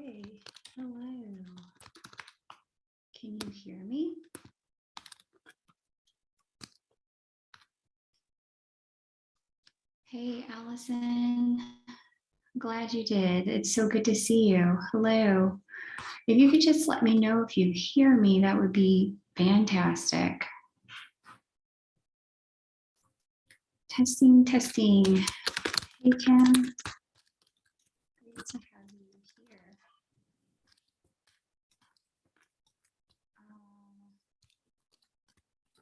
Okay, hello. Can you hear me? Hey, Allison. Glad you did. It's so good to see you. Hello. If you could just let me know if you hear me, that would be fantastic. Testing, testing. Hey, Kim. Great to have you here.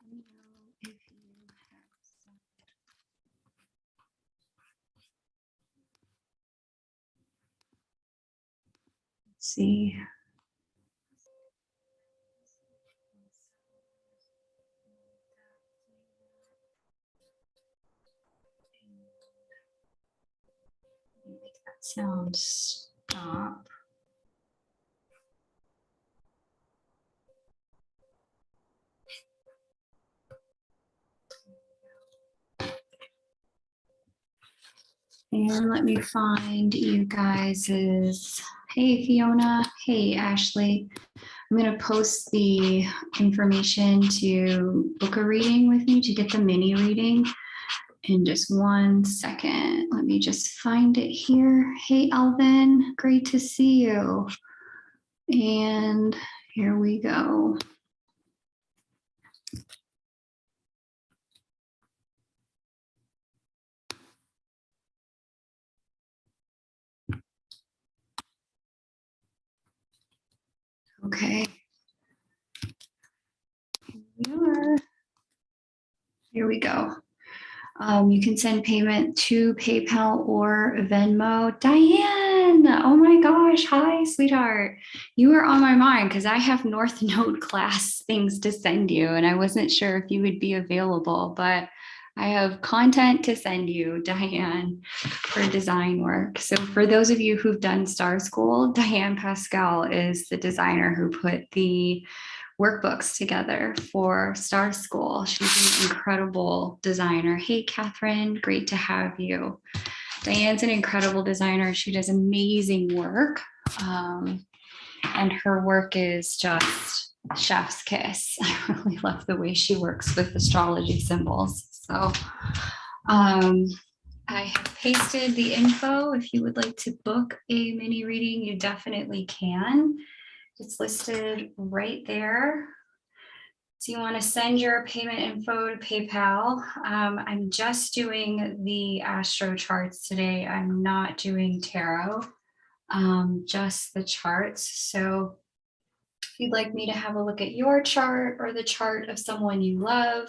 Let me know if you have some. Let's see. Make that sound stop. And let me find you guys's. Hey, Fiona. Hey, Ashley. I'm going to post the information to book a reading with me to get the mini reading in just 1 second. Let me just find it here. Hey, Alvin. Great to see you. And here we go. Okay. Here we are. Here we go. You can send payment to PayPal or Venmo. Diane, oh my gosh, hi, sweetheart. You were on my mind because I have North Node class things to send you, and I wasn't sure if you would be available, but I have content to send you, Diane, for design work. So for those of you who've done Star School, Diane Pascal is the designer who put the workbooks together for Star School. She's an incredible designer. Hey, Catherine, great to have you. Diane's an incredible designer. She does amazing work. And her work is just chef's kiss. I really love the way she works with astrology symbols. So I have pasted the info. If you would like to book a mini reading, you definitely can. It's listed right there. So you want to send your payment info to PayPal. I'm just doing the astro charts today. I'm not doing tarot, just the charts. So if you'd like me to have a look at your chart or the chart of someone you love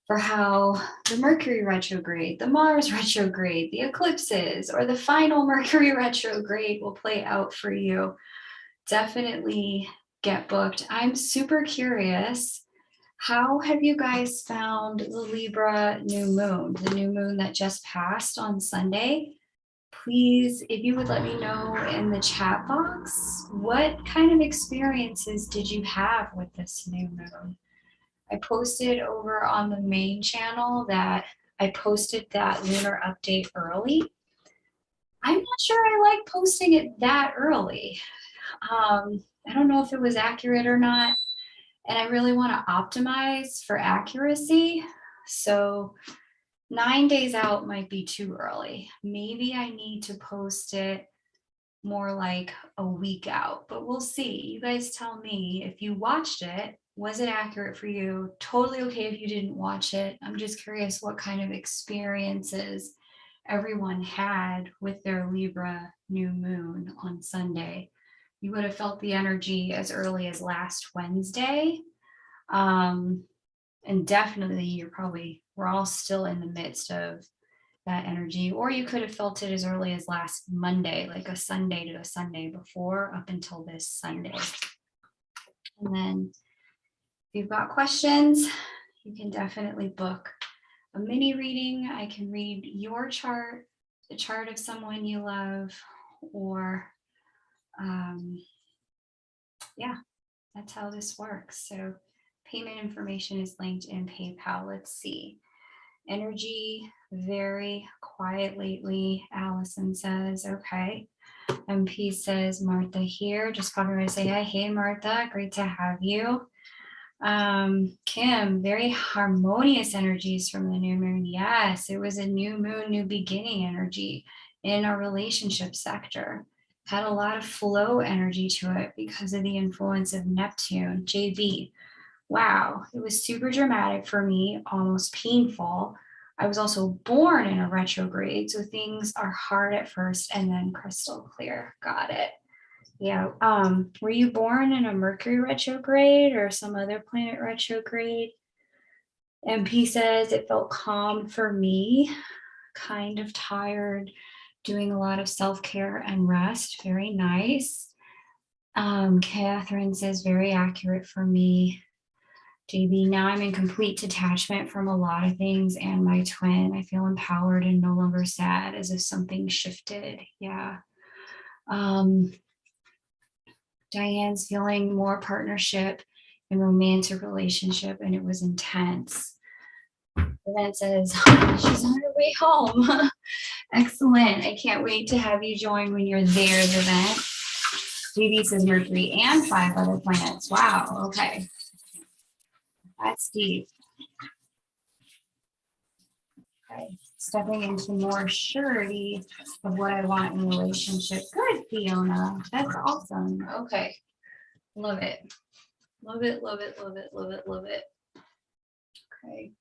for how the Mercury retrograde, the Mars retrograde, the eclipses, or the final Mercury retrograde will play out for you, definitely get booked. I'm super curious. How have you guys found the Libra new moon, the new moon that just passed on Sunday? Please, if you would let me know in the chat box, what kind of experiences did you have with this new moon? I posted over on the main channel that I posted that lunar update early. I'm not sure I like posting it that early. I don't know if it was accurate or not, and I really want to optimize for accuracy. So 9 days out might be too early. Maybe I need to post it more like a week out, but we'll see. You guys tell me if you watched it, was it accurate for you? Totally okay if you didn't watch it. I'm just curious what kind of experiences everyone had with their Libra new moon on Sunday. You would have felt the energy as early as last Wednesday. And definitely we're all still in the midst of that energy, or you could have felt it as early as last Monday, like a Sunday to a Sunday before, up until this Sunday. And then if you've got questions, you can definitely book a mini reading. I can read your chart, the chart of someone you love, or yeah, that's how this works. So payment information is linked in PayPal. Let's see. Energy very quiet lately, Allison says. Okay. MP says, Martha here. Just popping to say hi. Hey, Martha, great to have you. Kim, very harmonious energies from the new moon. Yes, it was a new moon, new beginning energy in our relationship sector. Had a lot of flow energy to it because of the influence of Neptune. JB, wow, it was super dramatic for me, almost painful. I was also born in a retrograde, so things are hard at first and then crystal clear. Got it. Yeah. Were you born in a Mercury retrograde or some other planet retrograde? MP says it felt calm for me, kind of tired, doing a lot of self-care and rest. Very nice. Catherine says very accurate for me. JB, now I'm in complete detachment from a lot of things and my twin. I feel empowered and no longer sad, as if something shifted. Yeah. Diane's feeling more partnership and romantic relationship, and it was intense. Yvette says she's on her way home. Excellent. I can't wait to have you join when you're there, Yvette. JB says Mercury and 5 other planets. Wow. Okay. That's deep. Okay. Stepping into more surety of what I want in a relationship. Good, Fiona. That's awesome. Okay. Love it. Love it, love it, love it, love it, love it. Okay.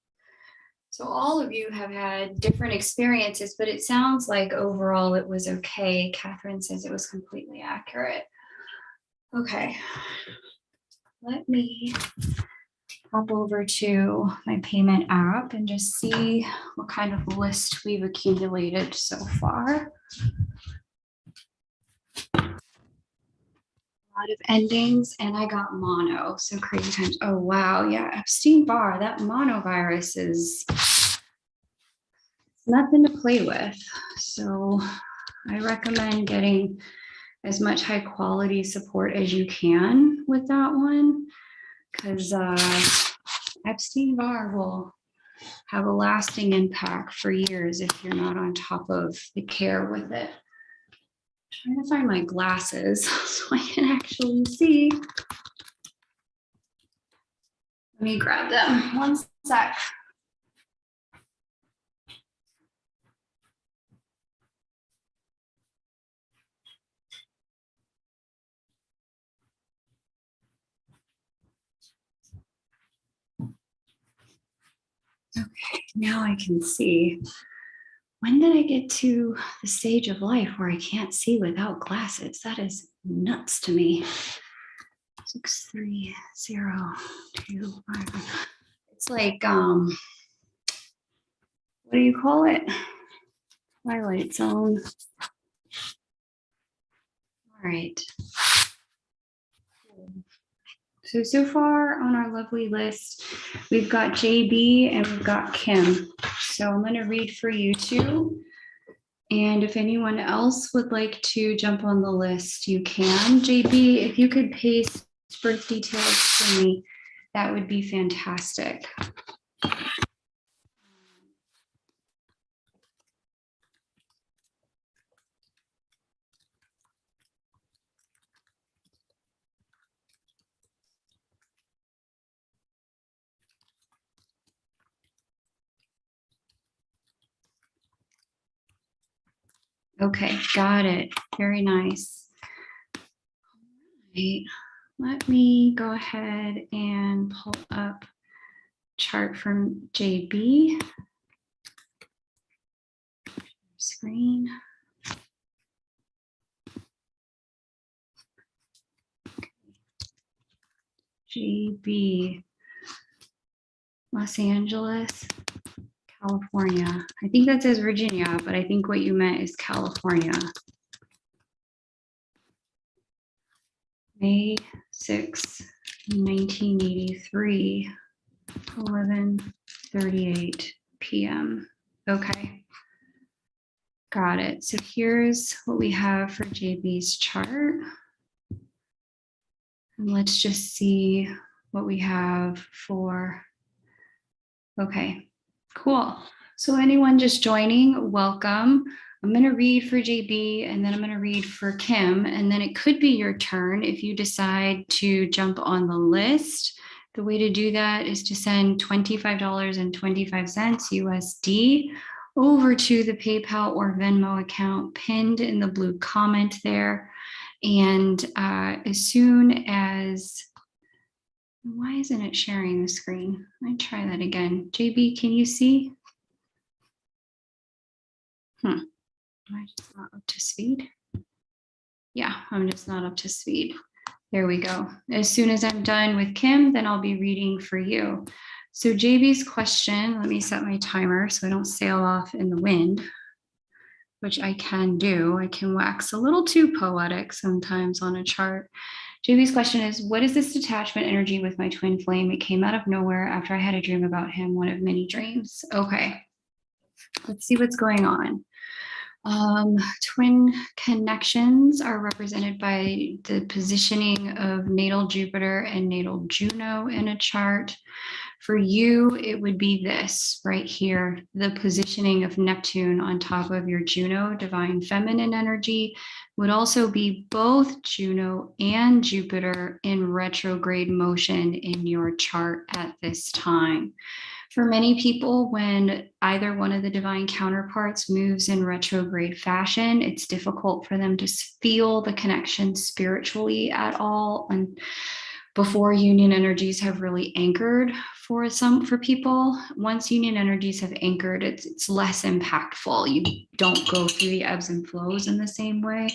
So all of you have had different experiences, but it sounds like overall it was okay. Catherine says it was completely accurate. Okay. Let me hop over to my payment app and just see what kind of list we've accumulated so far. A lot of endings, and I got mono, so crazy times. Oh wow, yeah, Epstein-Barr, that mono virus is nothing to play with. So I recommend getting as much high quality support as you can with that one, because Epstein-Barr will have a lasting impact for years if you're not on top of the care with it. I'm trying to find my glasses so I can actually see. Let me grab them. One sec. Okay, now I can see. When did I get to the stage of life where I can't see without glasses? That is nuts to me. 63025. It's like what do you call it? Twilight zone. All right. So far on our lovely list, we've got JB and we've got Kim. So I'm going to read for you two. And if anyone else would like to jump on the list, you can. JB, if you could paste birth details for me, that would be fantastic. Okay, got it. Very nice. All right. Let me go ahead and pull up chart from JB. Screen. JB, Los Angeles, California. I think that says Virginia, but I think what you meant is California. May 6, 1983, 11:38 p.m. Okay. Got it. So here's what we have for JB's chart. And let's just see what we have for, okay, cool. So anyone just joining, welcome. I'm going to read for JB and then I'm going to read for Kim. And then it could be your turn if you decide to jump on the list. The way to do that is to send $25.25 USD over to the PayPal or Venmo account pinned in the blue comment there. And as soon as, why isn't it sharing the screen? Let me try that again. JB, can you see? Am I just not up to speed? Yeah, I'm just not up to speed. There we go. As soon as I'm done with Kim, then I'll be reading for you. So JB's question, let me set my timer so I don't sail off in the wind, which I can do. I can wax a little too poetic sometimes on a chart. JB's question is, what is this detachment energy with my twin flame? It came out of nowhere after I had a dream about him, one of many dreams. Okay, let's see what's going on. Twin connections are represented by the positioning of natal Jupiter and natal Juno in a chart. For you, it would be this right here, the positioning of Neptune on top of your Juno, divine feminine energy, would also be both Juno and Jupiter in retrograde motion in your chart at this time. For many people, when either one of the divine counterparts moves in retrograde fashion, it's difficult for them to feel the connection spiritually at all. And before union energies have really anchored for people, once union energies have anchored, it's less impactful. You don't go through the ebbs and flows in the same way.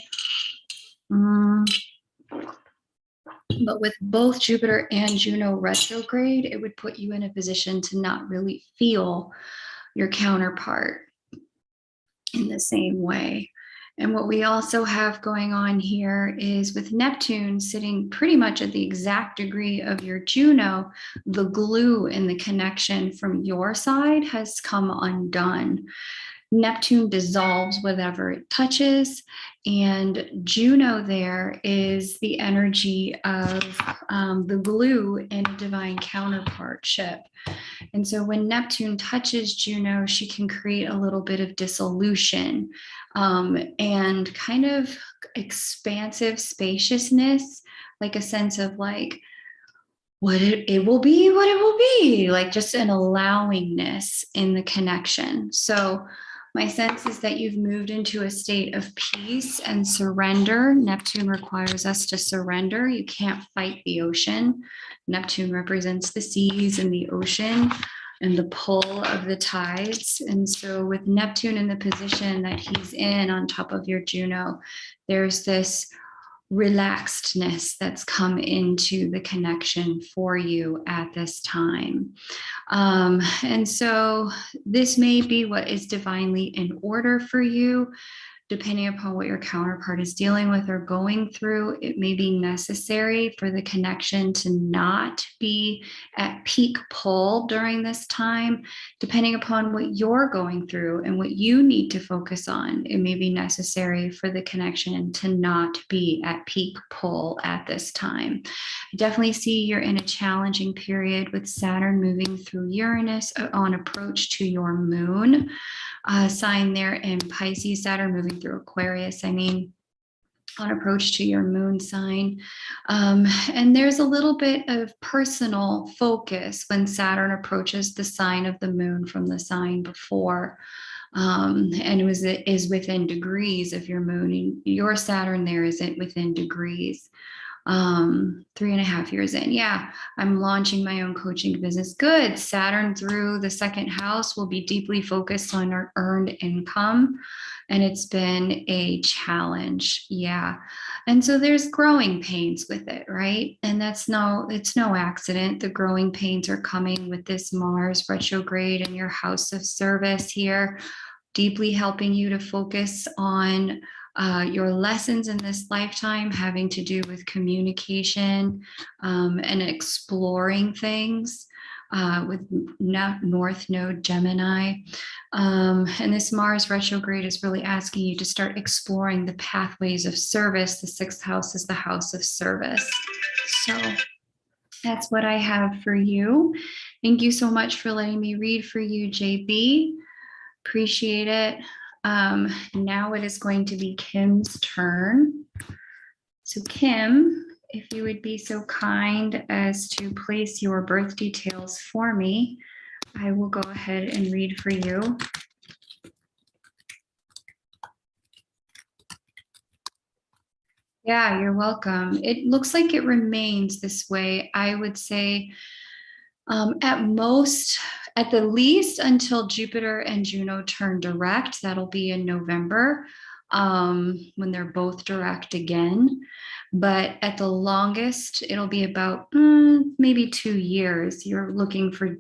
But with both Jupiter and Juno retrograde, it would put you in a position to not really feel your counterpart in the same way. And what we also have going on here is with Neptune sitting pretty much at the exact degree of your Juno, the glue in the connection from your side has come undone. Neptune dissolves whatever it touches, and Juno there is the energy of the glue in a divine counterpartship. And so when Neptune touches Juno, she can create a little bit of dissolution and kind of expansive spaciousness, like a sense of like, what it will be, what it will be, like just an allowingness in the connection. So my sense is that you've moved into a state of peace and surrender. Neptune requires us to surrender. You can't fight the ocean. Neptune represents the seas and the ocean and the pull of the tides. And so with Neptune in the position that he's in on top of your Juno, there's this relaxedness that's come into the connection for you at this time. And so this may be what is divinely in order for you. Depending upon what your counterpart is dealing with or going through, it may be necessary for the connection to not be at peak pull during this time. Depending upon what you're going through and what you need to focus on, it may be necessary for the connection to not be at peak pull at this time. I definitely see you're in a challenging period with Saturn moving through Uranus on approach to your moon. Sign there in Pisces, Saturn moving through Aquarius, on approach to your moon sign. And there's a little bit of personal focus when Saturn approaches the sign of the moon from the sign before. And it is within degrees of your moon. Your Saturn there isn't within degrees. 3.5 years in. Yeah, I'm launching my own coaching business. Good. Saturn through the second house will be deeply focused on our earned income. And it's been a challenge. Yeah. And so there's growing pains with it, right? And it's no accident. The growing pains are coming with this Mars retrograde in your house of service here, deeply helping you to focus on your lessons in this lifetime having to do with communication and exploring things with North Node Gemini. And this Mars retrograde is really asking you to start exploring the pathways of service. The sixth house is the house of service. So that's what I have for you. Thank you so much for letting me read for you, JB. Appreciate it. Now it is going to be Kim's turn. So Kim, if you would be so kind as to place your birth details for me, I will go ahead and read for you. Yeah, you're welcome. It looks like it remains this way. I would say at most, at the least until Jupiter and Juno turn direct. That'll be in November when they're both direct again. But at the longest, it'll be about maybe 2 years. You're looking for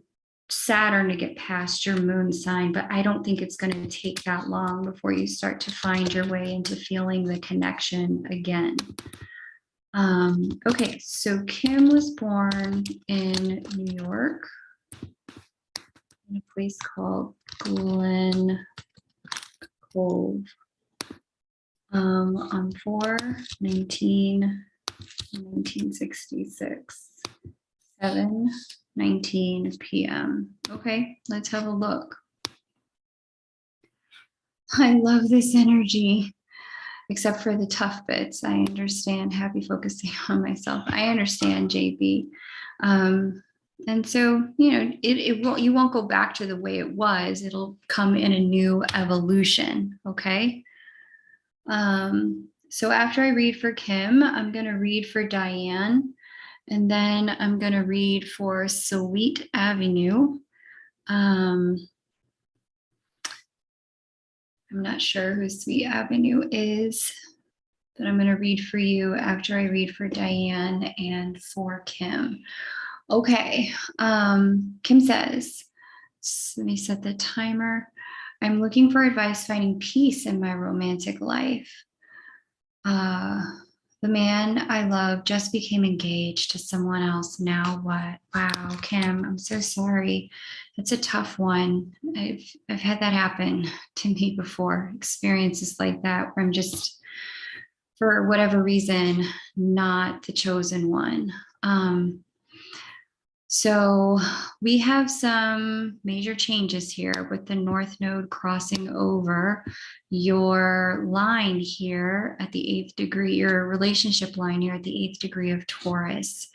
Saturn to get past your moon sign, but I don't think it's going to take that long before you start to find your way into feeling the connection again. Okay, so Kim was born in New York, in a place called Glen Cove, on 4/19/1966, 7:19 p.m. Okay, let's have a look. I love this energy, except for the tough bits. I understand. Happy focusing on myself. I understand, JB. And so, you know, you won't go back to the way it was. It'll come in a new evolution. Okay. So after I read for Kim, I'm going to read for Diane, and then I'm going to read for Sweet Avenue. I'm not sure who Sweet Avenue is, but I'm going to read for you after I read for Diane and for Kim. Okay. Kim says, let me set the timer. I'm looking for advice finding peace in my romantic life. The man I love just became engaged to someone else. Now what? Wow, Kim, I'm so sorry. It's a tough one. I've had that happen to me before. Experiences like that where I'm just, for whatever reason, not the chosen one. So we have some major changes here with the North Node crossing over your line here at the 8th degree, your relationship line here at the 8th degree of Taurus.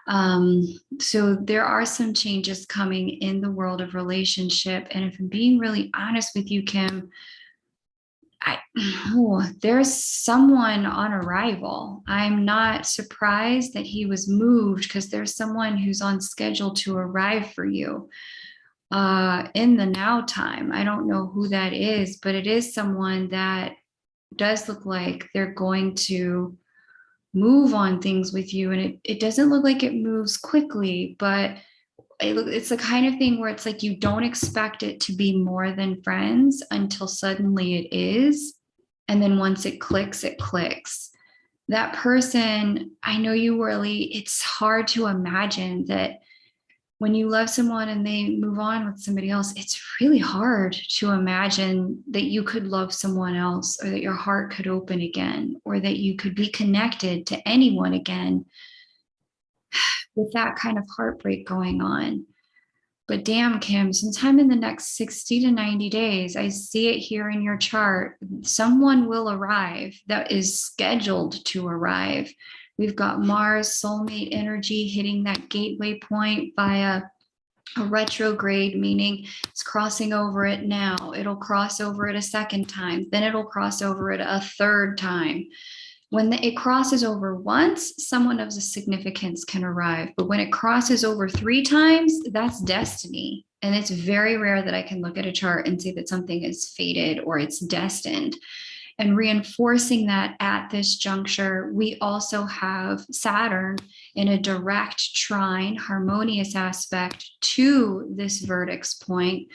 So there are some changes coming in the world of relationship. And if I'm being really honest with you, Kim, there's someone on arrival. I'm not surprised that he was moved because there's someone who's on schedule to arrive for you in the now time. I don't know who that is, but it is someone that does look like they're going to move on things with you. And it doesn't look like it moves quickly, but it's the kind of thing where it's like you don't expect it to be more than friends until suddenly it is. And then once it clicks, it clicks. That person, I know you really, it's hard to imagine that when you love someone and they move on with somebody else, it's really hard to imagine that you could love someone else, or that your heart could open again, or that you could be connected to anyone again with that kind of heartbreak going on. But damn, Kim, sometime in the next 60 to 90 days, I see it here in your chart, someone will arrive that is scheduled to arrive. We've got Mars soulmate energy hitting that gateway point via a retrograde, meaning it's crossing over it now. It'll cross over it a second time, then it'll cross over it a third time. When it crosses over once, someone of significance can arrive. But when it crosses over 3 times, that's destiny. And it's very rare that I can look at a chart and say that something is fated or it's destined. And reinforcing that at this juncture, we also have Saturn in a direct trine, harmonious aspect to this vertex point.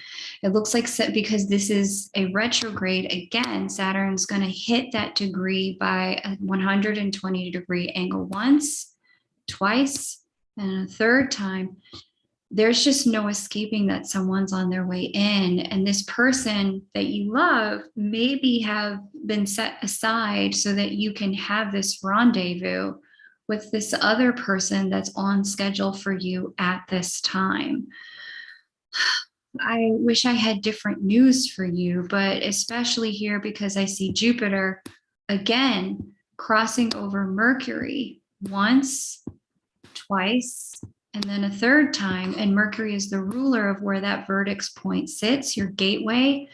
It looks like, because this is a retrograde, again, Saturn's going to hit that degree by a 120-degree angle once, twice, and a third time. There's just no escaping that someone's on their way in. And this person that you love maybe have been set aside so that you can have this rendezvous with this other person that's on schedule for you at this time. I wish I had different news for you, but especially here because I see Jupiter again crossing over Mercury once, twice, and then a third time. And Mercury is the ruler of where that vertex point sits, your gateway,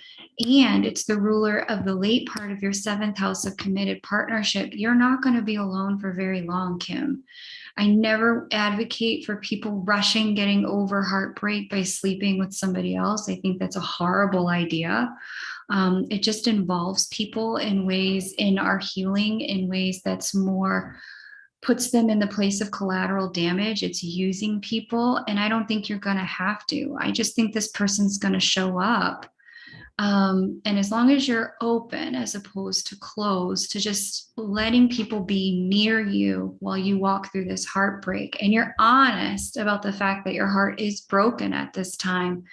and it's the ruler of the late part of your seventh house of committed partnership. You're not going to be alone for very long, Kim. I never advocate for people rushing getting over heartbreak by sleeping with somebody else. I think that's a horrible idea. It just involves people in ways in our healing, in ways that's more puts them in the place of collateral damage. It's using people. And I don't think you're going to have to. I just think this person's going to show up. And as long as you're open as opposed to closed to just letting people be near you while you walk through this heartbreak, and you're honest about the fact that your heart is broken at this time,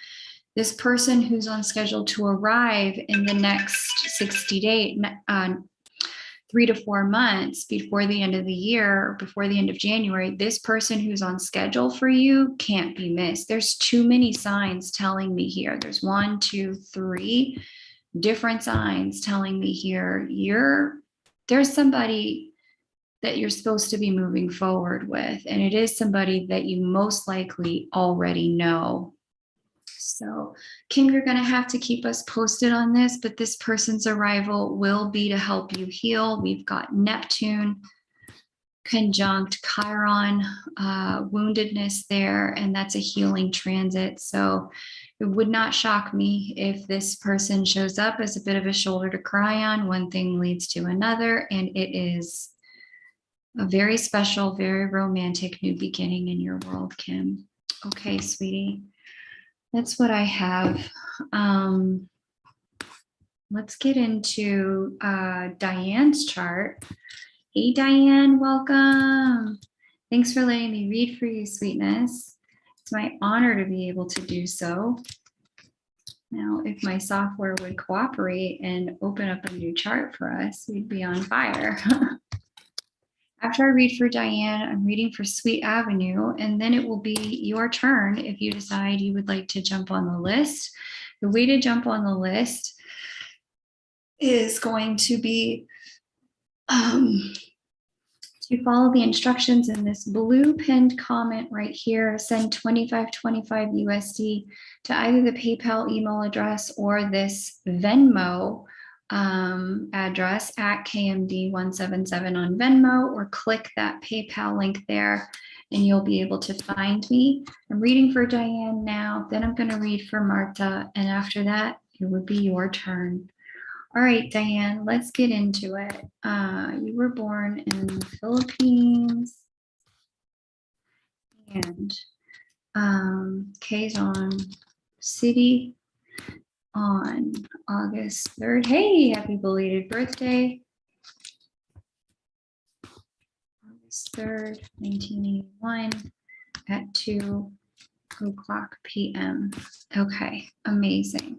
this person who's on schedule to arrive in the next 60 days, 3 to 4 months before the end of the year, before the end of January, this person who's on schedule for you can't be missed. There's too many signs telling me here. There's 1, 2, 3 different signs telling me here, there's somebody that you're supposed to be moving forward with. And it is somebody that you most likely already know. So, Kim, you're going to have to keep us posted on this, but this person's arrival will be to help you heal. We've got Neptune conjunct Chiron, woundedness there, and that's a healing transit. So it would not shock me if this person shows up as a bit of a shoulder to cry on. One thing leads to another, and it is a very special, very romantic new beginning in your world, Kim. Okay, sweetie. That's what I have. Let's get into Diane's chart. Hey, Diane, welcome. Thanks for letting me read for you, sweetness. It's my honor to be able to do so. Now, if my software would cooperate and open up a new chart for us, we'd be on fire. After I read for Diane, I'm reading for Sweet Avenue, and then it will be your turn if you decide you would like to jump on the list. The way to jump on the list is going to be to follow the instructions in this blue pinned comment right here. Send 2525 USD to either the PayPal email address or this Venmo address at KMD177 on Venmo, or click that PayPal link there and you'll be able to find me. I'm reading for Diane now, then I'm going to read for Marta, and after that, it would be your turn. All right, Diane, let's get into it. You were born in the Philippines, and Quezon City on August 3rd. Hey, happy belated birthday. August 3rd, 1981 at 2 o'clock p.m. Okay, amazing.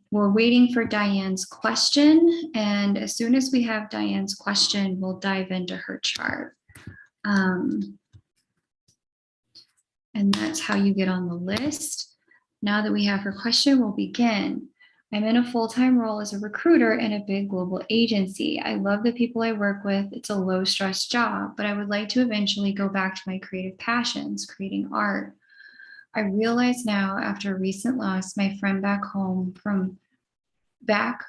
We're waiting for Diane's question, and as soon as we have Diane's question, we'll dive into her chart. And that's how you get on the list. Now that we have her question, we'll begin. I'm in a full-time role as a recruiter in a big global agency. I love the people I work with. It's a low-stress job, but I would like to eventually go back to my creative passions, creating art. I realize now, after a recent loss, my friend back home passed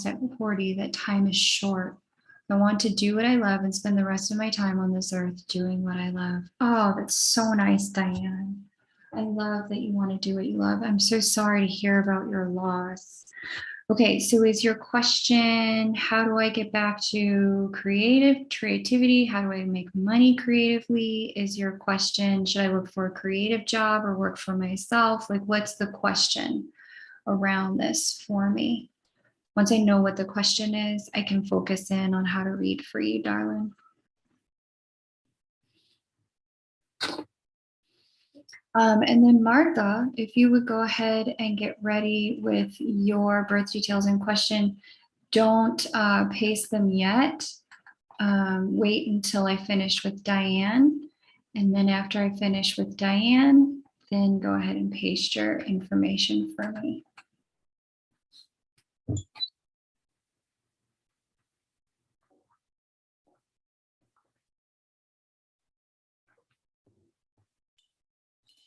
at 40, that time is short. I want to do what I love and spend the rest of my time on this earth doing what I love. Oh, that's so nice, Diane. I love that you want to do what you love. I'm so sorry to hear about your loss. Okay, so is your question, how do I get back to creativity? How do I make money creatively? Is your question, should I look for a creative job or work for myself? Like, what's the question around this for me? Once I know what the question is, I can focus in on how to read for you, darling. And then Martha, if you would go ahead and get ready with your birth details in question, don't paste them yet. Wait until I finish with Diane. And then after I finish with Diane, then go ahead and paste your information for me.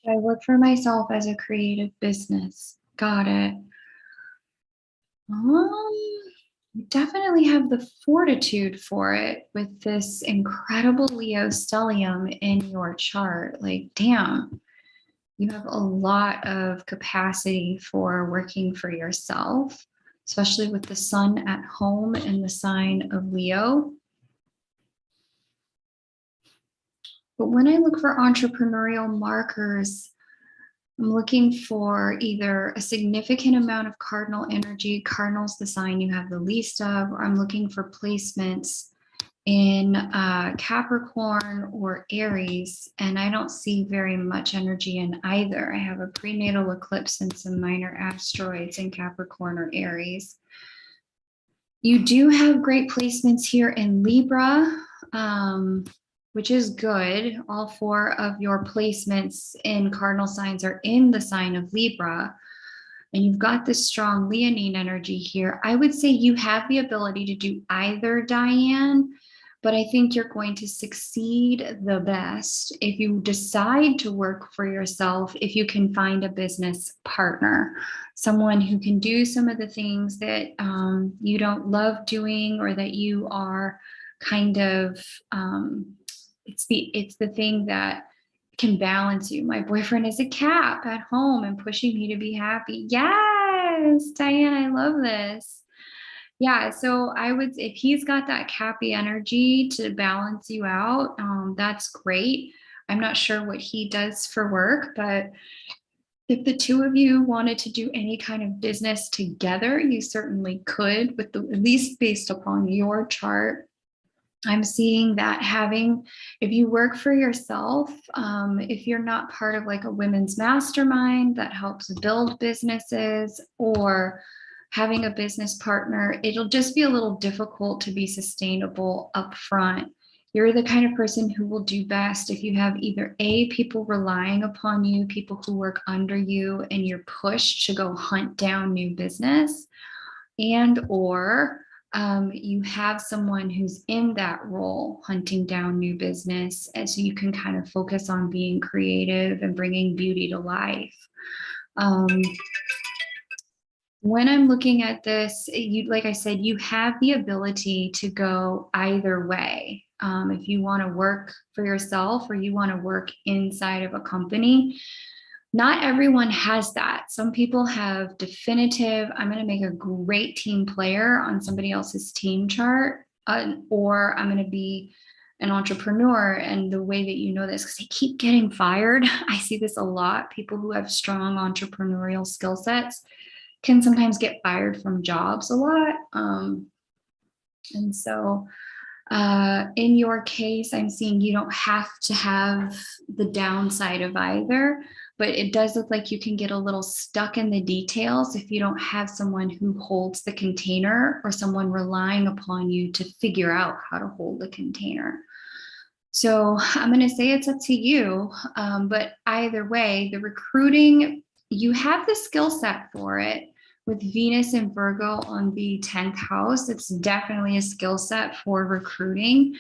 I work for myself as a creative business. Got it. You definitely have the fortitude for it with this incredible Leo stellium in your chart. Like, damn, you have a lot of capacity for working for yourself, especially with the sun at home in the sign of Leo. But when I look for entrepreneurial markers, I'm looking for either a significant amount of cardinal energy. Cardinal's the sign you have the least of, or I'm looking for placements in Capricorn or Aries, and I don't see very much energy in either. I have a prenatal eclipse and some minor asteroids in Capricorn or Aries. You do have great placements here in Libra, which is good. All 4 of your placements in cardinal signs are in the sign of Libra. And you've got this strong Leonine energy here. I would say you have the ability to do either, Diane, but I think you're going to succeed the best if you decide to work for yourself, if you can find a business partner, someone who can do some of the things that you don't love doing, or that you are kind of, it's the thing that can balance you. My boyfriend is a Cap at home and pushing me to be happy. Yes, Diane, I love this. Yeah, so I would, if he's got that Cappy energy to balance you out, that's great. I'm not sure what he does for work, but if the 2 of you wanted to do any kind of business together, you certainly could, with at least based upon your chart. I'm seeing that if you work for yourself, if you're not part of like a women's mastermind that helps build businesses, or having a business partner, it'll just be a little difficult to be sustainable up front. You're the kind of person who will do best if you have either people relying upon you, people who work under you, and you're pushed to go hunt down new business, or you have someone who's in that role hunting down new business, and so you can kind of focus on being creative and bringing beauty to life. When I'm looking at this, like I said, you have the ability to go either way. If you want to work for yourself or you want to work inside of a company, not everyone has that. Some people have definitive, I'm going to make a great team player on somebody else's team chart, or I'm going to be an entrepreneur. And the way that you know this, because they keep getting fired. I see this a lot. People who have strong entrepreneurial skill sets can sometimes get fired from jobs a lot. And so in your case, I'm seeing you don't have to have the downside of either, but it does look like you can get a little stuck in the details if you don't have someone who holds the container, or someone relying upon you to figure out how to hold the container. So I'm going to say it's up to you, but either way, the recruiting, you have the skill set for it. With Venus and Virgo on the 10th house, it's definitely a skill set for recruiting.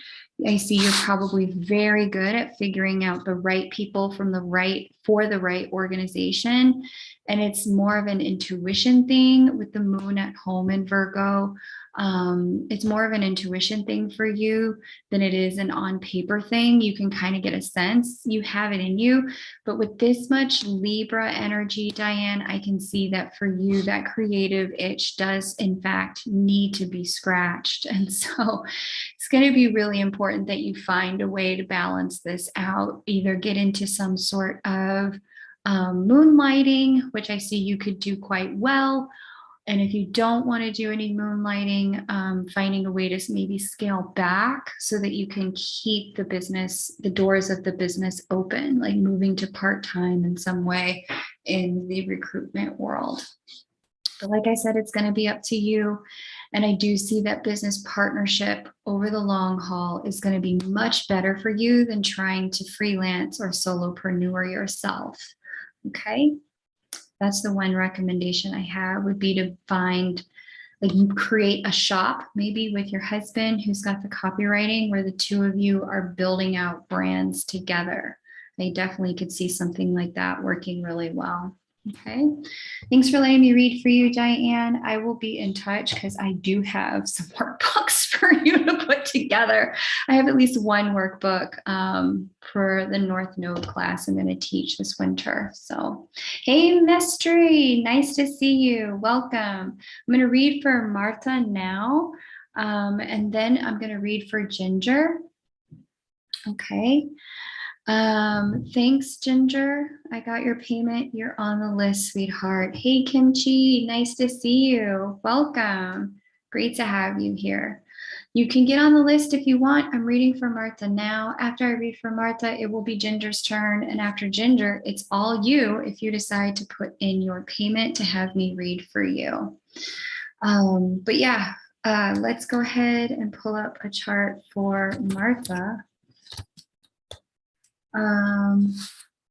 I see you're probably very good at figuring out the right people for the right organization. And it's more of an intuition thing with the moon at home in Virgo. It's more of an intuition thing for you than it is an on paper thing. You can kind of get a sense, you have it in you. But with this much Libra energy, Diane, I can see that for you, that creative itch does in fact need to be scratched. And so it's going to be really important that you find a way to balance this out, either get into some sort of moonlighting, which I see you could do quite well. And if you don't want to do any moonlighting, finding a way to maybe scale back so that you can keep the doors of the business open, like moving to part-time in some way in the recruitment world. But like I said, it's going to be up to you. And I do see that business partnership over the long haul is going to be much better for you than trying to freelance or solopreneur yourself. Okay. That's the one recommendation I have would be to find, like, you create a shop maybe with your husband who's got the copywriting where the two of you are building out brands together. I definitely could see something like that working really well. Okay. Thanks for letting me read for you, Diane. I will be in touch because I do have some workbooks for you to put together. I have at least one workbook for the North Node class I'm going to teach this winter. So, hey, Mystery, nice to see you. Welcome. I'm going to read for Martha now, and then I'm going to read for Ginger. Okay. Thanks, Ginger. I got your payment. You're on the list, sweetheart. Hey, Kimchi, nice to see you. Welcome. Great to have you here. You can get on the list if you want. I'm reading for Martha now. After I read for Martha, it will be Ginger's turn. And after Ginger, it's all you if you decide to put in your payment to have me read for you. But yeah, let's go ahead and pull up a chart for Martha.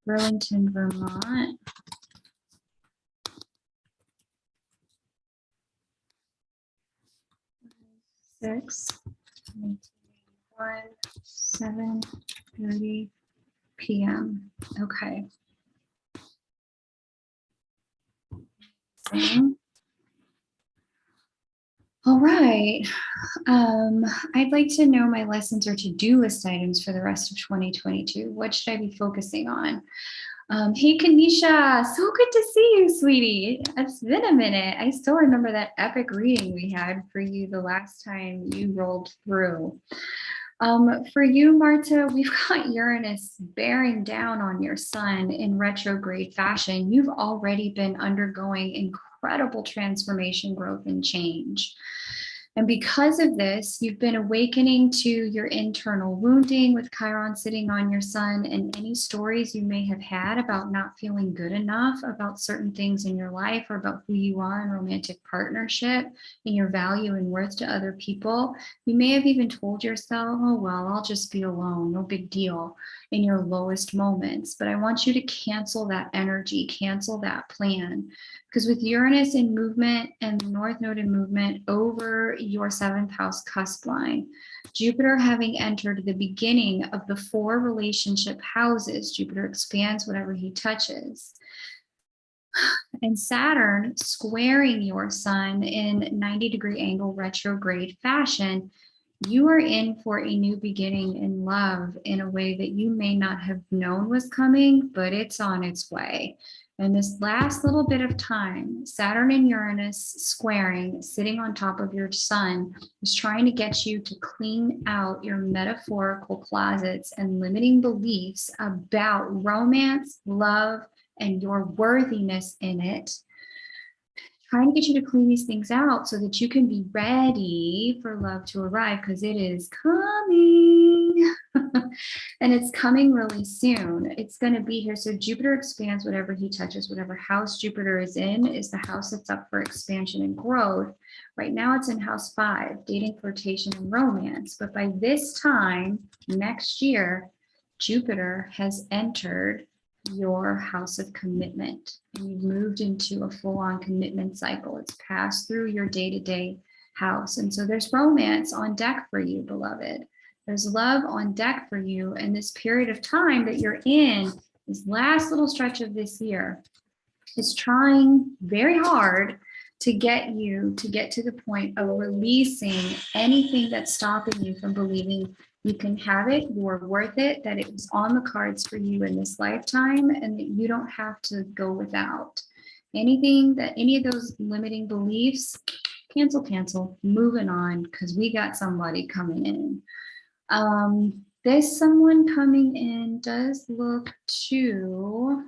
Burlington, Vermont. Six, 7:30 p.m. Okay. All right. I'd like to know my lessons or to-do list items for the rest of 2022. What should I be focusing on? Hey, Kanisha, so good to see you, sweetie. It's been a minute. I still remember that epic reading we had for you the last time you rolled through. For you, Marta, we've got Uranus bearing down on your sun in retrograde fashion. You've already been undergoing incredible transformation, growth, and change. And because of this, you've been awakening to your internal wounding with Chiron sitting on your sun, and any stories you may have had about not feeling good enough about certain things in your life or about who you are in romantic partnership and your value and worth to other people. You may have even told yourself, oh, well, I'll just be alone, no big deal, in your lowest moments. But I want you to cancel that energy, cancel that plan. Because with Uranus in movement and the North Node in movement over your 7th house cusp line, Jupiter having entered the beginning of the 4 relationship houses, Jupiter expands whatever he touches, and Saturn squaring your sun in 90-degree angle retrograde fashion, you are in for a new beginning in love in a way that you may not have known was coming, but it's on its way. And this last little bit of time, Saturn and Uranus squaring, sitting on top of your sun, is trying to get you to clean out your metaphorical closets and limiting beliefs about romance, love, and your worthiness in it. Trying to get you to clean these things out so that you can be ready for love to arrive, because it is coming. And it's coming really soon. It's going to be here. So Jupiter expands whatever he touches. Whatever house Jupiter is in is the house that's up for expansion and growth. Right now it's in house 5, dating, flirtation, and romance. But by this time next year, Jupiter has entered your house of commitment, and you've moved into a full-on commitment cycle. It's passed through your day-to-day house. And so there's romance on deck for you, beloved. There's love on deck for you. And this period of time that you're in, this last little stretch of this year, is trying very hard to get you to get to the point of releasing anything that's stopping you from believing you can have it, you're worth it, that it was on the cards for you in this lifetime, and that you don't have to go without. Anything that, any of those limiting beliefs, cancel, moving on, because we got somebody coming in. This someone coming in does look to,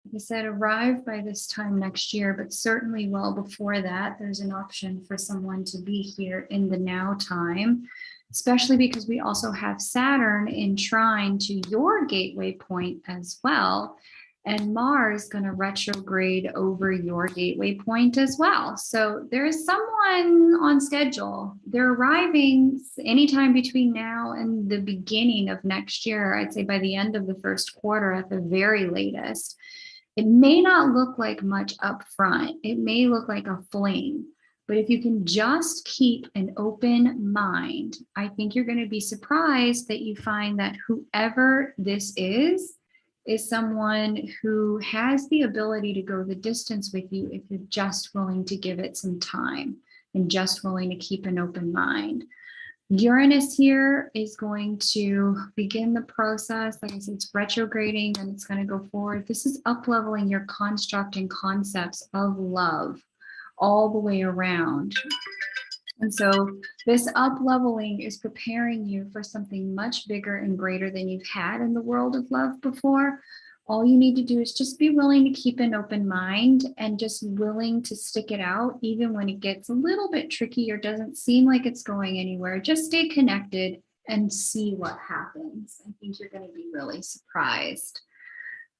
like I said, arrive by this time next year, but certainly well before that, there's an option for someone to be here in the now time, especially because we also have Saturn in trine to your gateway point as well. And Mars going to retrograde over your gateway point as well. So there is someone on schedule. They're arriving anytime between now and the beginning of next year. I'd say by the end of the first quarter at the very latest. It may not look like much up front. It may look like a flame, but if you can just keep an open mind, I think you're going to be surprised that you find that whoever this is someone who has the ability to go the distance with you if you're just willing to give it some time and just willing to keep an open mind. Uranus here is going to begin the process. Like I said, it's retrograding and it's going to go forward. This is up-leveling your construct and concepts of love all the way around. And so this up-leveling is preparing you for something much bigger and greater than you've had in the world of love before. All you need to do is just be willing to keep an open mind and just willing to stick it out, even when it gets a little bit tricky or doesn't seem like it's going anywhere. Just stay connected and see what happens. I think you're going to be really surprised.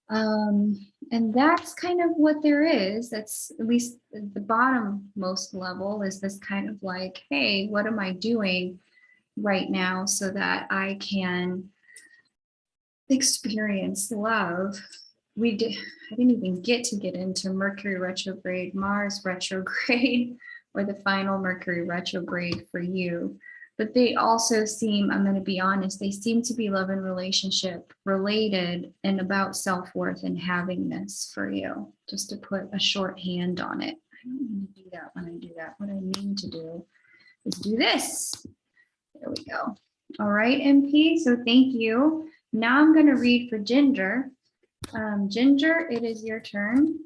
And that's kind of what there is. That's at least the bottommost level is this kind of like, hey, what am I doing right now so that I can experience love? I didn't even get into Mercury retrograde, Mars retrograde, or the final Mercury retrograde for you. But they also seem, I'm going to be honest, they seem to be love and relationship related and about self-worth and havingness for you, just to put a shorthand on it. I don't mean to do that when I do that. What I mean to do is do this. There we go. All right, MP, so thank you. Now I'm going to read for Ginger. Ginger, it is your turn.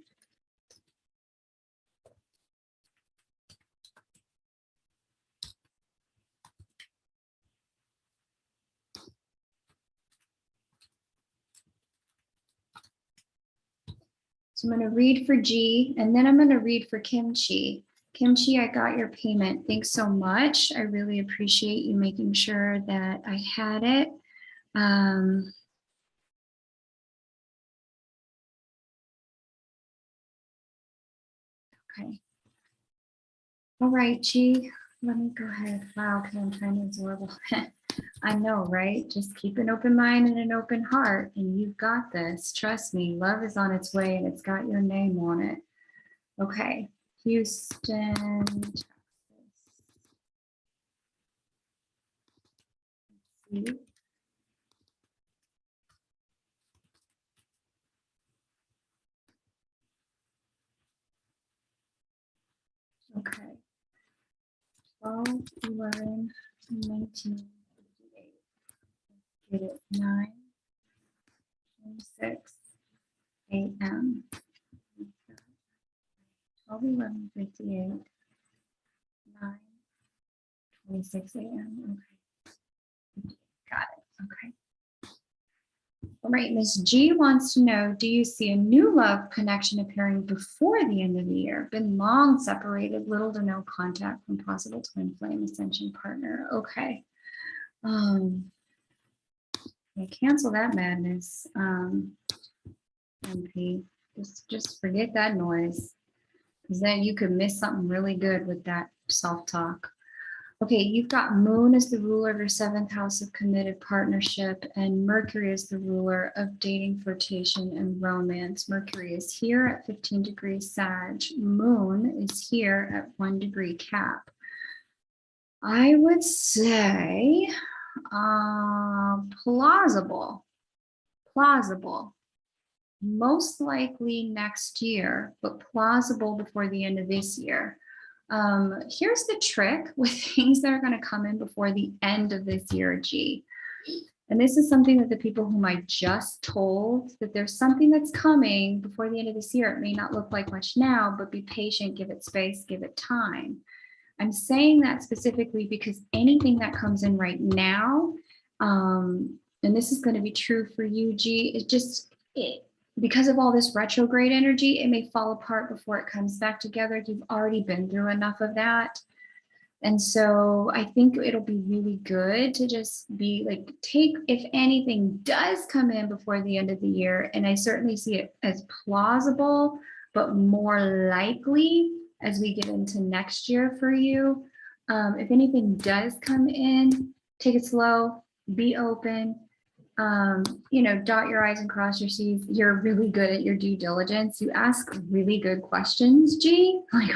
So I'm going to read for G, and then I'm going to read for Kimchi. Kimchi, I got your payment. Thanks so much. I really appreciate you making sure that I had it. Okay. All right, G, let me go ahead. Wow, okay, I'm trying to absorb it. I know, right? Just keep an open mind and an open heart, and you've got this. Trust me, love is on its way, and it's got your name on it. Okay, Houston, Texas. Let's see. Okay. 12, 11, 19, 58. Get it, 9:26 a.m. 12, 11, 58, 9:26 a.m. Okay. Got it. Okay. All right, Miss G wants to know, do you see a new love connection appearing before the end of the year? Been long separated, little to no contact from possible twin flame ascension partner. Okay. Cancel that madness. MP. Just forget that noise, because then you could miss something really good with that self-talk. Okay, you've got Moon as the ruler of your 7th house of committed partnership, and Mercury is the ruler of dating, flirtation, and romance. Mercury is here at 15 degrees Sag. Moon is here at 1 degree Cap. I would say plausible. Most likely next year, but plausible before the end of this year. Here's the trick with things that are going to come in before the end of this year, G. And this is something that the people whom I just told, that there's something that's coming before the end of this year. It may not look like much now, but be patient, give it space, give it time. I'm saying that specifically because anything that comes in right now, and this is going to be true for you, G, because of all this retrograde energy, it may fall apart before it comes back together. You've already been through enough of that. And so I think it'll be really good to just be like, if anything does come in before the end of the year, and I certainly see it as plausible, but more likely as we get into next year for you. If anything does come in, take it slow, be open, You know, dot your I's and cross your T's. You're really good at your due diligence. You ask really good questions, G. Like,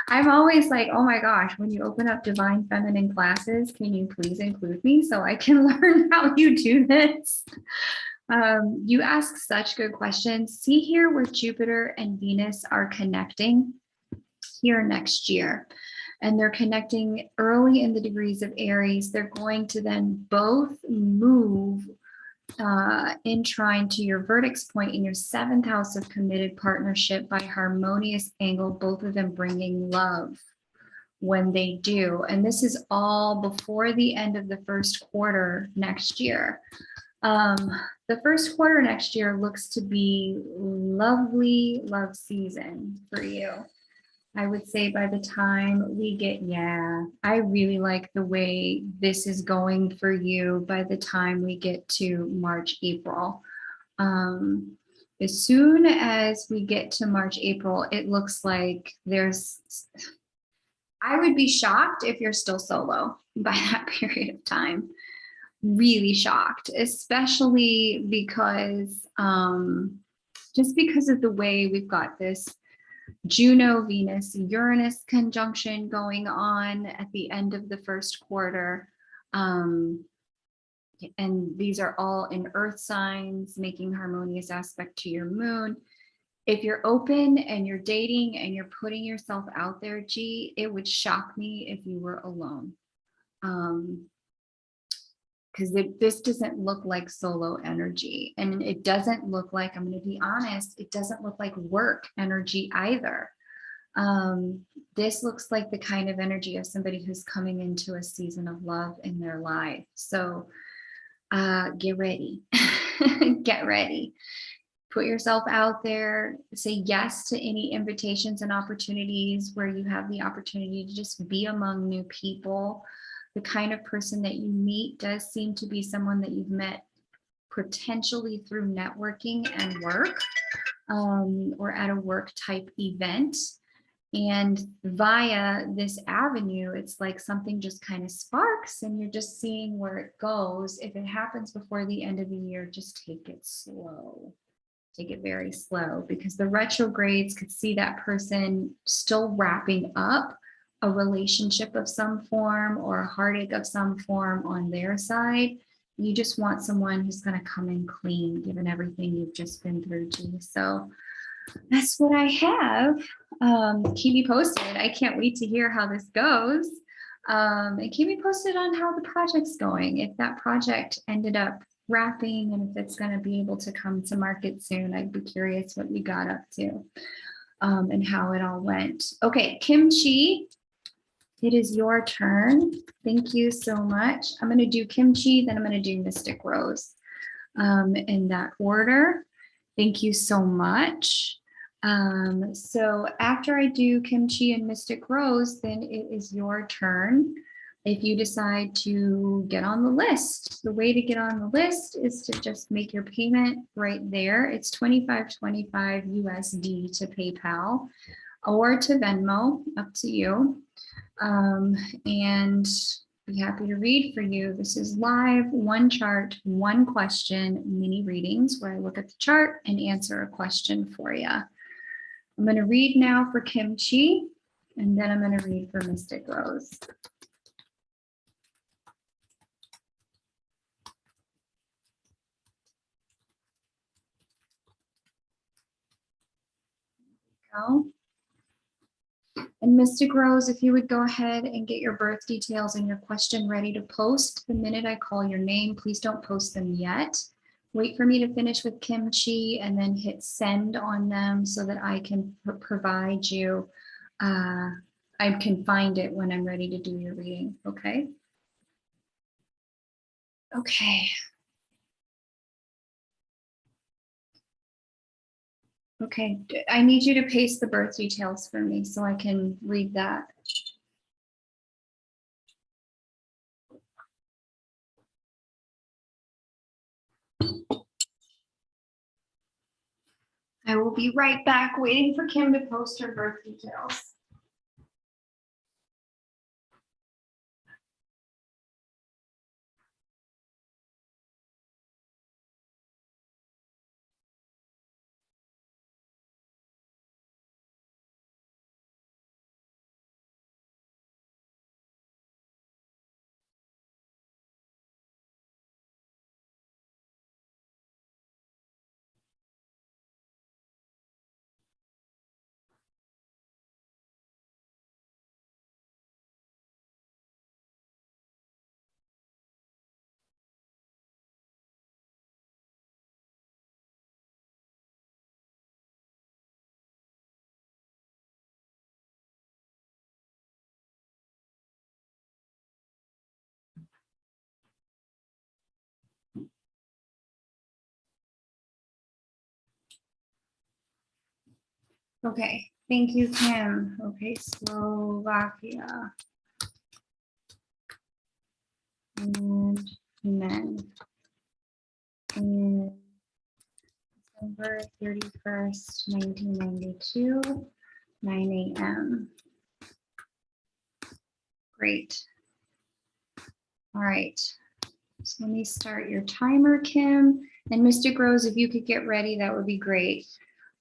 I'm always like, oh my gosh, when you open up Divine Feminine classes, can you please include me so I can learn how you do this? You ask such good questions. See here where Jupiter and Venus are connecting here next year. And they're connecting early in the degrees of Aries. They're going to then both move in trine to your vertex point in your 7th house of committed partnership by harmonious angle, both of them bringing love when they do. And this is all before the end of the first quarter next year. The first quarter next year looks to be lovely love season for you. I would say by the time we get, I really like the way this is going for you by the time we get to March, April. As soon as we get to March, April, it looks like I would be shocked if you're still solo by that period of time. Really shocked, especially because just because of the way we've got this Juno, Venus, Uranus conjunction going on at the end of the first quarter. And these are all in earth signs, making harmonious aspect to your moon. If you're open and you're dating and you're putting yourself out there, G, it would shock me if you were alone. Because this doesn't look like solo energy, and it doesn't look like, I'm going to be honest, it doesn't look like work energy either. This looks like the kind of energy of somebody who's coming into a season of love in their life. So get ready, get ready. Put yourself out there, say yes to any invitations and opportunities where you have the opportunity to just be among new people. The kind of person that you meet does seem to be someone that you've met potentially through networking and work, or at a work type event. And via this avenue, it's like something just kind of sparks and you're just seeing where it goes. If it happens before the end of the year, just take it slow. Take it very slow, because the retrogrades could see that person still wrapping up a relationship of some form or a heartache of some form on their side. You just want someone who's going to come in clean, given everything you've just been through, G. So that's what I have. Keep me posted. I can't wait to hear how this goes. And keep me posted on how the project's going. If that project ended up wrapping and if it's going to be able to come to market soon, I'd be curious what you got up to, and how it all went. Okay, Kimchi, it is your turn. Thank you so much. I'm going to do Kimchi, then I'm going to do Mystic Rose, in that order. Thank you so much. So after I do Kimchi and Mystic Rose, then it is your turn. If you decide to get on the list, the way to get on the list is to just make your payment right there. It's $25.25 USD to PayPal or to Venmo, up to you. And be happy to read for you. This is live, one chart, one question, mini readings where I look at the chart and answer a question for you. I'm going to read now for Kimchi, and then I'm going to read for Mystic Rose. Go. And Mystic Rose, if you would go ahead and get your birth details and your question ready to post the minute I call your name. Please don't post them yet. Wait for me to finish with Kimchi and then hit send on them so that I can provide you. I can find it when I'm ready to do your reading. Okay. Okay. Okay. I need you to paste the birth details for me so I can read that. I will be right back waiting for Kim to post her birth details. Okay, thank you, Kim. Okay, Slovakia. And men. And December 31st, 1992, 9 a.m. Great. All right. So let me start your timer, Kim. And Mr. Rose, if you could get ready, that would be great.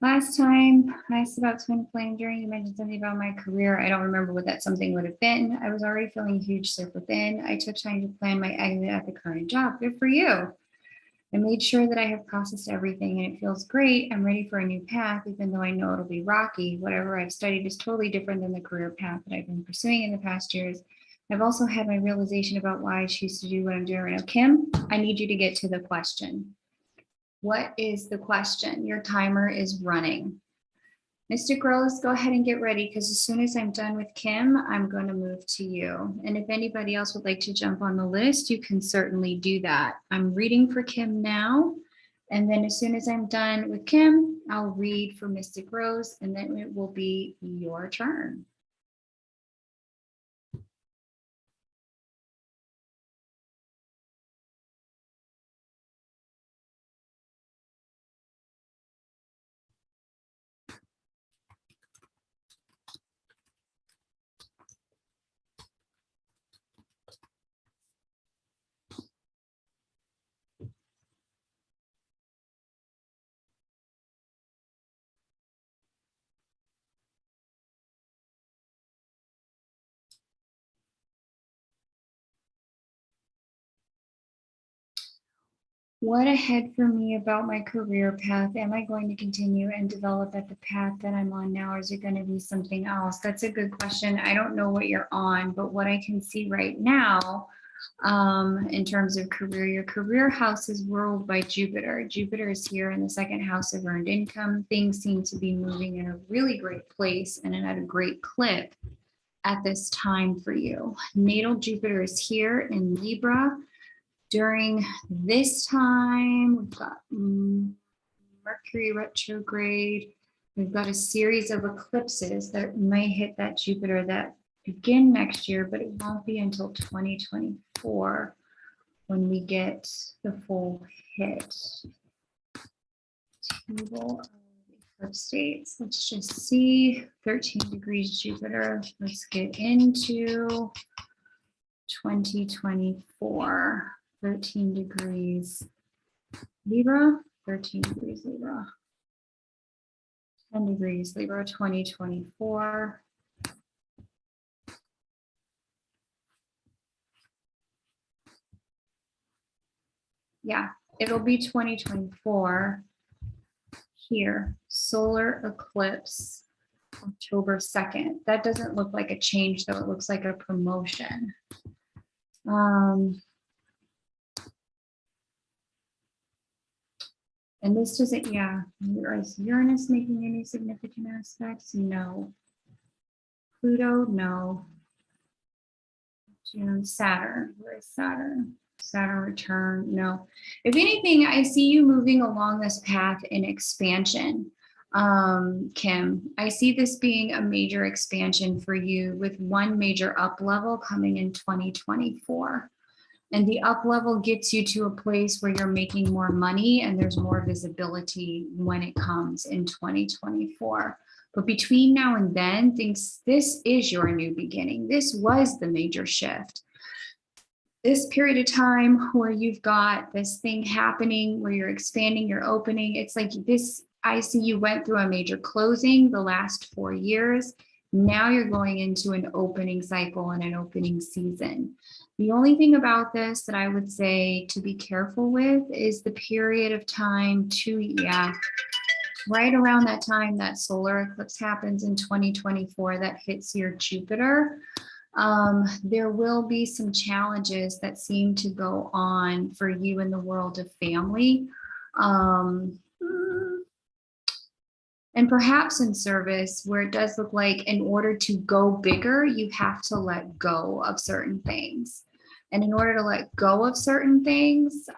Last time I asked about twin flame journey, you mentioned something about my career. I don't remember what that something would have been. I was already feeling a huge shift within. I took time to plan my exit at the current job. Good for you. I made sure that I have processed everything and it feels great. I'm ready for a new path, even though I know it'll be rocky. Whatever I've studied is totally different than the career path that I've been pursuing in the past years. I've also had my realization about why I choose to do what I'm doing right now. Kim, I need you to get to the question. What is the question? Your timer is running. Mr. Gross, go ahead and get ready because as soon as I'm done with Kim, I'm going to move to you. And if anybody else would like to jump on the list, you can certainly do that. I'm reading for Kim now. And then as soon as I'm done with Kim, I'll read for Mr. Gross and then it will be your turn. What ahead for me about my career path? Am I going to continue and develop at the path that I'm on now, or is it going to be something else? That's a good question. I don't know what you're on, but what I can see right now in terms of career, your career house is ruled by Jupiter. Jupiter is here in the second house of earned income. Things seem to be moving in a really great place and at a great clip at this time for you. Natal Jupiter is here in Libra. During this time, we've got Mercury retrograde. We've got a series of eclipses that may hit that Jupiter that begin next year, but it won't be until 2024 when we get the full hit. Table of eclipse states. Let's just see 13 degrees Jupiter. Let's get into 2024. 13 degrees Libra, 13 degrees Libra, 10 degrees Libra, 2024. Yeah, it'll be 2024 here. Solar eclipse, October 2nd. That doesn't look like a change though. It looks like a promotion. And this doesn't, yeah, is Uranus making any significant aspects? No. Pluto, no. June, Saturn, where is Saturn? Saturn return, no. If anything, I see you moving along this path in expansion, Kim. I see this being a major expansion for you with one major up level coming in 2024. And the up level gets you to a place where you're making more money and there's more visibility when it comes in 2024. But between now and then, this is your new beginning. This was the major shift. This period of time where you've got this thing happening, where you're expanding, you're opening, it's like this, I see you went through a major closing the last 4 years. Now you're going into an opening cycle and an opening season. The only thing about this that I would say to be careful with is the period of time right around that time that solar eclipse happens in 2024 that hits your Jupiter. There will be some challenges that seem to go on for you in the world of family. And perhaps in service where it does look like in order to go bigger, you have to let go of certain things. And in order to let go of certain things,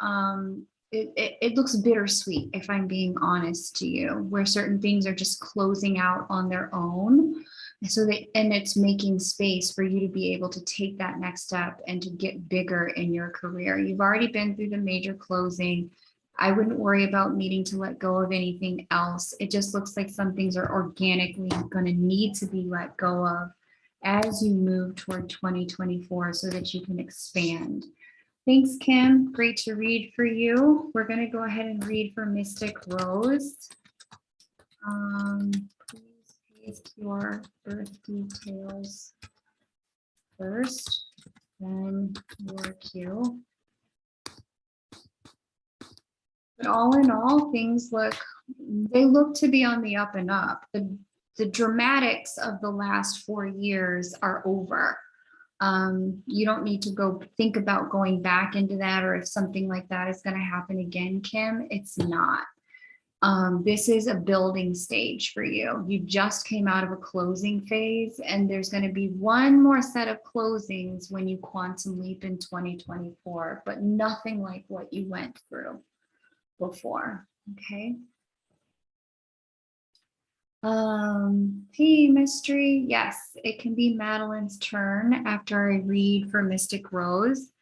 it looks bittersweet, if I'm being honest to you, where certain things are just closing out on their own. And it's making space for you to be able to take that next step and to get bigger in your career. You've already been through the major closing. I wouldn't worry about needing to let go of anything else. It just looks like some things are organically going to need to be let go of as you move toward 2024 so that you can expand. Thanks, Kim. Great to read for you. We're going to go ahead and read for Mystic Rose. Please paste your birth details first, then your cue. But all in all, things look to be on the up and up. The dramatics of the last 4 years are over. You don't need to go think about going back into that, or if something like that is going to happen again, Kim. It's not. This is a building stage for you. You just came out of a closing phase, and there's going to be one more set of closings when you quantum leap in 2024, but nothing like what you went through before. Okay. Hey, mystery. Yes, it can be Madeline's turn after I read for Mystic Rose.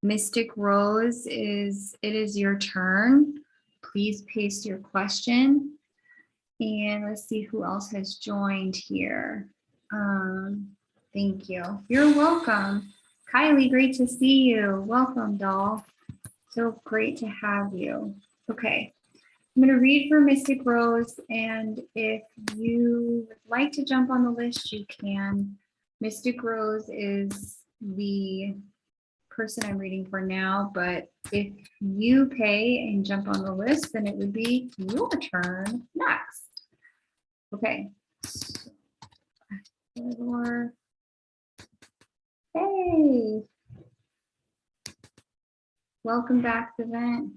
Mystic Rose, it is your turn. Please paste your question. And let's see who else has joined here. Thank you. You're welcome. Kylie, great to see you. Welcome, doll. So great to have you. Okay. I'm going to read for Mystic Rose, and if you would like to jump on the list, you can. Mystic Rose is the person I'm reading for now, but if you pay and jump on the list, then it would be your turn next. Okay. Hey. Welcome back to Vent.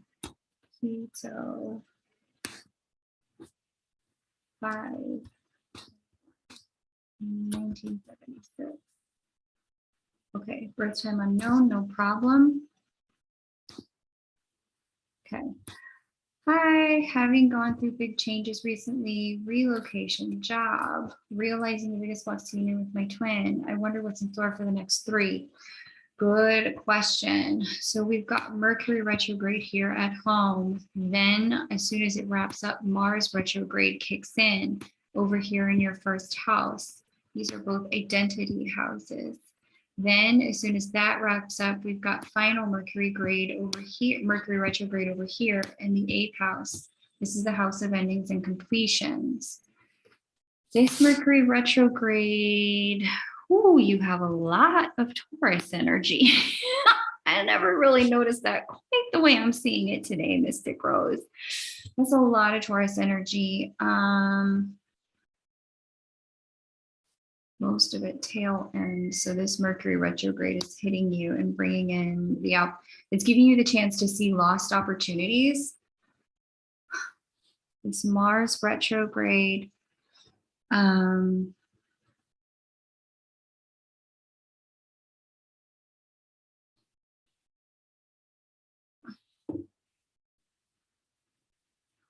Keto. 5, 1976. Okay, birth time unknown, no problem. Okay. Hi, having gone through big changes recently, relocation, job, realizing the biggest blessing union with my twin. I wonder what's in store for the next 3. Good question. So we've got Mercury retrograde here at home. Then as soon as it wraps up, Mars retrograde kicks in over here in your first house. These are both identity houses. Then as soon as that wraps up, we've got final Mercury grade over here, Mercury retrograde over here in the 8th house. This is the house of endings and completions. This Mercury retrograde, ooh, you have a lot of Taurus energy. I never really noticed that quite the way I'm seeing it today, Mystic Rose. That's a lot of Taurus energy. Most of it tail end. So this Mercury retrograde is hitting you and bringing in it's giving you the chance to see lost opportunities. This Mars retrograde.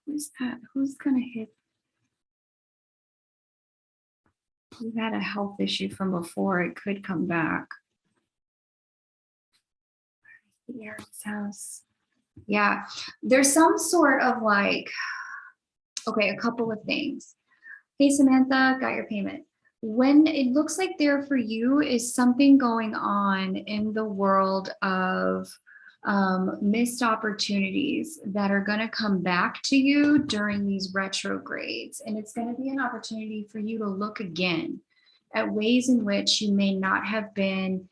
Who's that? Who's gonna hit? We've had a health issue from before. It could come back. The Aries house. Yeah, there's some sort of like, okay, a couple of things. Hey, Samantha, got your payment. When it looks like there for you is something going on in the world of missed opportunities that are going to come back to you during these retrogrades. And it's going to be an opportunity for you to look again at ways in which you may not have been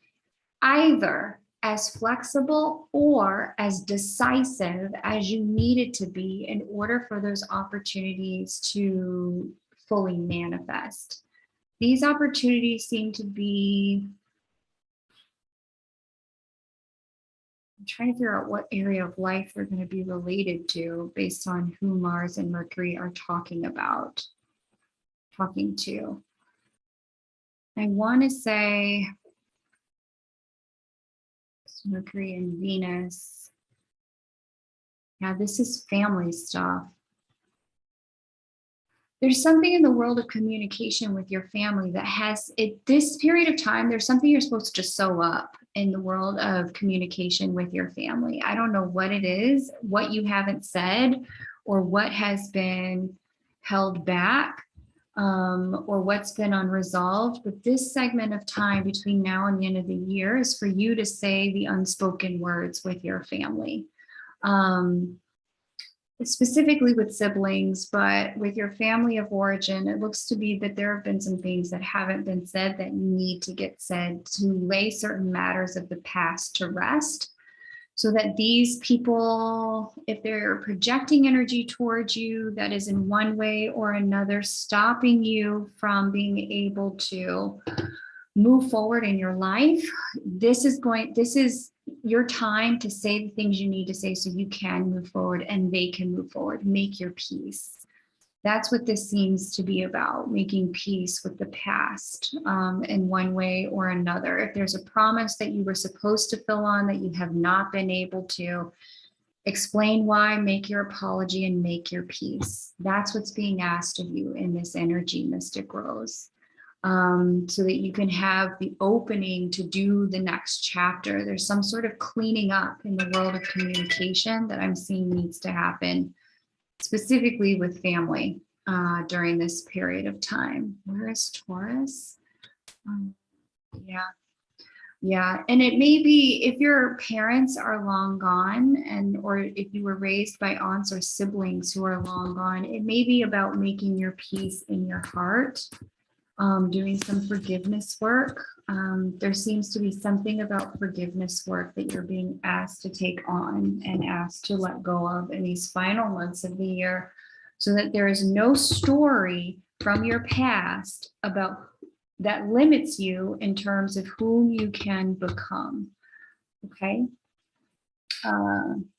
either as flexible or as decisive as you needed to be in order for those opportunities to fully manifest. These opportunities seem to be, I'm trying to figure out what area of life they're going to be related to based on who Mars and Mercury are talking to. I want to say Mercury and Venus. Yeah, this is family stuff. There's something in the world of communication with your family that has it this period of time. There's something you're supposed to just sew up in the world of communication with your family. I don't know what it is, what you haven't said, or what has been held back, or what's been unresolved. But this segment of time between now and the end of the year is for you to say the unspoken words with your family. Specifically with siblings, but with your family of origin, it looks to be that there have been some things that haven't been said that need to get said to lay certain matters of the past to rest, so that these people, if they're projecting energy towards you that is in one way or another stopping you from being able to move forward in your life, this is your time to say the things you need to say so you can move forward and they can move forward. Make your peace. That's what this seems to be about, making peace with the past, in one way or another. If there's a promise that you were supposed to fill on that you have not been able to, explain why, make your apology, and make your peace. That's what's being asked of you in this energy, Mystic Rose. So that you can have the opening to do the next chapter. There's some sort of cleaning up in the world of communication that I'm seeing needs to happen, specifically with family, during this period of time. Where is Taurus? Yeah, and it may be if your parents are long gone, or if you were raised by aunts or siblings who are long gone, it may be about making your peace in your heart. Doing some forgiveness work. There seems to be something about forgiveness work that you're being asked to take on and asked to let go of in these final months of the year, so that there is no story from your past about that limits you in terms of whom you can become. Okay.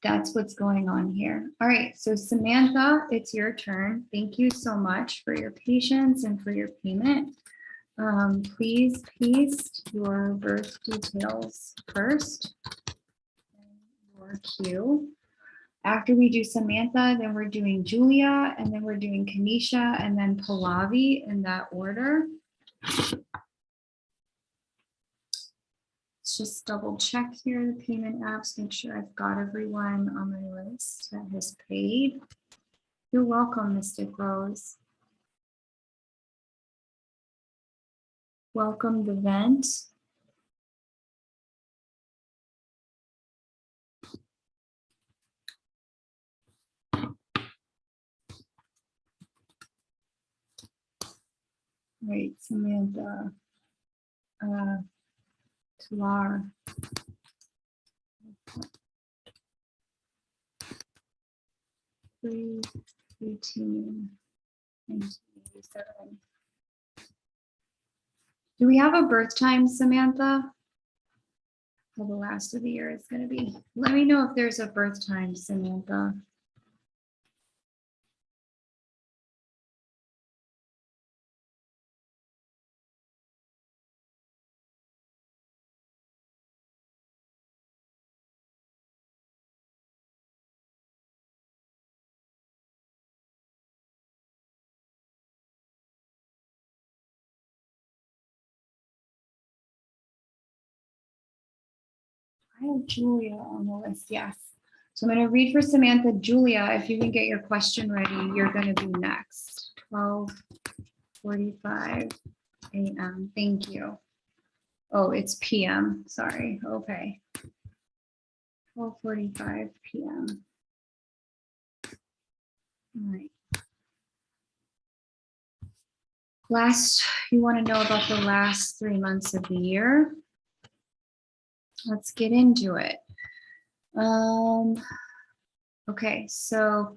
That's what's going on here. All right, so Samantha, it's your turn. Thank you so much for your patience and for your payment. Please paste your birth details first, your cue. After we do Samantha, then we're doing Julia, and then we're doing Kanisha, and then Pallavi in that order. Let's just double check here the payment apps, make sure I've got everyone on my list that has paid. You're welcome, Mystic Rose. Welcome the vent. Right, Samantha. Talar. 3/18/1987. Do we have a birth time, Samantha? How the last of the year is going to be. Let me know if there's a birth time, Samantha. I have Julia on the list, yes. So I'm going to read for Samantha. Julia, if you can get your question ready, you're going to be next. 12:45 a.m. Thank you. Oh, it's p.m. Sorry. Okay. 12:45 p.m. All right. You want to know about the last 3 months of the year? Let's get into it. Okay, so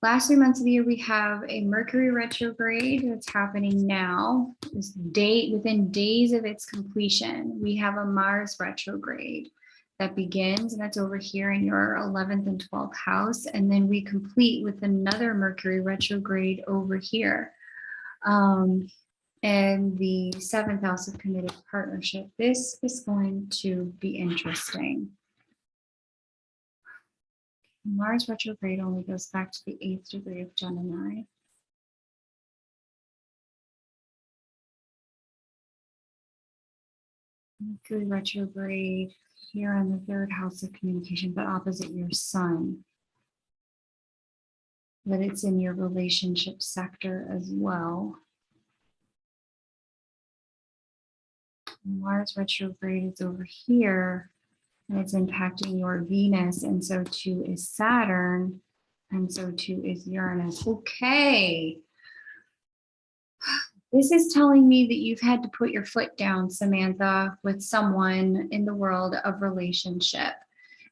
last 3 months of the year, we have a Mercury retrograde that's happening now. Within days of its completion, we have a Mars retrograde that begins, and that's over here in your 11th and 12th house. And then we complete with another Mercury retrograde over here. And the 7th house of committed partnership. This is going to be interesting. Mars retrograde only goes back to the 8th degree of Gemini. Mercury retrograde here on the 3rd house of communication, but opposite your sun. But it's in your relationship sector as well. Mars retrograde is over here and it's impacting your Venus, and so too is Saturn, and so too is Uranus. Okay. This is telling me that you've had to put your foot down, Samantha, with someone in the world of relationship.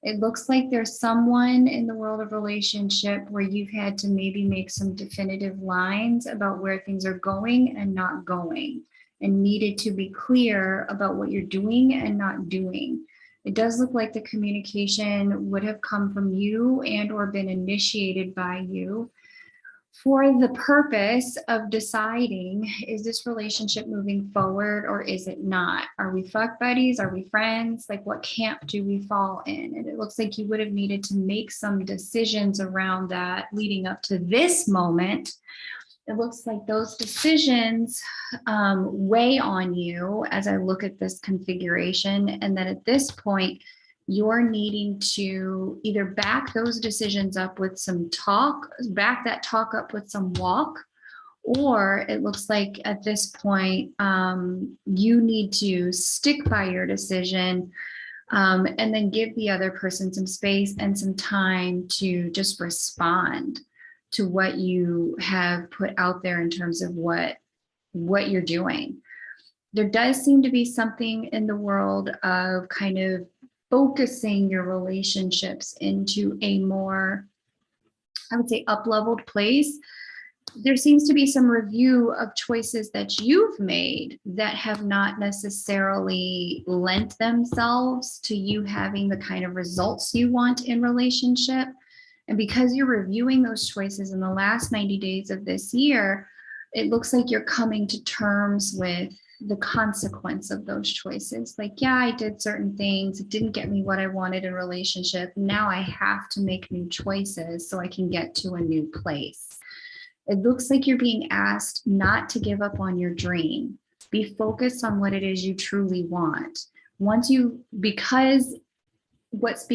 It looks like there's someone in the world of relationship where you've had to maybe make some definitive lines about where things are going and not going, and needed to be clear about what you're doing and not doing. It does look like the communication would have come from you and or been initiated by you for the purpose of deciding, is this relationship moving forward or is it not? Are we fuck buddies? Are we friends? Like, what camp do we fall in? And it looks like you would have needed to make some decisions around that leading up to this moment. It looks like those decisions weigh on you as I look at this configuration, and that at this point, you're needing to either back those decisions up with some talk, back that talk up with some walk, or it looks like at this point, you need to stick by your decision and then give the other person some space and some time to just respond to what you have put out there in terms of what you're doing. There does seem to be something in the world of kind of focusing your relationships into a more, I would say, up-leveled place. There seems to be some review of choices that you've made that have not necessarily lent themselves to you having the kind of results you want in relationship. And because you're reviewing those choices in the last 90 days of this year, it looks like you're coming to terms with the consequence of those choices. Like, yeah, I did certain things. It didn't get me what I wanted in a relationship. Now I have to make new choices so I can get to a new place. It looks like you're being asked not to give up on your dream. Be focused on what it is you truly want. Because what's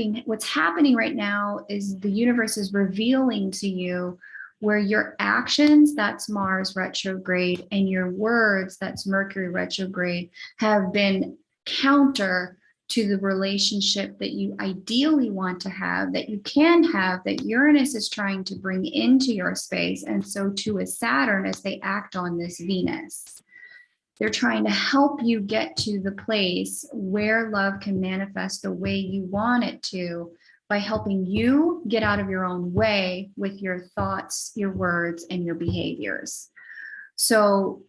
happening right now is the universe is revealing to you where your actions, that's Mars retrograde, and your words, that's Mercury retrograde, have been counter to the relationship that you ideally want to have, that you can have, that Uranus is trying to bring into your space, and so too is Saturn as they act on this Venus. They're trying to help you get to the place where love can manifest the way you want it to, by helping you get out of your own way with your thoughts, your words, and your behaviors. So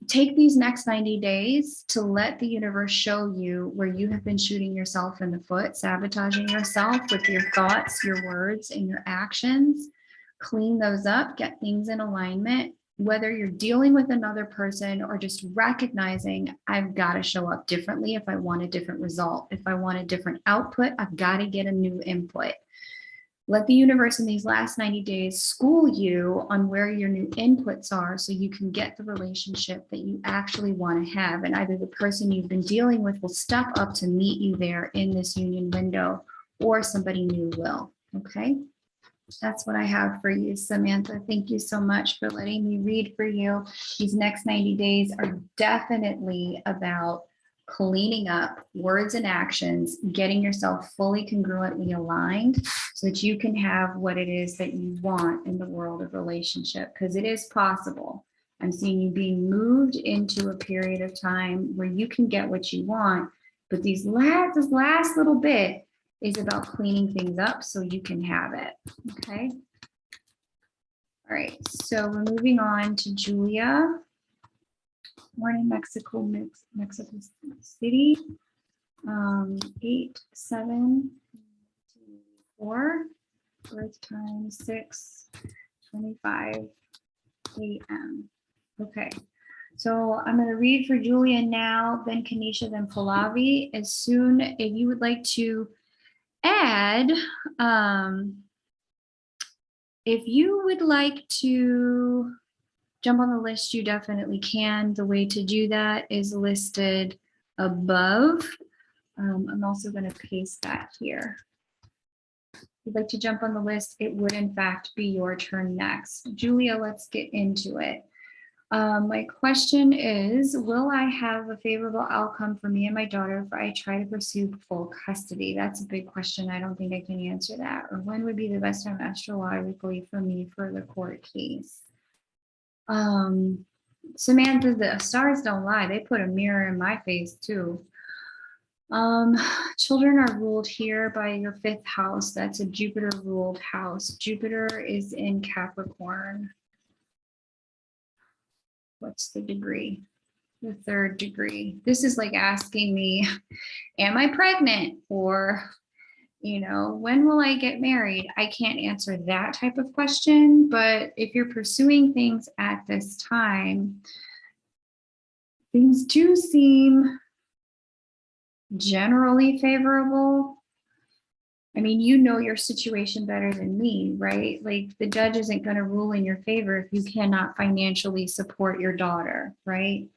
take these next 90 days to let the universe show you where you have been shooting yourself in the foot, sabotaging yourself with your thoughts, your words, and your actions. Clean those up, get things in alignment, whether you're dealing with another person or just recognizing I've got to show up differently if I want a different result. If I want a different output, I've got to get a new input. Let the universe in these last 90 days school you on where your new inputs are so you can get the relationship that you actually want to have. And either the person you've been dealing with will step up to meet you there in this union window, or somebody new will. Okay. That's what I have for you, Samantha. Thank you so much for letting me read for you. These next 90 days are definitely about cleaning up words and actions, getting yourself fully congruently aligned so that you can have what it is that you want in the world of relationship, because it is possible. I'm seeing you being moved into a period of time where you can get what you want, but this last little bit is about cleaning things up so you can have it. Okay. All right. So we're moving on to Julia. Born in Mexico City. 8/7/4. Birth time 6:25 a.m. Okay. So I'm going to read for Julia now, then Kanisha, then Pallavi. As soon as you would like to add If you would like to jump on the list, you definitely can. The way to do that is listed above. I'm also going to paste that here. If you'd like to jump on the list, it would in fact be your turn next. Julia, let's get into it. My question is, will I have a favorable outcome for me and my daughter if I try to pursue full custody? That's a big question. I don't think I can answer that. Or when would be the best time astrologically for me for the court case? Samantha, the stars don't lie. They put a mirror in my face too. Children are ruled here by your 5th house. That's a Jupiter ruled house. Jupiter is in Capricorn. What's the degree? The 3rd degree. This is like asking me, am I pregnant? Or, you know, when will I get married? I can't answer that type of question, but if you're pursuing things at this time, things do seem generally favorable. I mean, you know your situation better than me, right? Like the judge isn't going to rule in your favor if you cannot financially support your daughter, right?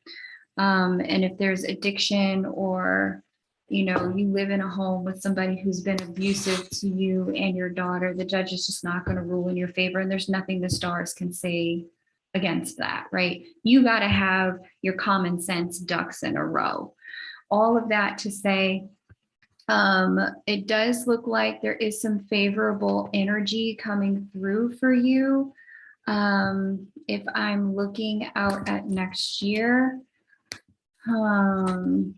And if there's addiction or, you know, you live in a home with somebody who's been abusive to you and your daughter, the judge is just not going to rule in your favor. And there's nothing the stars can say against that, right? You got to have your common sense ducks in a row. All of that to say, it does look like there is some favorable energy coming through for you. If I'm looking out at next year, and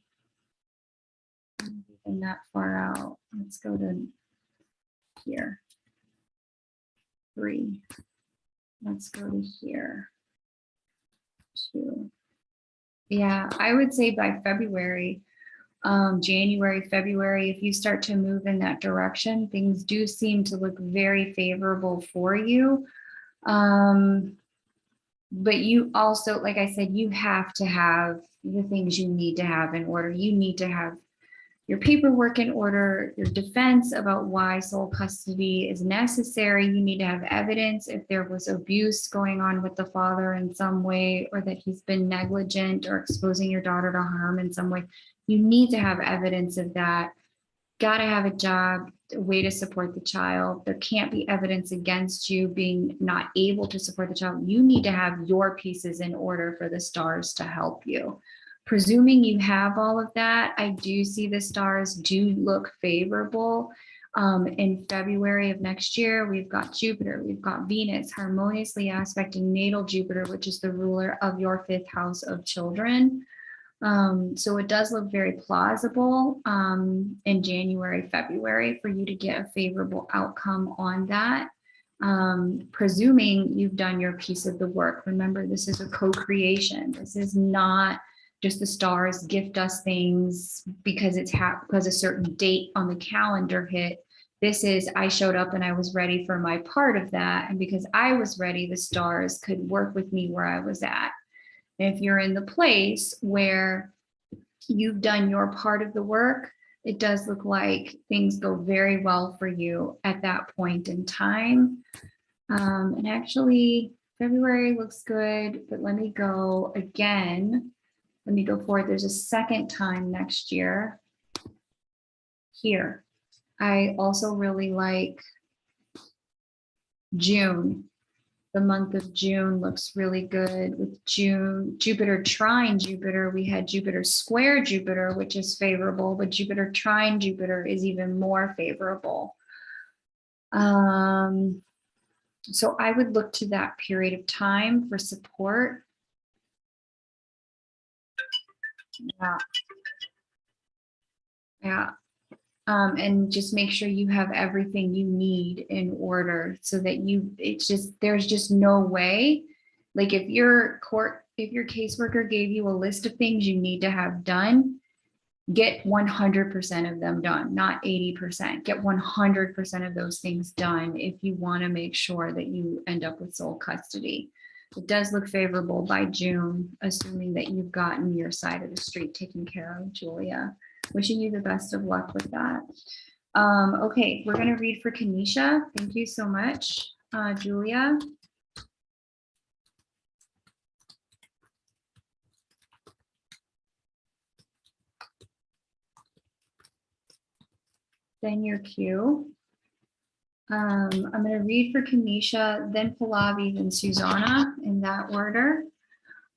that far out, let's go to here. 3. Let's go to here. 2. Yeah, I would say by February, January, February, if you start to move in that direction, things do seem to look very favorable for you. But you also, like I said, you have to have the things you need to have in order. You need to have your paperwork in order, your defense about why sole custody is necessary. You need to have evidence if there was abuse going on with the father in some way, or that he's been negligent or exposing your daughter to harm in some way. You need to have evidence of that. Got to have a job, a way to support the child. There can't be evidence against you being not able to support the child. You need to have your pieces in order for the stars to help you. Presuming you have all of that, I do see the stars do look favorable. In February of next year, we've got Jupiter, we've got Venus harmoniously aspecting natal Jupiter, which is the ruler of your 5th house of children. So it does look very plausible in January, February for you to get a favorable outcome on that. Presuming you've done your piece of the work. Remember, this is a co-creation. This is not just the stars gift us things because it's because a certain date on the calendar hit. This is, I showed up and I was ready for my part of that. And because I was ready, the stars could work with me where I was at. And if you're in the place where you've done your part of the work, it does look like things go very well for you at that point in time. And actually, February looks good, but let me go again. Let me go forward. There's a second time next year here. I also really like June. The month of June looks really good with Jupiter trine Jupiter. We had Jupiter square Jupiter, which is favorable, but Jupiter trine Jupiter is even more favorable. So I would look to that period of time for support. Yeah. And just make sure you have everything you need in order so that there's just no way. Like if your caseworker gave you a list of things you need to have done, get 100% of them done, not 80%. Get 100% of those things done if you want to make sure that you end up with sole custody. It does look favorable by June, assuming that you've gotten your side of the street taken care of, Julia. Wishing you the best of luck with that. Okay, we're going to read for Kanisha. Thank you so much. Julia. Then your Q. I'm going to read for Kanisha, then Pallavi, then Susanna in that order.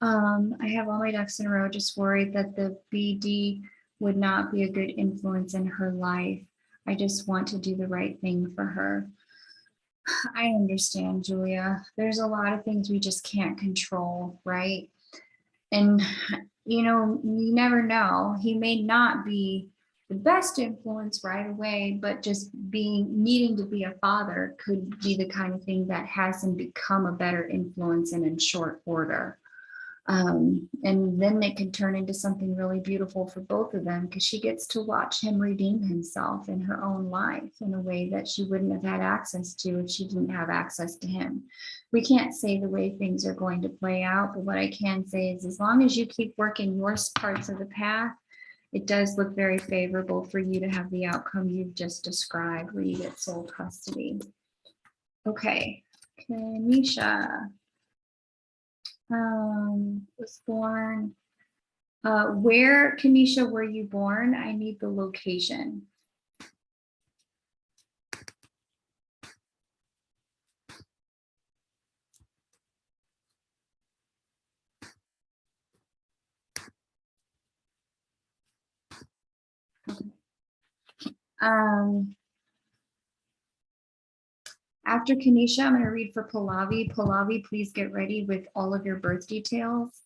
I have all my ducks in a row, just worried that the BD would not be a good influence in her life. I just want to do the right thing for her. I understand, Julia. There's a lot of things we just can't control, right? And, you know, you never know. He may not be the best influence right away, but just needing to be a father could be the kind of thing that has him become a better influence and in short order. And then it could turn into something really beautiful for both of them, because she gets to watch him redeem himself in her own life in a way that she wouldn't have had access to if she didn't have access to him. We can't say the way things are going to play out, but what I can say is as long as you keep working your parts of the path, it does look very favorable for you to have the outcome you've just described, where you get sole custody. Okay, Kanisha. Was born. Where, Kanisha, were you born? I need the location. Okay. After Kanisha, I'm going to read for Pallavi. Pallavi, please get ready with all of your birth details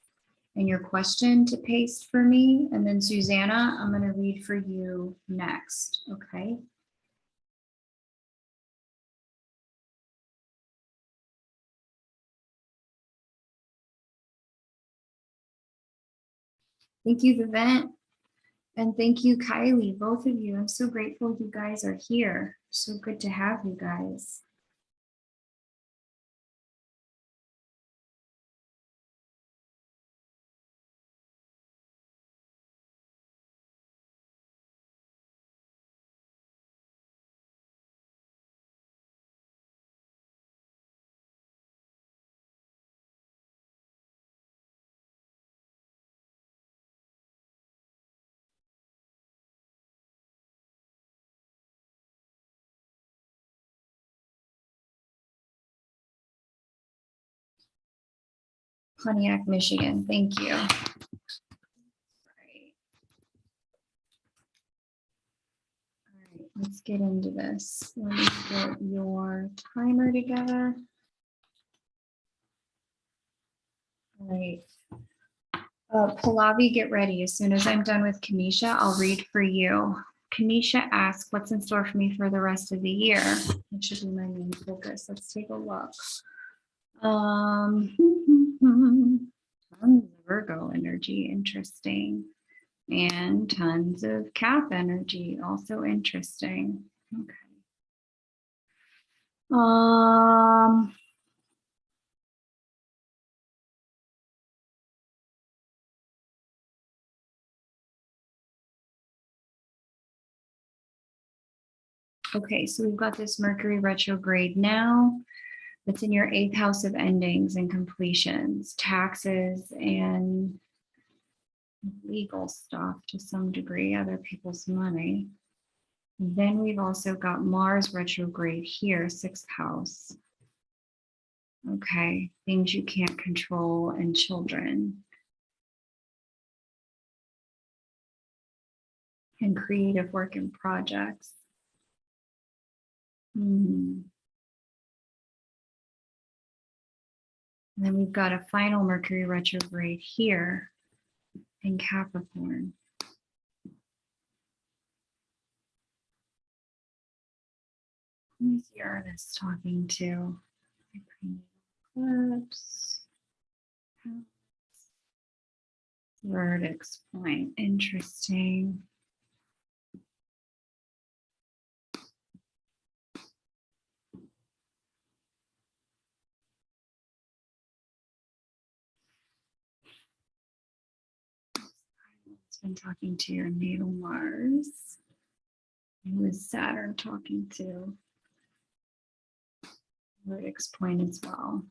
and your question to paste for me. And then Susanna, I'm going to read for you next. Okay. Thank you, Vivint. And thank you, Kylie, both of you. I'm so grateful you guys are here. So good to have you guys. Pontiac, Michigan. Thank you. All right, let's get into this. Let me get your timer together. All right. Pallavi, get ready. As soon as I'm done with Kanisha, I'll read for you. Kanisha asks, what's in store for me for the rest of the year? It should be my main focus. Let's take a look. Tons of Virgo energy, interesting. And tons of Cap energy, also interesting. Okay. Okay, so we've got this Mercury retrograde now. It's in your 8th house of endings and completions, taxes, and legal stuff to some degree, other people's money. Then we've also got Mars retrograde here, 6th house. Okay, things you can't control and children. And creative work and projects. And then we've got a final Mercury retrograde here in Capricorn. Who's the artist talking to? Eclipse. Verdicts point. Interesting. It's been talking to your natal Mars. Who is Saturn talking to? vertex point as well.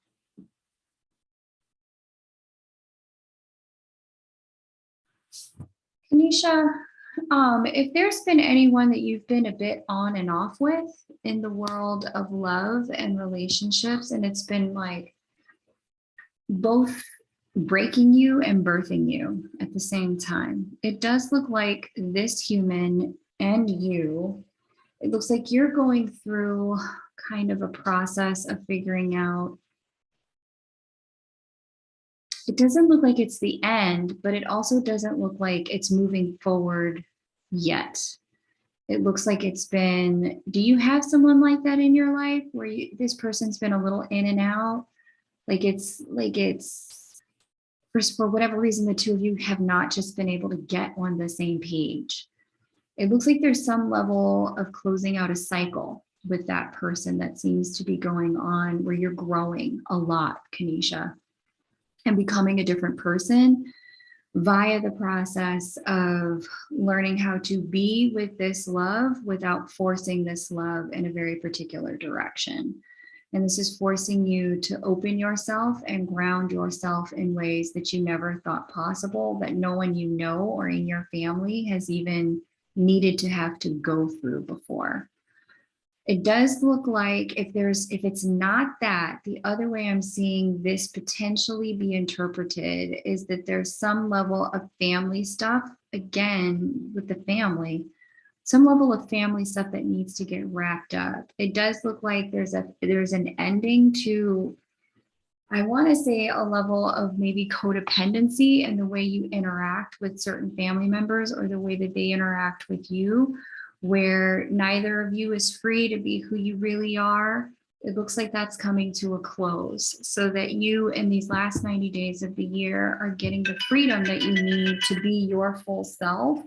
Kanisha, if there's been anyone that you've been a bit on and off with in the world of love and relationships, and it's been like both breaking you and birthing you at the same time, it does look like this human and you, it looks like you're going through kind of a process of figuring out. It doesn't look like it's the end, but it also doesn't look like it's moving forward yet. It looks like it's been, do you have someone like that in your life where this person's been a little in and out? Like it's for whatever reason, the two of you have not just been able to get on the same page. It looks like there's some level of closing out a cycle with that person that seems to be going on where you're growing a lot, Kanisha, and becoming a different person via the process of learning how to be with this love without forcing this love in a very particular direction. And this is forcing you to open yourself and ground yourself in ways that you never thought possible, that no one you know or in your family has even needed to have to go through before. It does look like if it's not that, the other way I'm seeing this potentially be interpreted is that there's some level of family stuff, again, with the family, some level of family stuff that needs to get wrapped up. It does look like there's an ending to, I want to say, a level of maybe codependency in the way you interact with certain family members or the way that they interact with you, where neither of you is free to be who you really are. It looks like that's coming to a close so that you in these last 90 days of the year are getting the freedom that you need to be your full self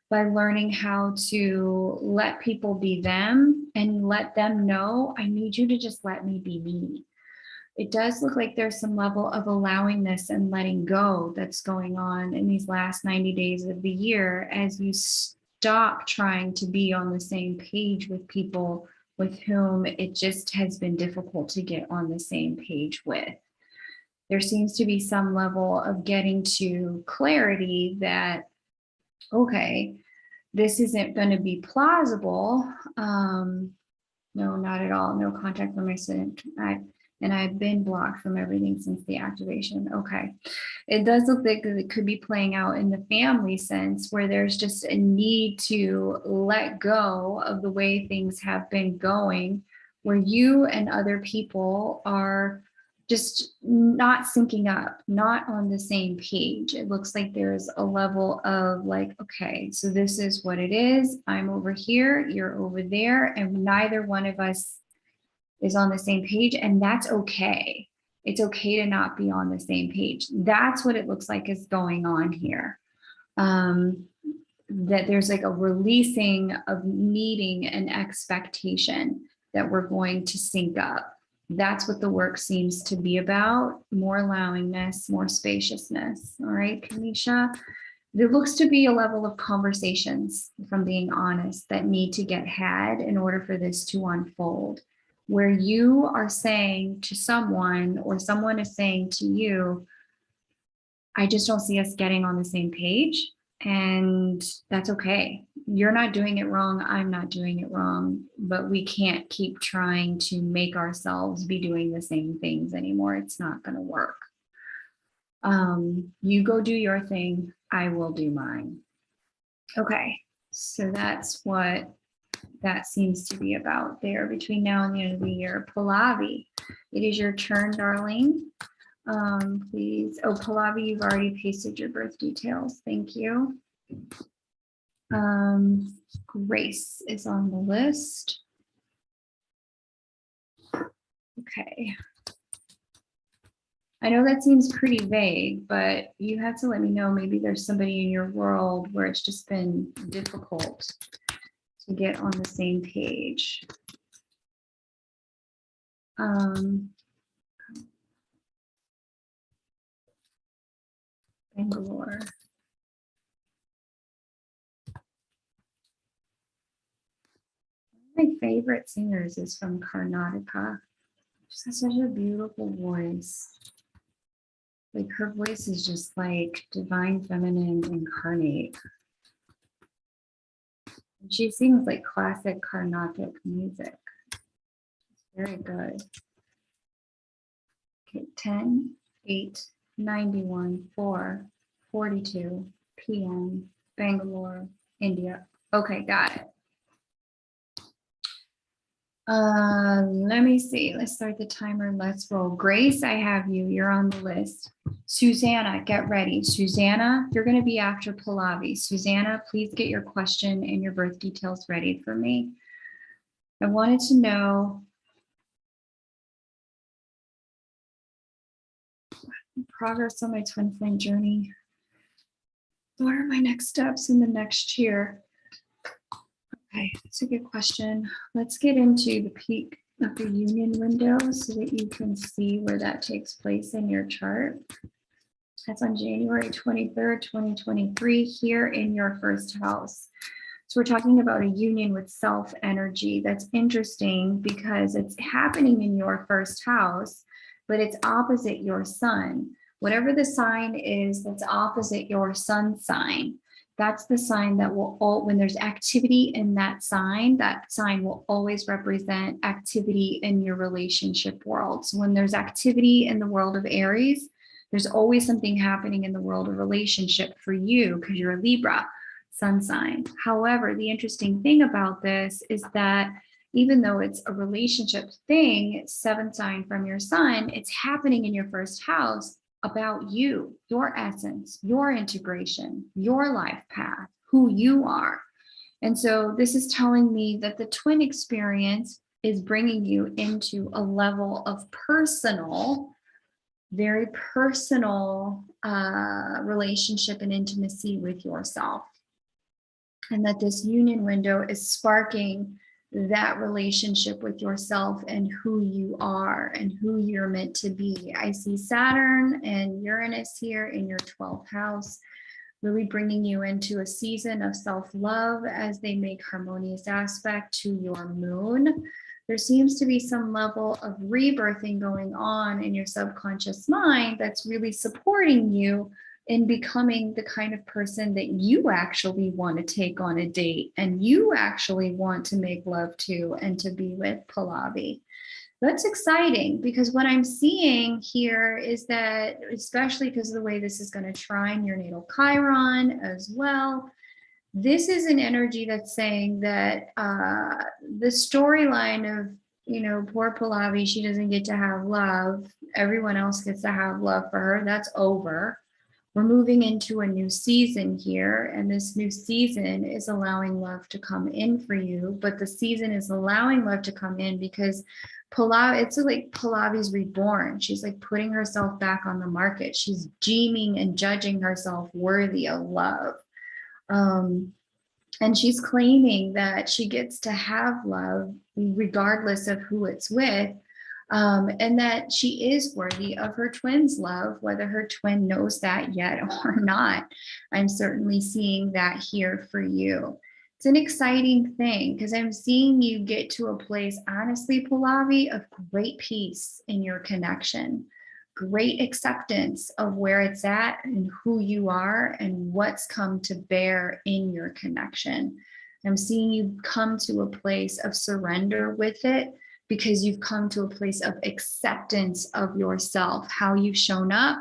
by learning how to let people be them and let them know, I need you to just let me be me. It does look like there's some level of allowingness and letting go that's going on in these last 90 days of the year as you stop trying to be on the same page with people with whom it just has been difficult to get on the same page with. There seems to be some level of getting to clarity that, okay, this isn't going to be plausible. No, not at all. No contact from my student. And I've been blocked from everything since the activation. Okay. It does look like it could be playing out in the family sense where there's just a need to let go of the way things have been going, where you and other people are just not syncing up, not on the same page. It looks like there's a level of like, okay, so this is what it is. I'm over here, you're over there, and neither one of us is on the same page, and that's okay. It's okay to not be on the same page. That's what it looks like is going on here. That there's like a releasing of needing an expectation that we're going to sync up. That's what the work seems to be about. More allowingness, more spaciousness. All right, Kanisha. There looks to be a level of conversations, if I'm being honest, that need to get had in order for this to unfold, where you are saying to someone or someone is saying to you, I just don't see us getting on the same page. And that's okay. You're not doing it wrong. I'm not doing it wrong. But we can't keep trying to make ourselves be doing the same things anymore. It's not going to work. You go do your thing. I will do mine. Okay. So that's what that seems to be about there between now and the end of the year. Pallavi, it is your turn, darling. Please. Oh, Pallavi, you've already pasted your birth details. Thank you. Grace is on the list. Okay. I know that seems pretty vague, but you have to let me know. Maybe there's somebody in your world where it's just been difficult to get on the same page. Bangalore. One of my favorite singers is from Karnataka. She has such a beautiful voice. Like her voice is just like divine feminine incarnate. And she sings like classic Carnatic music. Very good. Okay, 10, 8, 91, 4, 42 p.m. Bangalore, India. Okay, got it. Let me see. Let's start the timer. Let's roll. Grace, I have you. You're on the list. Susanna, get ready. Susanna, you're going to be after Pallavi. Susanna, please get your question and your birth details ready for me. I wanted to know progress on my twin flame journey. What are my next steps in the next year? Okay, that's a good question. Let's get into the peak of the union window so that you can see where that takes place in your chart. That's on January 23rd, 2023, here in your first house. So we're talking about a union with self energy. That's interesting because it's happening in your first house, but it's opposite your sun. Whatever the sign is that's opposite your sun sign, that's the sign that will, when there's activity in that sign will always represent activity in your relationship world. So when there's activity in the world of Aries, there's always something happening in the world of relationship for you because you're a Libra sun sign. However, the interesting thing about this is that even though it's a relationship thing, 7th sign from your sun, it's happening in your first house about you, your essence, your integration, your life path, who you are. And so this is telling me that the twin experience is bringing you into a level of personal, very personal relationship and intimacy with yourself. And that this union window is sparking that relationship with yourself and who you are and who you're meant to be. I see Saturn and Uranus here in your 12th house, really bringing you into a season of self-love as they make harmonious aspect to your moon. There seems to be some level of rebirthing going on in your subconscious mind that's really supporting you in becoming the kind of person that you actually want to take on a date and you actually want to make love to and to be with, Pallavi. That's exciting because what I'm seeing here is that, especially because of the way this is going to trine your natal Chiron as well, this is an energy that's saying that the storyline of, poor Pallavi, she doesn't get to have love. Everyone else gets to have love for her. That's over. We're moving into a new season here, and this new season is allowing love to come in for you, but the season is allowing love to come in because Pallavi, it's like Pallavi's reborn. She's like putting herself back on the market. She's deeming and judging herself worthy of love. And she's claiming that she gets to have love regardless of who it's with. And that she is worthy of her twin's love, whether her twin knows that yet or not. I'm certainly seeing that here for you. It's an exciting thing because I'm seeing you get to a place, honestly, Pallavi, of great peace in your connection, great acceptance of where it's at and who you are and what's come to bear in your connection. I'm seeing you come to a place of surrender with it, because you've come to a place of acceptance of yourself, how you've shown up,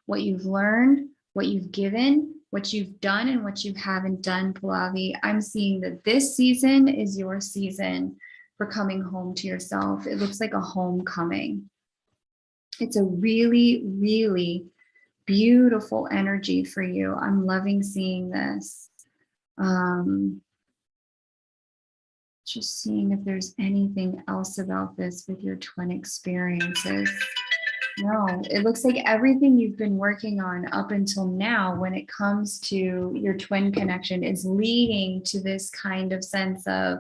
what you've learned, what you've given, what you've done, and what you haven't done, Pallavi. I'm seeing that this season is your season for coming home to yourself. It looks like a homecoming. It's a really, really beautiful energy for you. I'm loving seeing this. Just seeing if there's anything else about this with your twin experiences. No, it looks like everything you've been working on up until now when it comes to your twin connection is leading to this kind of sense of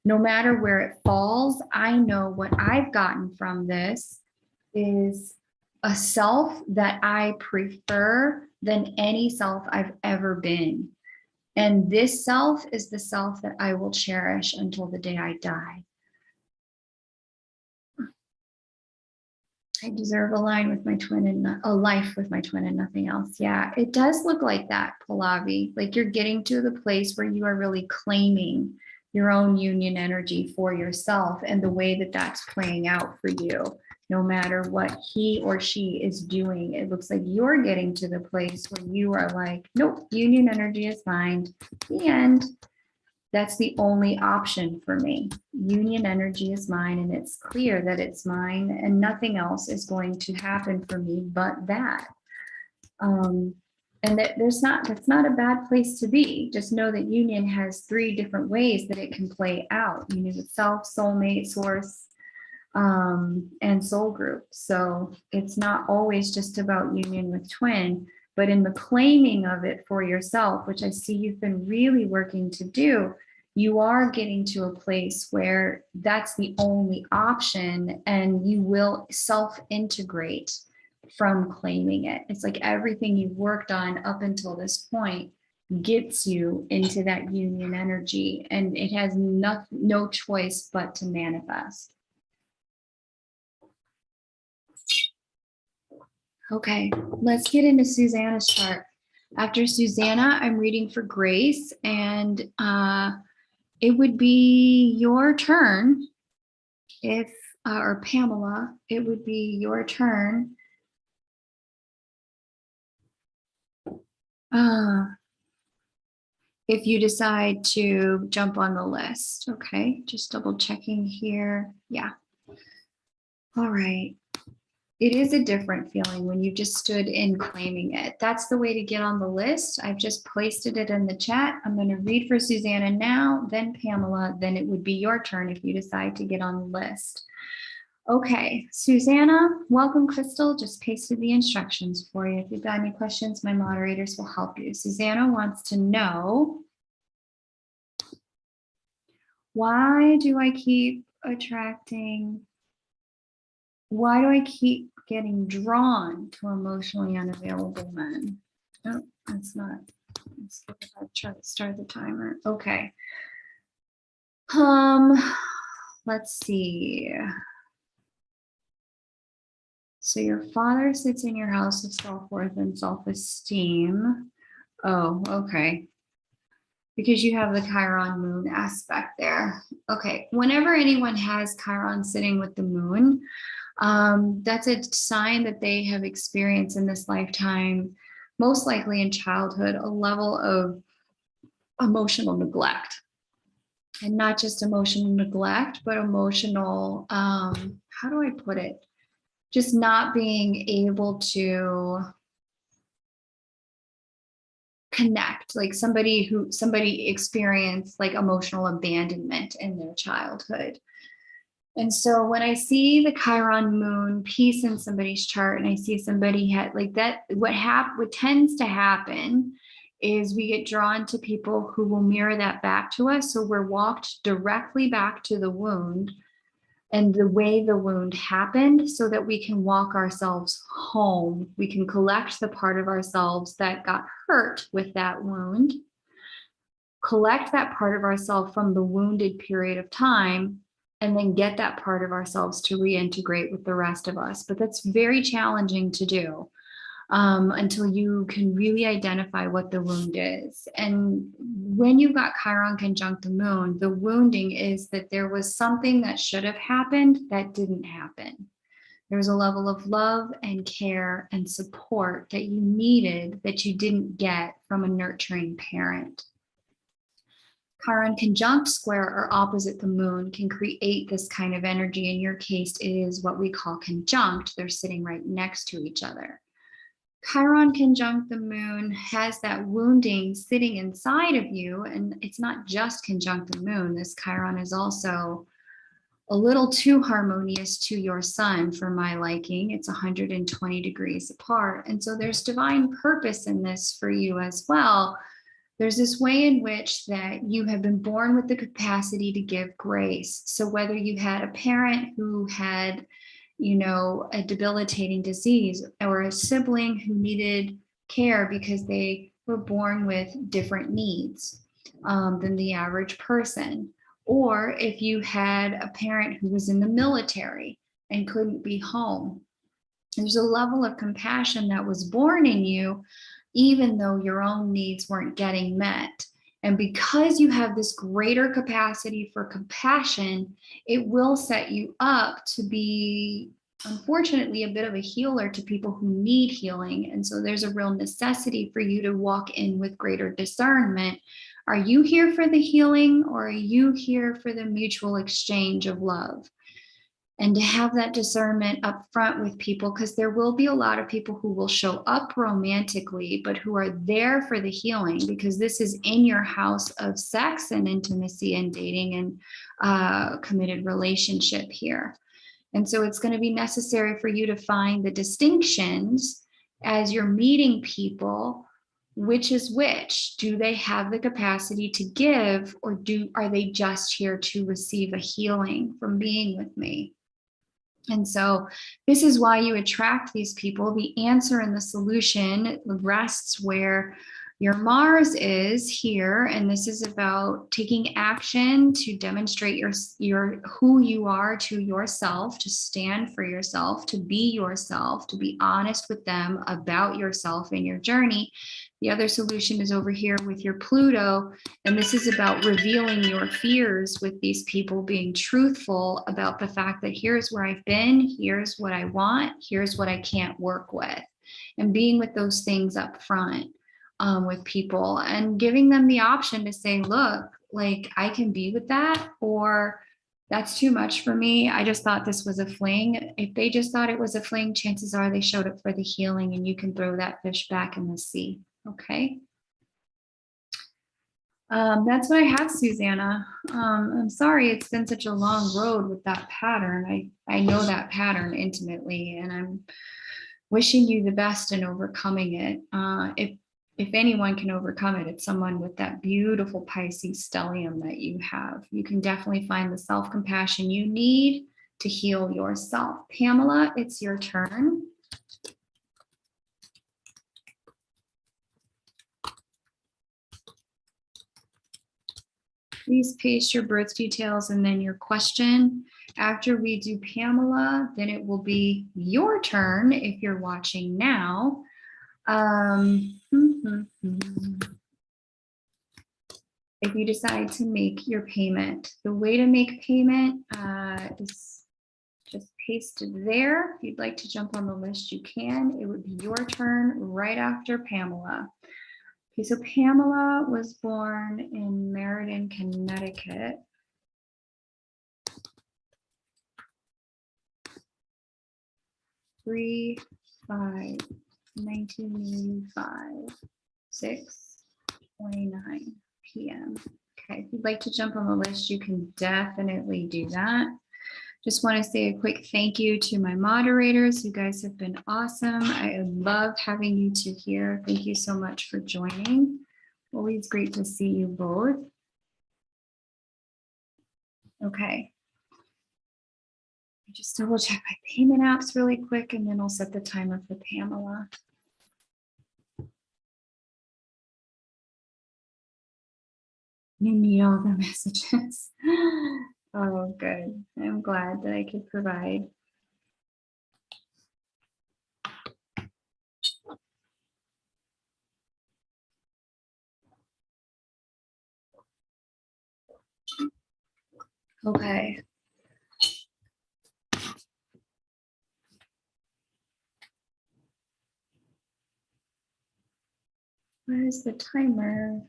no matter where it falls, I know what I've gotten from this is a self that I prefer than any self I've ever been. And this self is the self that I will cherish until the day I die. I deserve a line with my twin and a life with my twin and nothing else. Yeah, it does look like that, Pallavi. Like you're getting to the place where you are really claiming your own union energy for yourself and the way that that's playing out for you. No matter what he or she is doing, it looks like you're getting to the place where you are like, nope, union energy is mine. The end. That's the only option for me. Union energy is mine, and it's clear that it's mine, and nothing else is going to happen for me but that. And that that's not a bad place to be. Just know that union has 3 different ways that it can play out. Union with self, soulmate, source, and soul group. So it's not always just about union with twin, but in the claiming of it for yourself, which I see you've been really working to do, you are getting to a place where that's the only option and you will self-integrate from claiming it. It's like everything you've worked on up until this point gets you into that union energy, and it has no choice but to manifest. Okay, let's get into Susanna's chart. After Susanna, I'm reading for Grace, and it would be your turn if, or Pamela, it would be your turn. If you decide to jump on the list. Okay, just double checking here. Yeah. All right. It is a different feeling when you just stood in claiming it. That's the way to get on the list. I've just pasted it in the chat. I'm going to read for Susanna now, then Pamela, then it would be your turn if you decide to get on the list. Okay, Susanna, welcome, Crystal. Just pasted the instructions for you. If you've got any questions, my moderators will help you. Susanna wants to know, why do I keep getting drawn to emotionally unavailable men? Oh, that's not. Let's look at that chart. Start the timer. Okay. Let's see. So your father sits in your house of self-worth and self-esteem. Oh, okay. Because you have the Chiron moon aspect there. Okay. Whenever anyone has Chiron sitting with the moon, that's a sign that they have experienced in this lifetime, most likely in childhood, a level of emotional neglect. And not just emotional neglect, but emotional, how do I put it? Just not being able to connect, like somebody experienced like emotional abandonment in their childhood. And so when I see the Chiron moon piece in somebody's chart and I see somebody had like that, what tends to happen is we get drawn to people who will mirror that back to us. So we're walked directly back to the wound and the way the wound happened so that we can walk ourselves home. We can collect the part of ourselves that got hurt with that wound, collect that part of ourselves from the wounded period of time, and then get that part of ourselves to reintegrate with the rest of us. But that's very challenging to do until you can really identify what the wound is. And when you've got Chiron conjunct the moon, the wounding is that there was something that should have happened that didn't happen. There was a level of love and care and support that you needed that you didn't get from a nurturing parent. Chiron conjunct, square, or opposite the moon can create this kind of energy. In your case, it is what we call conjunct. They're sitting right next to each other. Chiron conjunct the moon has that wounding sitting inside of you, and it's not just conjunct the moon. This Chiron is also a little too harmonious to your sun for my liking. It's 120 degrees apart, and so there's divine purpose in this for you as well. There's this way in which that you have been born with the capacity to give grace. So whether you had a parent who had, a debilitating disease, or a sibling who needed care because they were born with different needs than the average person, or if you had a parent who was in the military and couldn't be home, There's a level of compassion that was born in you, even though your own needs weren't getting met. And because you have this greater capacity for compassion, it will set you up to be, unfortunately, a bit of a healer to people who need healing. And so there's a real necessity for you to walk in with greater discernment. Are you here for the healing, or are you here for the mutual exchange of love? And to have that discernment up front with people, because there will be a lot of people who will show up romantically, but who are there for the healing, because this is in your house of sex and intimacy and dating and committed relationship here. And so it's going to be necessary for you to find the distinctions as you're meeting people. Which is which? Do they have the capacity to give, or are they just here to receive a healing from being with me? And so this is why you attract these people. The answer and the solution rests where your Mars is here. And this is about taking action to demonstrate your who you are to yourself, to stand for yourself, to be yourself, to be honest with them about yourself and your journey. The other solution is over here with your Pluto. And this is about revealing your fears with these people, being truthful about the fact that here's where I've been, here's what I want, here's what I can't work with, and being with those things up front with people and giving them the option to say, look, like I can be with that, or that's too much for me. I just thought this was a fling. If they just thought it was a fling, chances are they showed up for the healing, and you can throw that fish back in the sea. Okay. That's what I have, Susanna. I'm sorry it's been such a long road with that pattern. I know that pattern intimately, and I'm wishing you the best in overcoming it. If anyone can overcome it, it's someone with that beautiful Pisces stellium that you have. You can definitely find the self-compassion you need to heal yourself. Pamela, it's your turn. Please paste your birth details and then your question. After we do Pamela, then it will be your turn if you're watching now. If you decide to make your payment, the way to make payment is just paste it there. If you'd like to jump on the list, you can. It would be your turn right after Pamela. Okay, so Pamela was born in Meriden, Connecticut. Three, 1985, 6:29 p.m. Okay, if you'd like to jump on the list, you can definitely do that. Just want to say a quick thank you to my moderators. You guys have been awesome. I love having you two here. Thank you so much for joining. Always great to see you both. Okay. Just double check my payment apps really quick, and then I'll set the timer for Pamela. You need all the messages. Oh, good. I'm glad that I could provide. Okay. Where's the timer?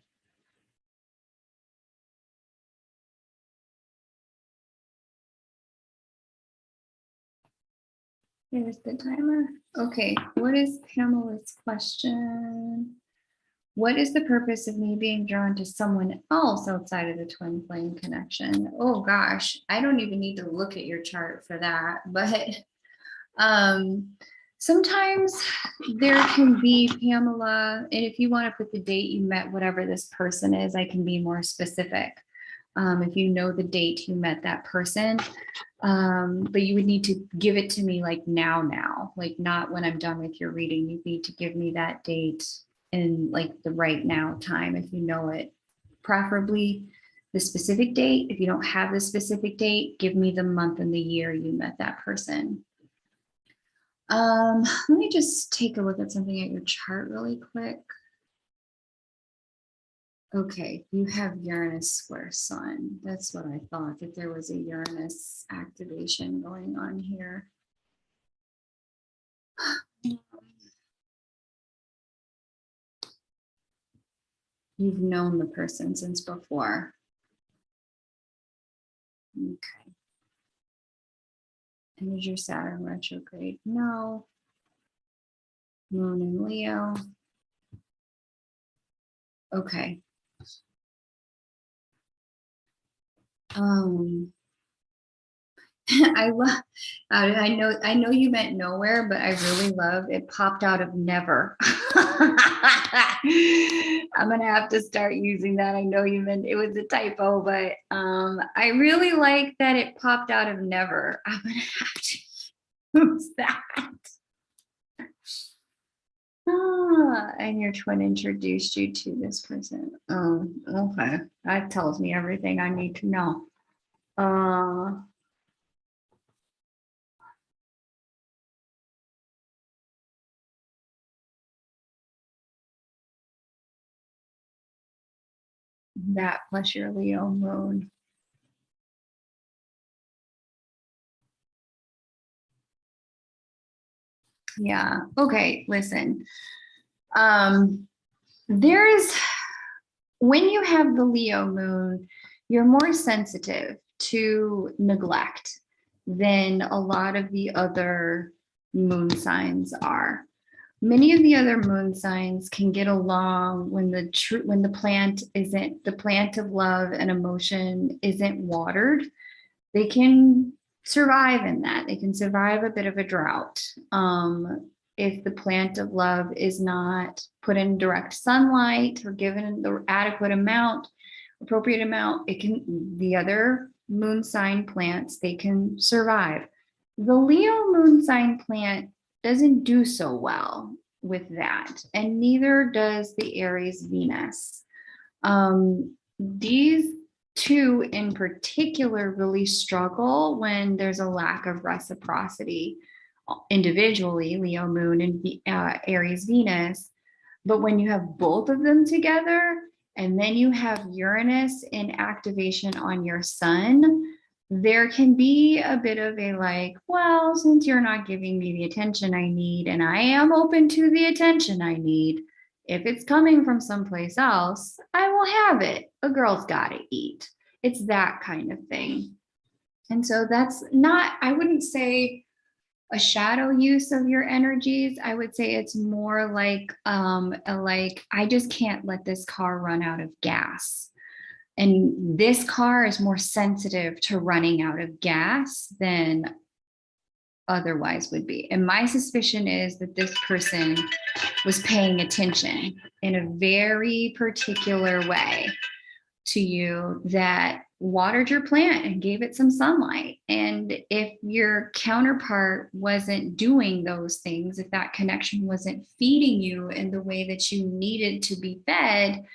There's the timer. Okay, what is Pamela's question? What is the purpose of me being drawn to someone else outside of the twin flame connection? Oh gosh, I don't even need to look at your chart for that, but sometimes there can be, Pamela, and if you want to put the date you met whatever this person is, I can be more specific. If you know the date you met that person, but you would need to give it to me like now, like not when I'm done with your reading. You need to give me that date in like the right now time if you know it, preferably the specific date. If you don't have the specific date, give me the month and the year you met that person. Let me just take a look at something at your chart really quick. Okay, you have Uranus square Sun. That's what I thought, that there was a Uranus activation going on here. You've known the person since before. Okay. And is your Saturn retrograde? No. Moon in Leo. Okay. I love, I know you meant nowhere, but I really love it popped out of never. I'm gonna have to start using that. I know you meant it was a typo, but I really like that it popped out of never. I'm gonna have to use that. And your twin introduced you to this person. Oh, okay. That tells me everything I need to know. That plus your Leo moon. Yeah. Okay. Listen. There's when you have the Leo moon, you're more sensitive to neglect than a lot of the other moon signs are. Many of the other moon signs can get along when the plant of love and emotion isn't watered. They can survive in that. They can survive a bit of a drought. If the plant of love is not put in direct sunlight or given the adequate amount, appropriate amount, the other moon sign plants, they can survive. The Leo moon sign plant doesn't do so well with that, and neither does the Aries Venus. These two in particular really struggle when there's a lack of reciprocity individually, Leo moon and Aries Venus. But when you have both of them together, and then you have Uranus in activation on your sun, there can be a bit of a like, well, since you're not giving me the attention I need, and I am open to the attention I need, if it's coming from someplace else, I will have it. A girl's got to eat. It's that kind of thing. And so that's not, I wouldn't say a shadow use of your energies. I would say it's more like I just can't let this car run out of gas. And this car is more sensitive to running out of gas than otherwise would be. And my suspicion is that this person was paying attention in a very particular way to you that watered your plant and gave it some sunlight. And if your counterpart wasn't doing those things, if that connection wasn't feeding you in the way that you needed to be fed,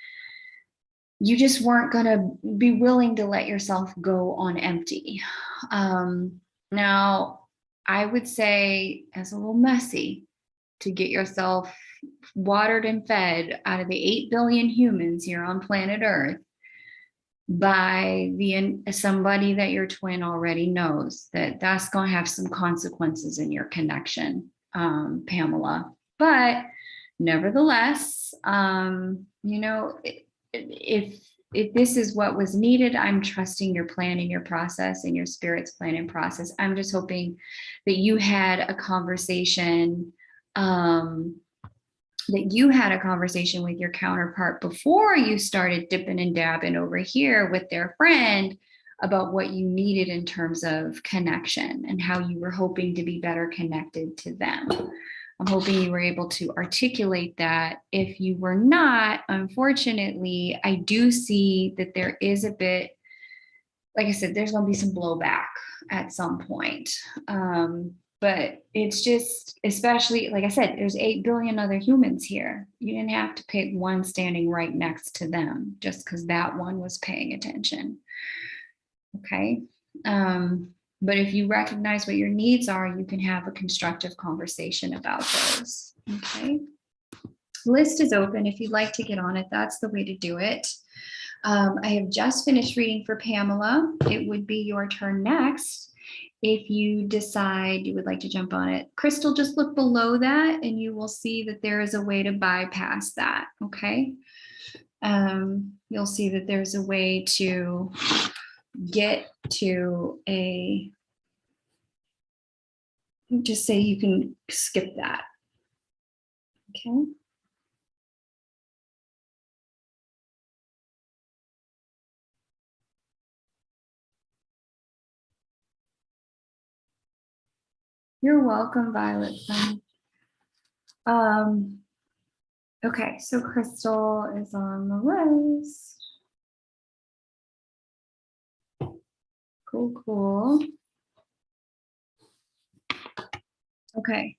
you just weren't going to be willing to let yourself go on empty. Now, I would say it's a little messy to get yourself watered and fed out of the 8 billion humans here on planet Earth by somebody that your twin already knows that's going to have some consequences in your connection, Pamela. But nevertheless, if this is what was needed, I'm trusting your plan and your process and your spirit's plan and process. I'm just hoping that you had a conversation with your counterpart before you started dipping and dabbing over here with their friend about what you needed in terms of connection and how you were hoping to be better connected to them. I'm hoping you were able to articulate that. If you were not, unfortunately, I do see that there is a bit, like I said, there's going to be some blowback at some point. But it's just, especially, like I said, there's 8 billion other humans here. You didn't have to pick one standing right next to them just because that one was paying attention. Okay. But if you recognize what your needs are, you can have a constructive conversation about those. Okay. List is open. If you'd like to get on it, that's the way to do it. I have just finished reading for Pamela. It would be your turn next. If you decide you would like to jump on it, Crystal, just look below that and you will see that there is a way to bypass that. Okay. You'll see that there's a way to get to a, just say you can skip that. Okay. You're welcome, Violet. Okay, so Crystal is on the list. Cool, cool. Okay.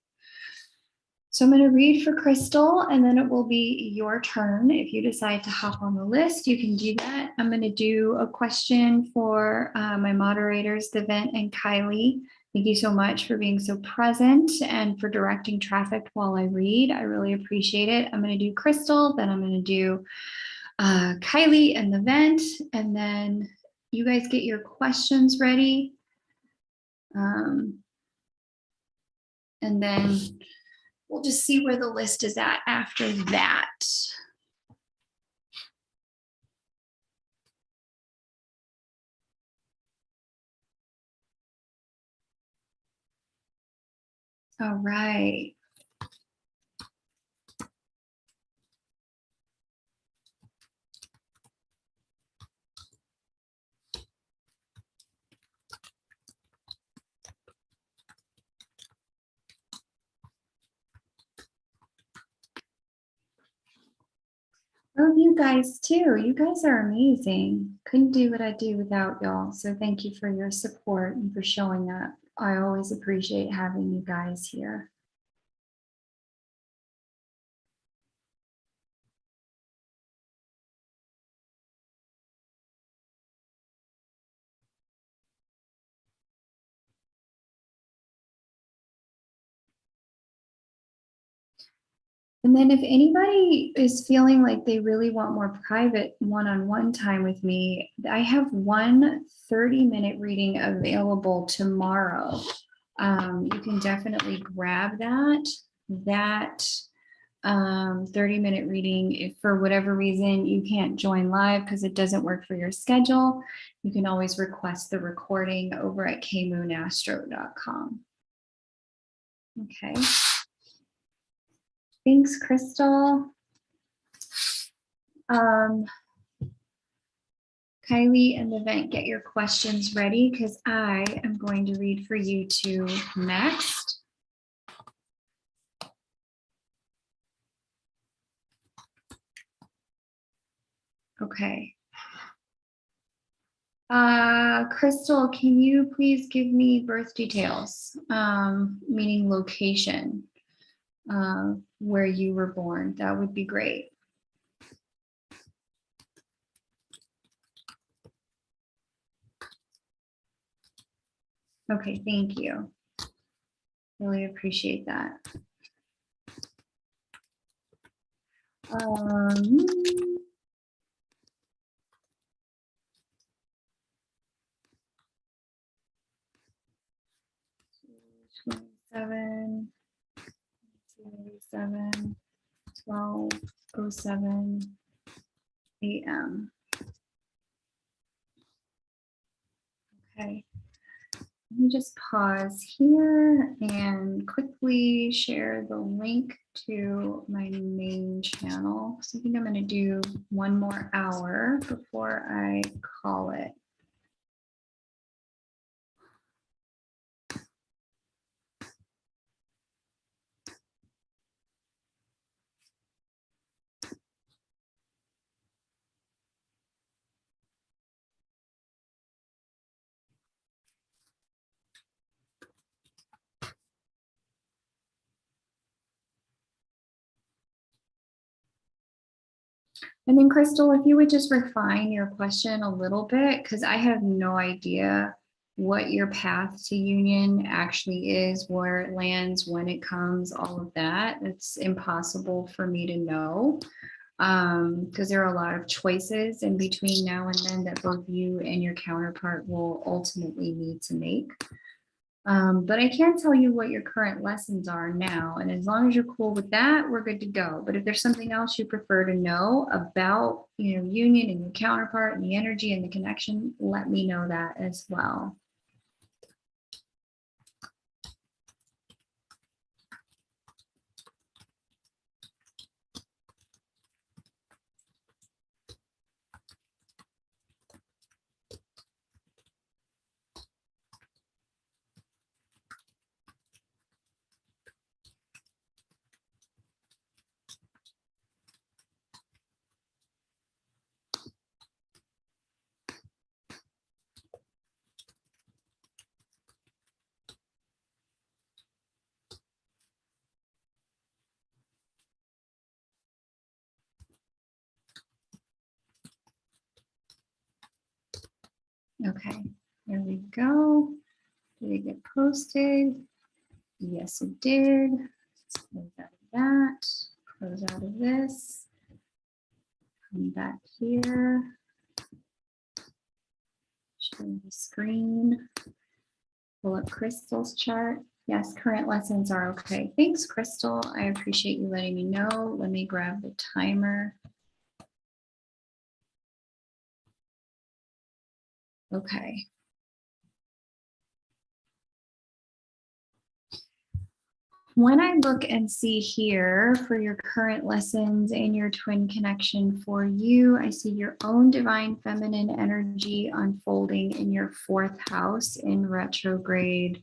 So I'm going to read for Crystal and then it will be your turn. If you decide to hop on the list, you can do that. I'm going to do a question for my moderators, Devent and Kylie. Thank you so much for being so present and for directing traffic while I read. I really appreciate it. I'm going to do Crystal, then I'm going to do Kylie and the vent, and then you guys get your questions ready. And then we'll just see where the list is at after that. All right. Love you guys too. You guys are amazing. Couldn't do what I do without y'all. So thank you for your support and for showing up. I always appreciate having you guys here. And then if anybody is feeling like they really want more private one-on-one time with me, I have one 30-minute reading available tomorrow. You can definitely grab that 30-minute reading. If for whatever reason you can't join live because it doesn't work for your schedule, you can always request the recording over at kmoonastro.com. Okay. Thanks, Crystal. Kylie and the vent, get your questions ready because I am going to read for you two next. Okay. Crystal, can you please give me birth details, meaning location, where you were born? That would be great. Okay, thank you. Really appreciate that. 27, 12:07 a.m. Okay. Let me just pause here and quickly share the link to my main channel. So I think I'm going to do one more hour before I call it. And then Crystal, if you would just refine your question a little bit, because I have no idea what your path to union actually is, where it lands, when it comes, all of that. It's impossible for me to know because there are a lot of choices in between now and then that both you and your counterpart will ultimately need to make. But I can tell you what your current lessons are now. And as long as you're cool with that, we're good to go. But if there's something else you prefer to know about, union and your counterpart and the energy and the connection, let me know that as well. Okay, there we go. Did it get posted? Yes, it did. Let's close out of that. Close out of this. Come back here. Show the screen. Pull up Crystal's chart. Yes, current lessons are okay. Thanks, Crystal. I appreciate you letting me know. Let me grab the timer. Okay. When I look and see here for your current lessons and your twin connection for you, I see your own divine feminine energy unfolding in your 4th house in retrograde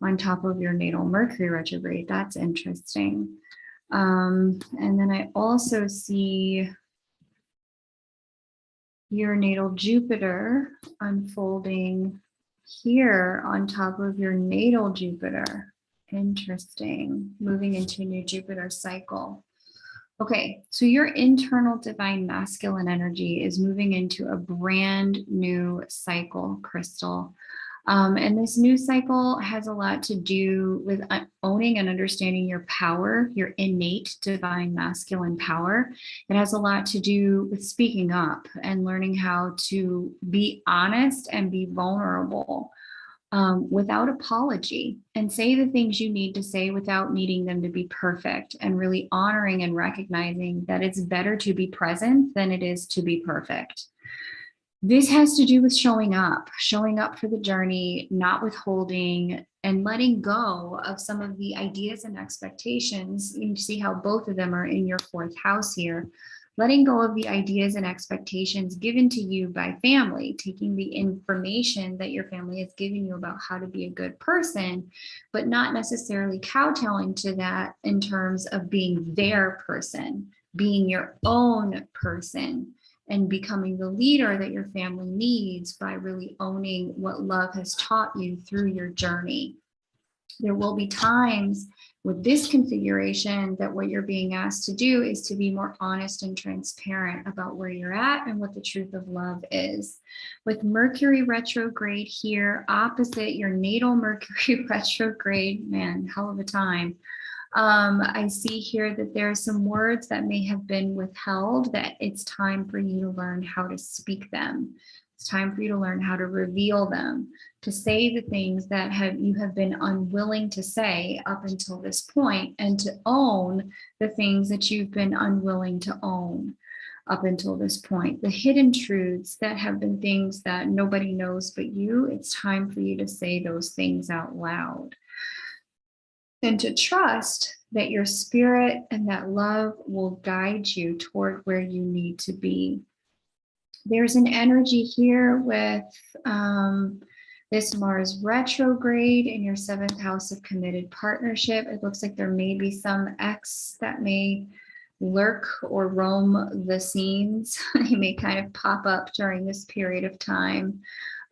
on top of your natal Mercury retrograde. That's interesting. And then I also see your natal Jupiter unfolding here on top of your natal Jupiter. Interesting. Moving into a new Jupiter cycle. Okay, so your internal divine masculine energy is moving into a brand new cycle, Crystal. And this new cycle has a lot to do with owning and understanding your power, your innate divine masculine power. It has a lot to do with speaking up and learning how to be honest and be vulnerable without apology, and say the things you need to say without needing them to be perfect, and really honoring and recognizing that it's better to be present than it is to be perfect. This has to do with showing up for the journey, not withholding, and letting go of some of the ideas and expectations. You see how both of them are in your 4th house here. Letting go of the ideas and expectations given to you by family, taking the information that your family has given you about how to be a good person, but not necessarily kowtowing to that in terms of being their person, being your own person, and becoming the leader that your family needs by really owning what love has taught you through your journey. There will be times with this configuration that what you're being asked to do is to be more honest and transparent about where you're at and what the truth of love is. With Mercury retrograde here opposite your natal Mercury retrograde, man, hell of a time. I see here that there are some words that may have been withheld, that it's time for you to learn how to speak them. It's time for you to learn how to reveal them, to say the things that you have been unwilling to say up until this point, and to own the things that you've been unwilling to own up until this point. The hidden truths that have been things that nobody knows but you, it's time for you to say those things out loud. And to trust that your spirit and that love will guide you toward where you need to be. There's an energy here with this Mars retrograde in your 7th house of committed partnership. It looks like there may be some ex that may lurk or roam the scenes. He may kind of pop up during this period of time.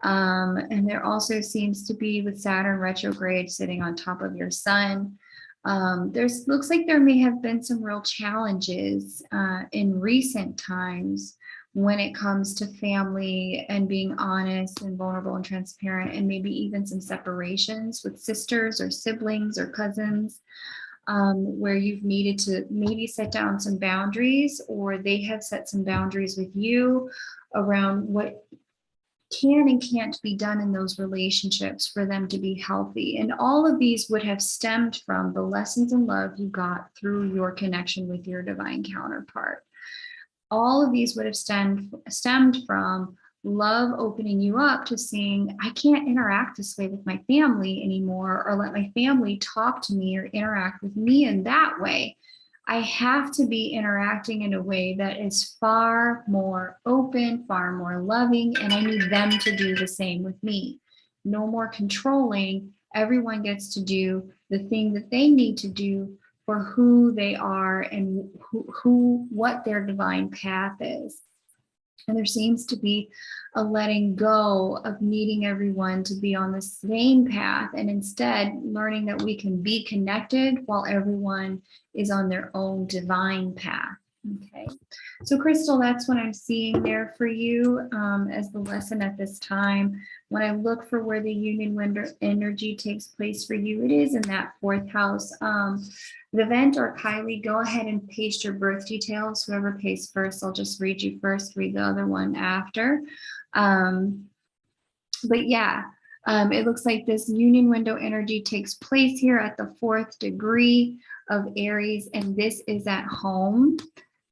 And there also seems to be, with Saturn retrograde sitting on top of your sun, looks like there may have been some real challenges in recent times when it comes to family and being honest and vulnerable and transparent, and maybe even some separations with sisters or siblings or cousins, where you've needed to maybe set down some boundaries, or they have set some boundaries with you around what can and can't be done in those relationships for them to be healthy. And all of these would have stemmed from the lessons in love you got through your connection with your divine counterpart. All of these would have stemmed from love opening you up to seeing, I can't interact this way with my family anymore, or let my family talk to me or interact with me in that way. I have to be interacting in a way that is far more open, far more loving, and I need them to do the same with me. No more controlling. Everyone gets to do the thing that they need to do for who they are and what their divine path is. And there seems to be a letting go of needing everyone to be on the same path, and instead learning that we can be connected while everyone is on their own divine path. Okay, so Crystal, that's what I'm seeing there for you as the lesson at this time. When I look for where the union window energy takes place for you, it is in that fourth house. The vent or Kylie, go ahead and paste your birth details. Whoever pays first, I'll just read you first, read the other one after. But yeah, it looks like this union window energy takes place here at the 4th degree of Aries, and this is at home.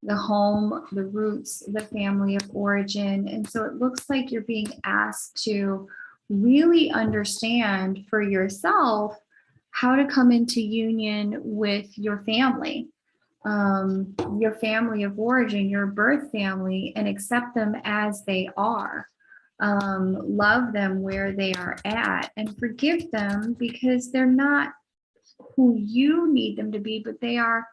The home, the roots, the family of origin. And so it looks like you're being asked to really understand for yourself how to come into union with your family of origin, your birth family, and accept them as they are. Love them where they are at and forgive them because they're not who you need them to be, but they are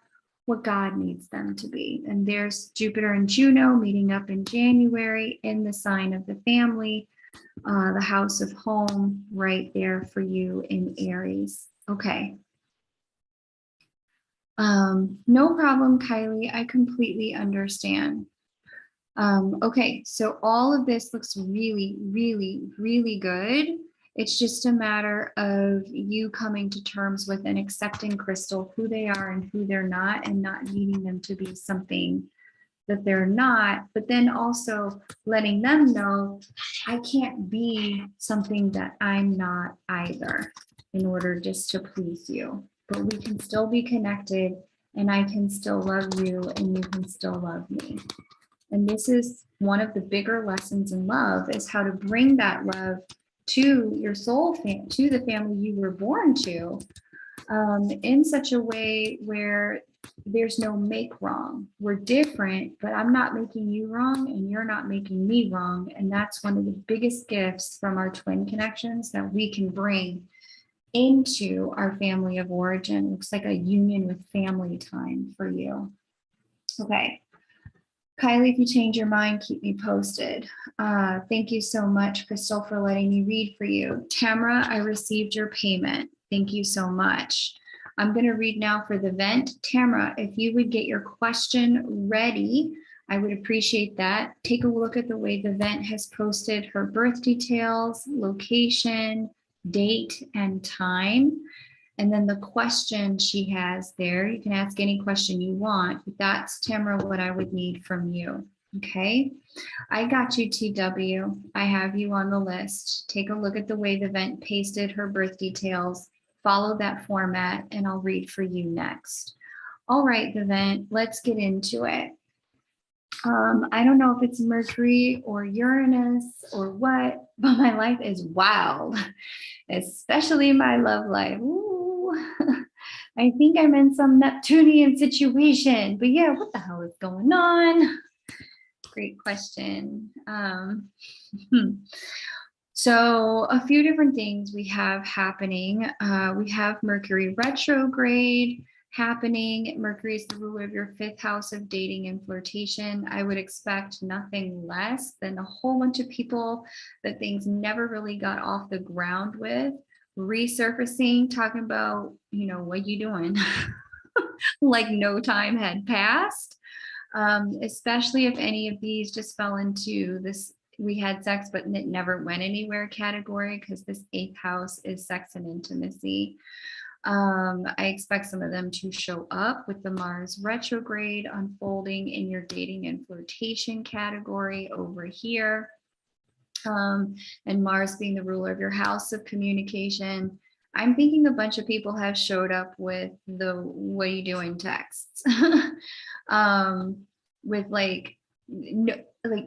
what God needs them to be. And there's Jupiter and Juno meeting up in January in the sign of the family, the house of home right there for you in Aries. Okay. No problem, Kylie. I completely understand. Okay, so all of this looks really, really, really good. It's just a matter of you coming to terms with and accepting, Crystal, who they are and who they're not, and not needing them to be something that they're not, but then also letting them know, I can't be something that I'm not either in order just to please you. But we can still be connected, and I can still love you, and you can still love me. And this is one of the bigger lessons in love, is how to bring that love to your soul, to the family you were born to, in such a way where there's no make wrong. We're different, but I'm not making you wrong and you're not making me wrong. And that's one of the biggest gifts from our twin connections that we can bring into our family of origin. It looks like a union with family time for you. Okay. Kylie, if you change your mind, keep me posted. Thank you so much, Crystal, for letting me read for you. Tamara, I received your payment. Thank you so much. I'm going to read now for the vent. Tamara, if you would get your question ready, I would appreciate that. Take a look at the way the vent has posted her birth details, location, date, and time. And then the question she has there, you can ask any question you want, but that's, Tamara, what I would need from you. Okay, I got you, TW. I have you on the list. Take a look at the way the vent pasted her birth details. Follow that format, and I'll read for you next. All right, the vent, let's get into it. I don't know if it's Mercury or Uranus or what, but my life is wild, especially my love life. Ooh. I think I'm in some Neptunian situation, but yeah, what the hell is going on? Great question. So a few different things we have happening. We have Mercury retrograde happening. Mercury is the ruler of your 5th house of dating and flirtation. I would expect nothing less than a whole bunch of people that things never really got off the ground with resurfacing, talking about, what you doing? Like no time had passed. Especially if any of these just fell into this we had sex but it never went anywhere category, because this 8th house is sex and intimacy. I expect some of them to show up with the Mars retrograde unfolding in your dating and flirtation category over here. And Mars being the ruler of your house of communication. I'm thinking a bunch of people have showed up with the "what are you doing" texts. With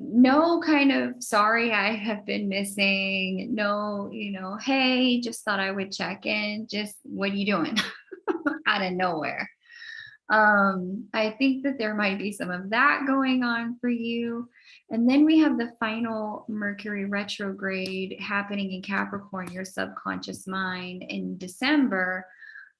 no kind of "sorry, I have been missing," no, "hey, just thought I would check in," just "what are you doing?" out of nowhere. I think that there might be some of that going on for you. And then we have the final Mercury retrograde happening in Capricorn, your subconscious mind, in December.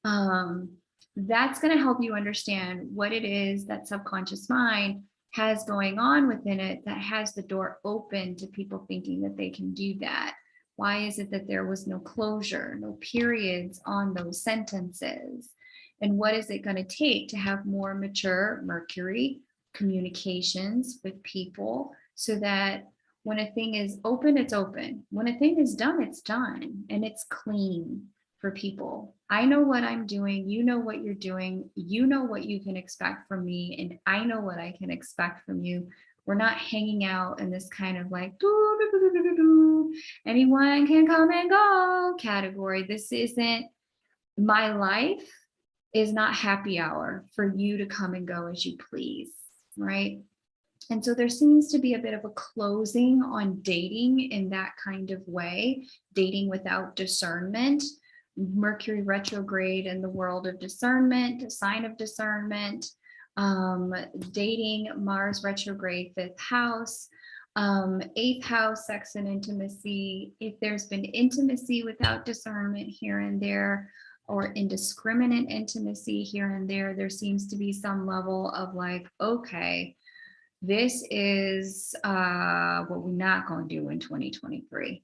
That's going to help you understand what it is that subconscious mind has going on within it that has the door open to people thinking that they can do that. Why is it that there was no closure, no periods on those sentences? And what is it going to take to have more mature Mercury communications with people, so that when a thing is open, it's open. When a thing is done, it's done, and it's clean for people. I know what I'm doing. You know what you're doing. You know what you can expect from me, and I know what I can expect from you. We're not hanging out in this kind of like anyone can come and go category. This isn't my life. Is not happy hour for you to come and go as you please, right? And so there seems to be a bit of a closing on dating in that kind of way, dating without discernment. Mercury retrograde in the world of discernment, sign of discernment, dating, Mars retrograde, 5th house, 8th house, sex and intimacy. If there's been intimacy without discernment here and there, or indiscriminate intimacy here and there, there seems to be some level of like, okay, this is what we're not going to do in 2023.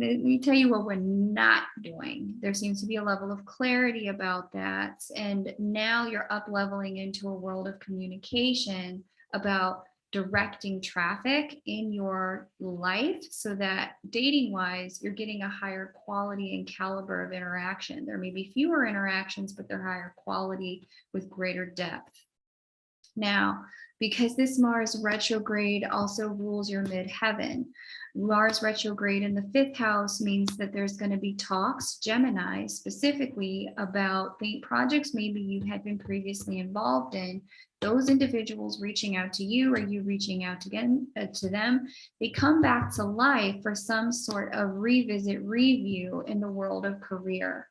Let me tell you what we're not doing. There seems to be a level of clarity about that. And now you're up leveling into a world of communication about directing traffic in your life, so that dating wise, you're getting a higher quality and caliber of interaction. There may be fewer interactions, but they're higher quality with greater depth. Now, because this Mars retrograde also rules your midheaven, Mars retrograde in the 5th house means that there's going to be talks, Gemini specifically, about the projects maybe you had been previously involved in. Those individuals reaching out to you, or you reaching out to them, they come back to life for some sort of revisit, review in the world of career.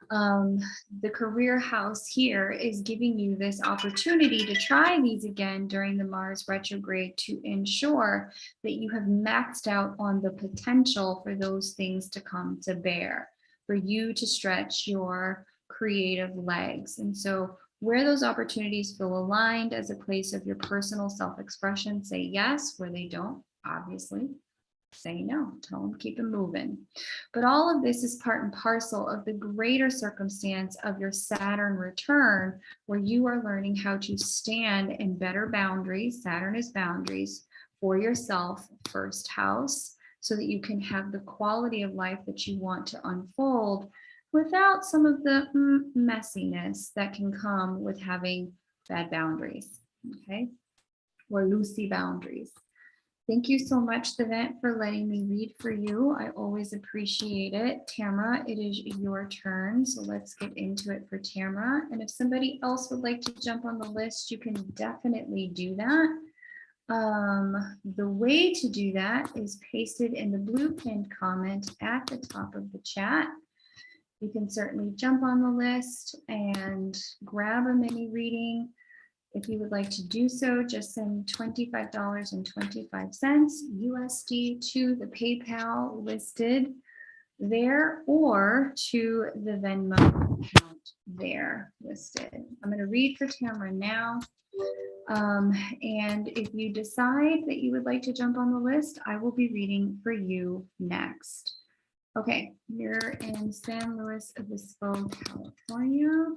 The career house here is giving you this opportunity to try these again during the Mars retrograde, to ensure that you have maxed out on the potential for those things to come to bear, for you to stretch your creative legs. And so where those opportunities feel aligned as a place of your personal self-expression, say yes. Where they don't, obviously, say no. Tell them keep it moving. But all of this is part and parcel of the greater circumstance of your Saturn return, where you are learning how to stand in better boundaries. Saturn is boundaries for yourself, 1st house, so that you can have the quality of life that you want to unfold without some of the messiness that can come with having bad boundaries, okay? Or loosey boundaries. Thank you so much, Devent, for letting me read for you. I always appreciate it. Tamara, it is your turn, so let's get into it for Tamara. And if somebody else would like to jump on the list, you can definitely do that. The way to do that is pasted in the blue pinned comment at the top of the chat. You can certainly jump on the list and grab a mini reading. If you would like to do so, just send $25.25 USD to the PayPal listed there, or to the Venmo account there listed. I'm going to read for Tamara now. And if you decide that you would like to jump on the list, I will be reading for you next. Okay, you're in San Luis Obispo, California.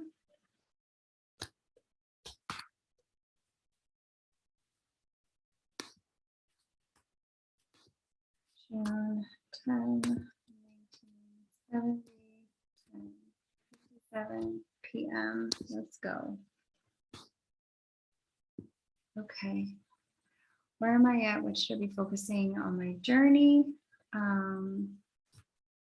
them. Let's go. Okay. Where am I at? What should I be focusing on my journey?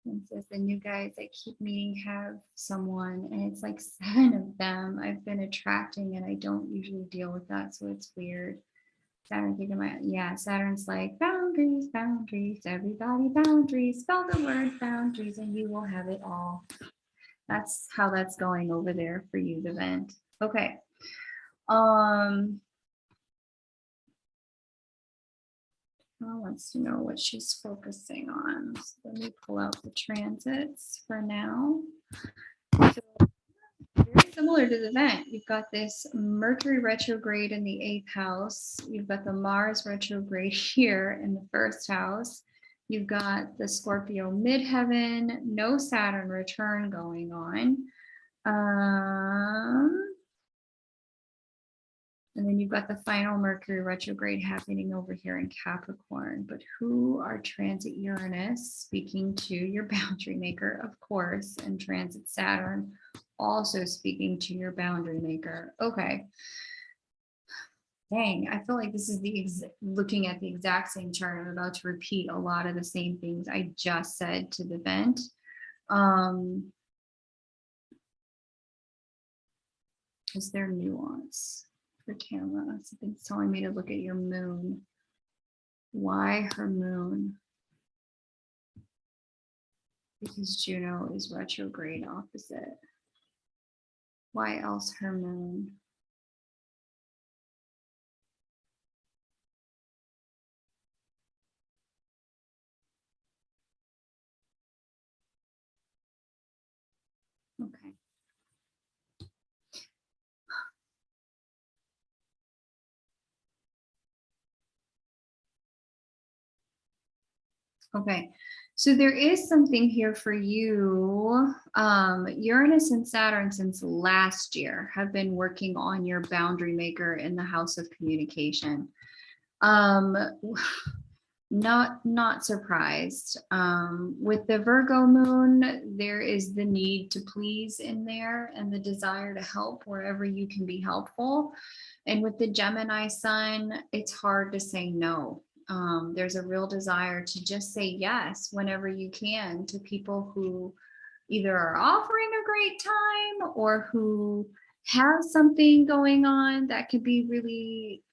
It says the new guys I keep meeting have someone, and it's like 7 of them I've been attracting, and I don't usually deal with that, so it's weird. Saturn thinking Saturn's like boundaries, boundaries, everybody boundaries, spell the word boundaries and you will have it all. That's how that's going over there for you, the vent. Okay. Wants to know what she's focusing on. So let me pull out the transits for now. So very similar to the vent. You've got this Mercury retrograde in the 8th house. You've got the Mars retrograde here in the 1st house. You've got the Scorpio midheaven, no Saturn return going on. And then you've got the final Mercury retrograde happening over here in Capricorn. But who are transit Uranus speaking to your boundary maker, of course, and transit Saturn also speaking to your boundary maker. Okay. Dang, I feel like this is looking at the exact same chart. I'm about to repeat a lot of the same things I just said to the vent. Is there nuance? For Tamara, something's telling me to look at your moon. Why her moon? Because Juno is retrograde opposite. Why else her moon? Okay. Okay, so there is something here for you. Uranus and Saturn since last year have been working on your boundary maker in the house of communication. Not surprised. With the Virgo moon, there is the need to please in there and the desire to help wherever you can be helpful. And with the Gemini sun, it's hard to say no. There's a real desire to just say yes whenever you can to people who either are offering a great time or who have something going on that could be really,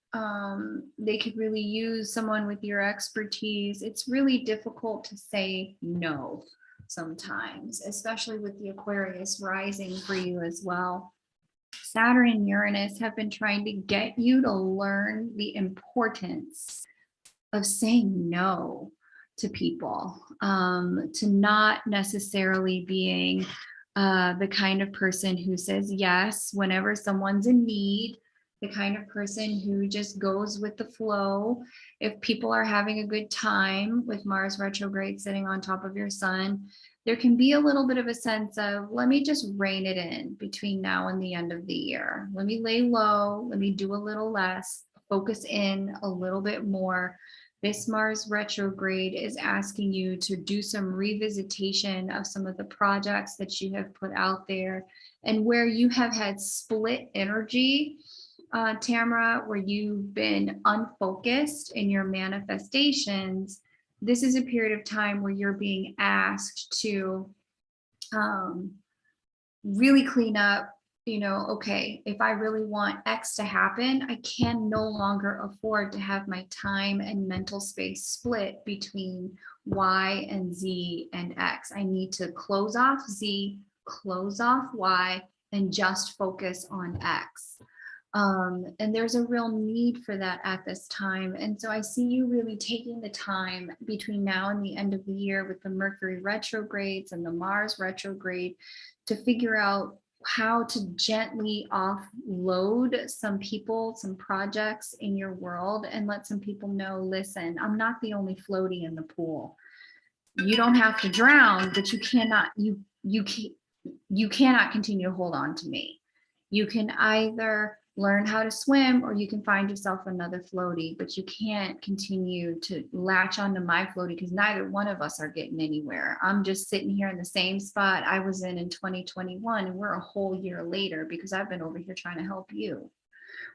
they could really use someone with your expertise. It's really difficult to say no sometimes, especially with the Aquarius rising for you as well. Saturn and Uranus have been trying to get you to learn the importance of saying no to people, to not necessarily being the kind of person who says yes whenever someone's in need, the kind of person who just goes with the flow. If people are having a good time with Mars retrograde sitting on top of your sun, there can be a little bit of a sense of, let me just rein it in between now and the end of the year. Let me lay low, let me do a little less, focus in a little bit more. This Mars retrograde is asking you to do some revisitation of some of the projects that you have put out there and where you have had split energy, Tamara, where you've been unfocused in your manifestations. This is a period of time where you're being asked to really clean up. Okay, if I really want X to happen, I can no longer afford to have my time and mental space split between Y and Z and X. I need to close off Z, close off Y, and just focus on X. And there's a real need for that at this time. And so I see you really taking the time between now and the end of the year with the Mercury retrogrades and the Mars retrograde to figure out how to gently offload some people, some projects in your world and let some people know, listen, I'm not the only floaty in the pool. You don't have to drown, but you cannot continue to hold on to me. You can either learn how to swim, or you can find yourself another floaty, but you can't continue to latch onto my floaty because neither one of us are getting anywhere. I'm just sitting here in the same spot I was in 2021, and we're a whole year later because I've been over here trying to help you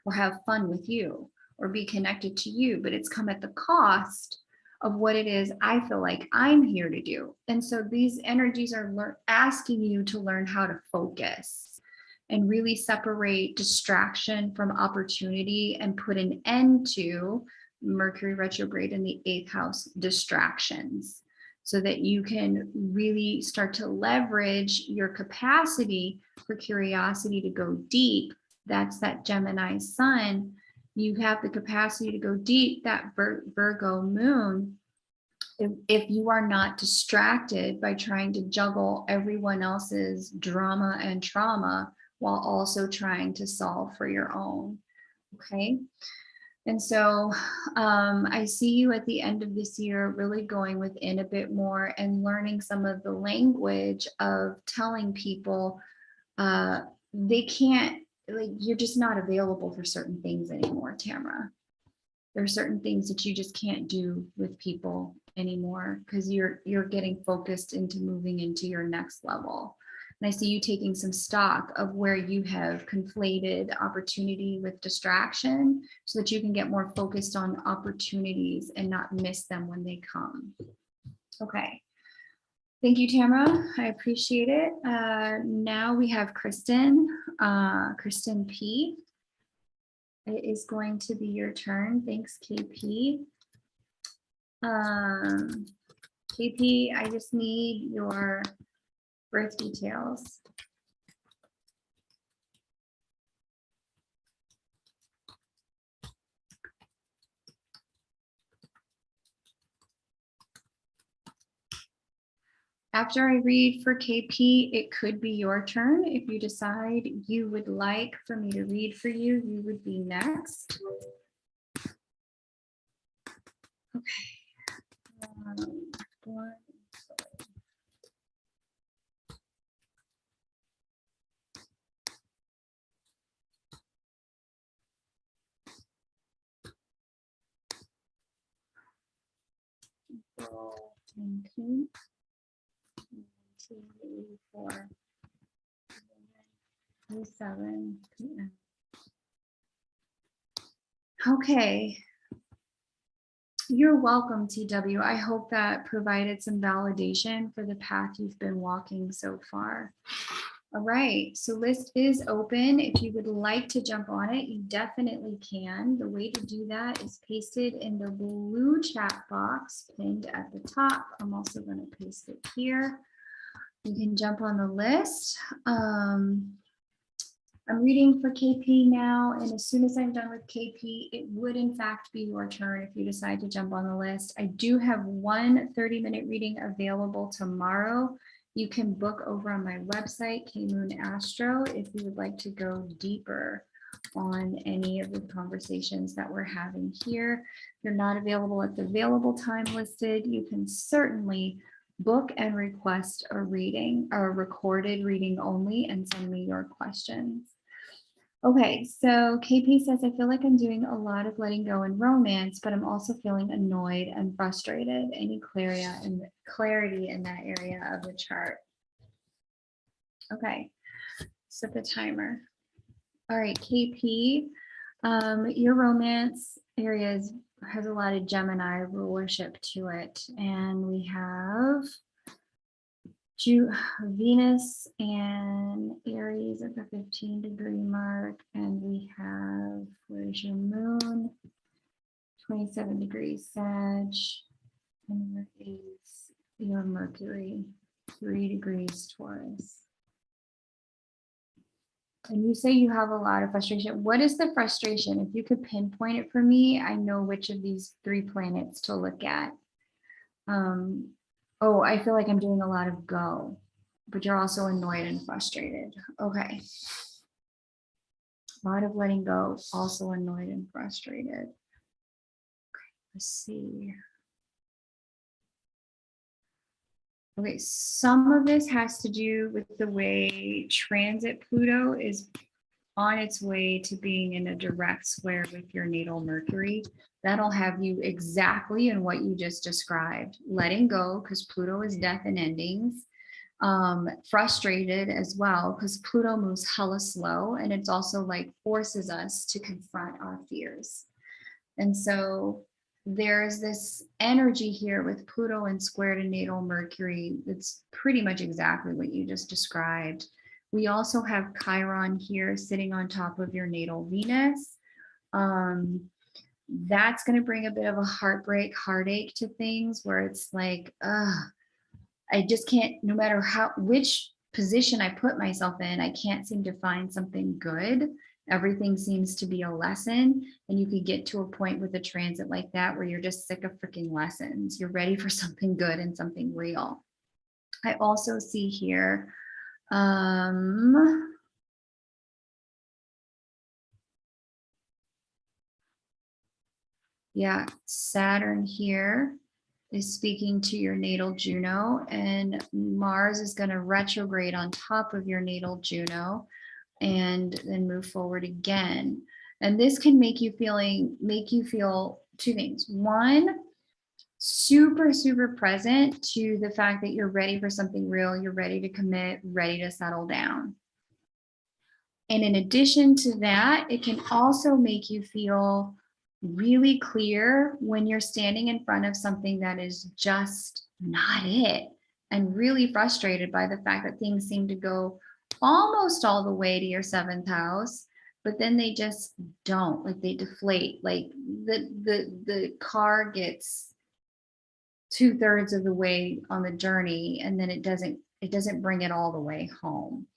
or have fun with you or be connected to you, but it's come at the cost of what it is I feel like I'm here to do. And so these energies are asking you to learn how to focus and really separate distraction from opportunity and put an end to Mercury retrograde in the 8th house distractions, so that you can really start to leverage your capacity for curiosity to go deep. That's that Gemini sun. You have the capacity to go deep, that Virgo moon. If you are not distracted by trying to juggle everyone else's drama and trauma while also trying to solve for your own. Okay. And so I see you at the end of this year really going within a bit more and learning some of the language of telling people they can't, like, you're just not available for certain things anymore, Tamara. There are certain things that you just can't do with people anymore because you're getting focused into moving into your next level. And I see you taking some stock of where you have conflated opportunity with distraction so that you can get more focused on opportunities and not miss them when they come. Okay. Thank you, Tamara. I appreciate it. Now we have Kristen, Kristen P. It is going to be your turn. Thanks, KP. KP, I just need your birth details. After I read for KP, it could be your turn. If you decide you would like for me to read for you, you would be next. Okay. April 19th. 1984. 7 p.m. Okay. You're welcome, TW. I hope that provided some validation for the path you've been walking so far. All right, so list is open. If you would like to jump on it, you definitely can. The way to do that is pasted in the blue chat box pinned at the top. I'm also going to paste it here. You can jump on the list. I'm reading for KP now, and as soon as I'm done with KP, it would in fact be your turn if you decide to jump on the list. I do have one 30-minute reading available tomorrow. You can book over on my website, K-Moon Astro, if you would like to go deeper on any of the conversations that we're having here. If you're not available at the available time listed, you can certainly book and request a reading, or a recorded reading only, and send me your questions. Okay, so KP says, I feel like I'm doing a lot of letting go in romance, but I'm also feeling annoyed and frustrated. Any clarity in that area of the chart? Okay, set the timer. All right, KP, your romance area has a lot of Gemini rulership to it, and we have Venus and Aries at the 15-degree mark, and we have, where's your moon? 27 degrees Sag, and where is your Mercury? 3 degrees Taurus. And you say you have a lot of frustration. What is the frustration? If you could pinpoint it for me, I know which of these 3 planets to look at. Oh, I feel like I'm doing a lot of go, but you're also annoyed and frustrated. Okay. A lot of letting go, also annoyed and frustrated. Okay, let's see. Okay, some of this has to do with the way transit Pluto is on its way to being in a direct square with your natal Mercury. That'll have you exactly in what you just described, letting go because Pluto is death and endings, frustrated as well because Pluto moves hella slow, and it's also like forces us to confront our fears. And so there's this energy here with Pluto and square to natal Mercury that's pretty much exactly what you just described. We also have Chiron here sitting on top of your natal Venus. That's going to bring a bit of a heartbreak, heartache to things where it's like, I just can't, no matter which position I put myself in, I can't seem to find something good. Everything seems to be a lesson. And you could get to a point with a transit like that where you're just sick of freaking lessons. You're ready for something good and something real. I also see here, yeah, Saturn here is speaking to your natal Juno, and Mars is going to retrograde on top of your natal Juno and then move forward again. And this can make you feel two things. One, super, super present to the fact that you're ready for something real, you're ready to commit, ready to settle down. And in addition to that, it can also make you feel really clear when you're standing in front of something that is just not it, and really frustrated by the fact that things seem to go almost all the way to your seventh house, but then they just don't, like they deflate, like the car gets 2/3 of the way on the journey and then it doesn't bring it all the way home.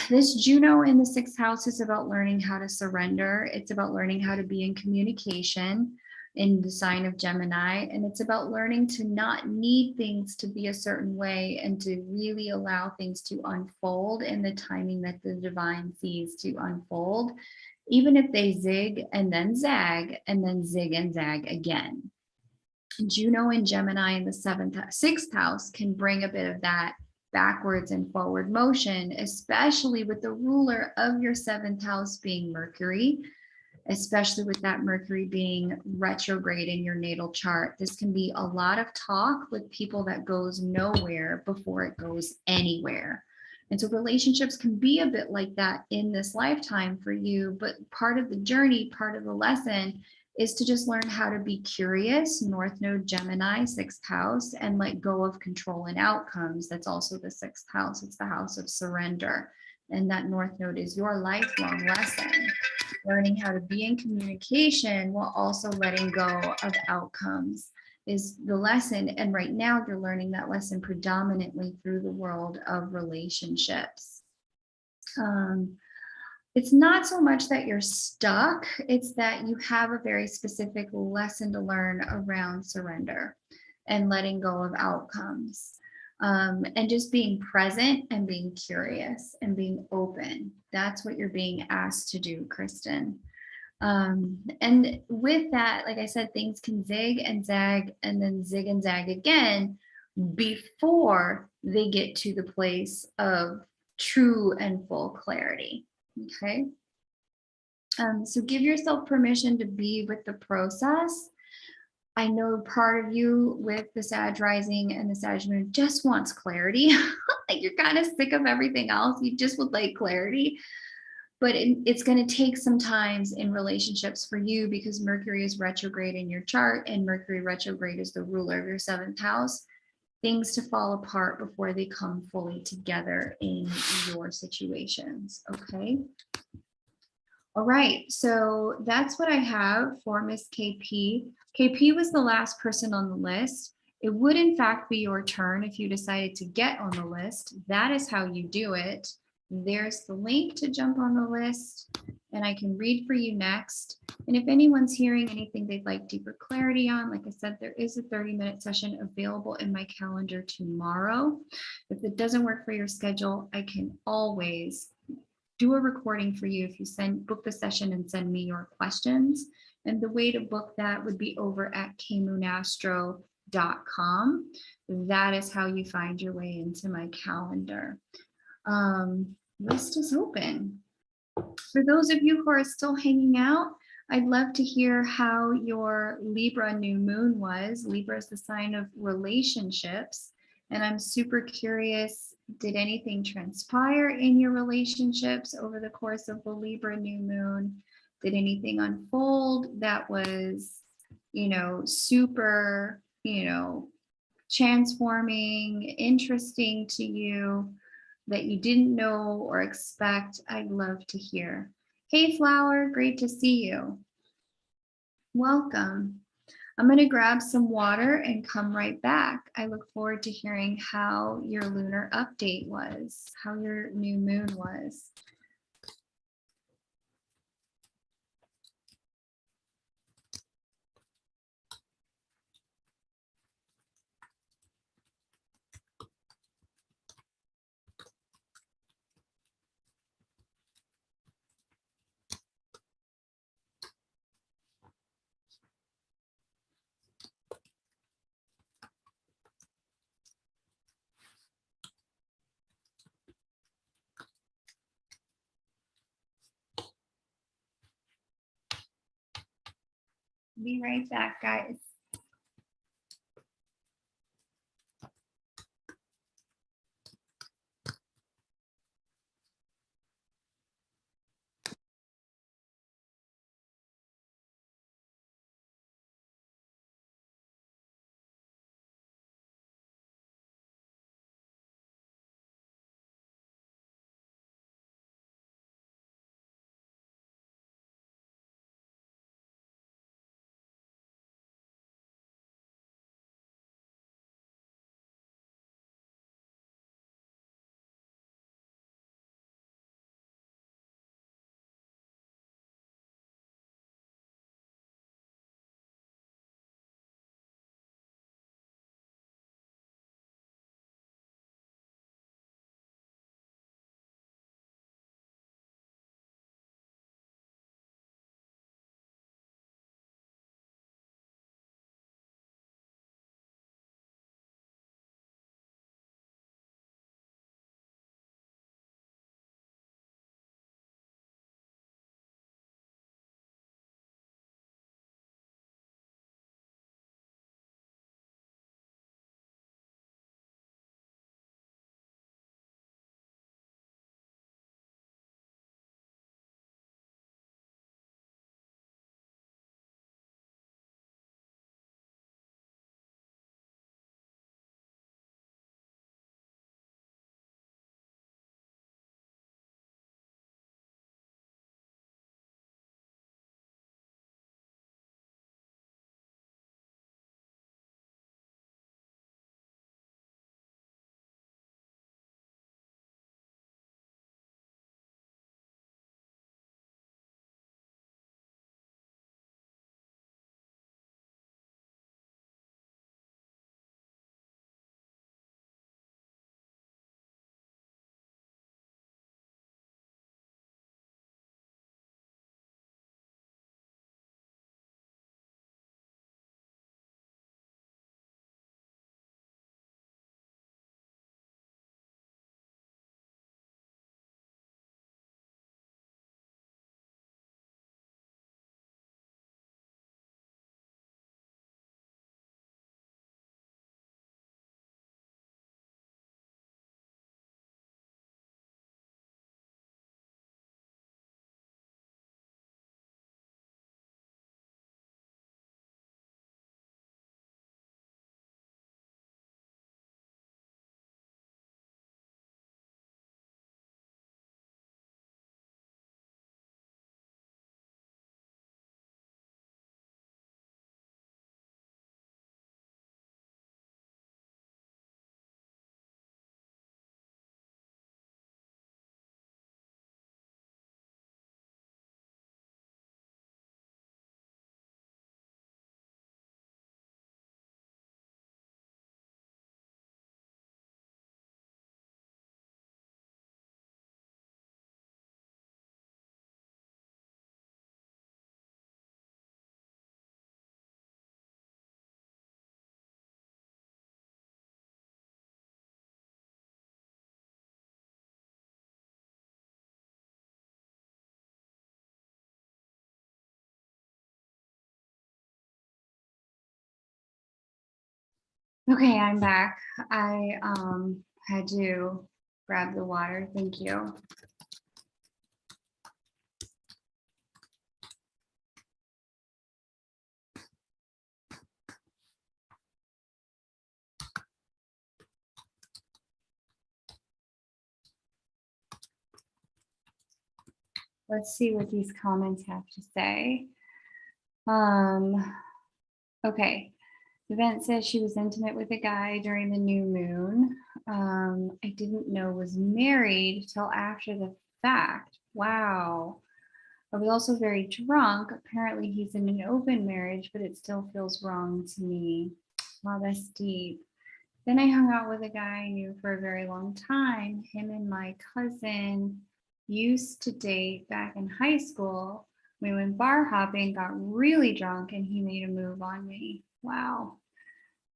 This Juno in the sixth house is about learning how to surrender. It's about learning how to be in communication in the sign of Gemini. And it's about learning to not need things to be a certain way and to really allow things to unfold in the timing that the divine sees to unfold, even if they zig and then zag and then zig and zag again. Juno and Gemini in the sixth house can bring a bit of that backwards and forward motion, especially with the ruler of your seventh house being Mercury, especially with that Mercury being retrograde in your natal chart. This can be a lot of talk with people that goes nowhere before it goes anywhere. And so relationships can be a bit like that in this lifetime for you, but part of the journey, part of the lesson is to just learn how to be curious, North Node Gemini, sixth house, and let go of control and outcomes. That's also the sixth house. It's the house of surrender. And that North Node is your lifelong lesson. Learning how to be in communication while also letting go of outcomes is the lesson. And right now you're learning that lesson predominantly through the world of relationships. It's not so much that you're stuck, it's that you have a very specific lesson to learn around surrender and letting go of outcomes, and just being present and being curious and being open. That's what you're being asked to do, Kristen. And with that, like I said, things can zig and zag and then zig and zag again before they get to the place of true and full clarity. Okay. So give yourself permission to be with the process. I know part of you with the Sag rising and the Sag moon just wants clarity. Like you're kind of sick of everything else. You just would like clarity. But it's going to take some times in relationships for you because Mercury is retrograde in your chart and Mercury retrograde is the ruler of your seventh house. Things to fall apart before they come fully together in your situations. Okay. All right, so that's what I have for Miss KP. KP was the last person on the list. It would in fact be your turn if you decided to get on the list. That is how you do it. There's the link to jump on the list and I can read for you next. And if anyone's hearing anything they'd like deeper clarity on, like I said, there is a 30-minute session available in my calendar tomorrow. If it doesn't work for your schedule, I can always do a recording for you if you book the session and send me your questions. And the way to book that would be over at kmoonastro.com. That is how you find your way into my calendar. List is open. For those of you who are still hanging out, I'd love to hear how your Libra new moon was. Libra is the sign of relationships. And I'm super curious, did anything transpire in your relationships over the course of the Libra new moon? Did anything unfold that was, super, transforming, interesting to you, that you didn't know or expect? I'd love to hear. Hey, Flower, great to see you. Welcome. I'm going to grab some water and come right back. I look forward to hearing how your lunar update was, how your new moon was. Be right back, guys. Okay, I'm back. I had to grab the water. Thank you. Let's see what these comments have to say. Okay. The event says she was intimate with a guy during the new moon. I didn't know was married till after the fact. Wow. I was also very drunk. Apparently he's in an open marriage, but it still feels wrong to me. Wow, that's deep. Then I hung out with a guy I knew for a very long time. Him and my cousin used to date back in high school. We went bar hopping, got really drunk, and he made a move on me. Wow.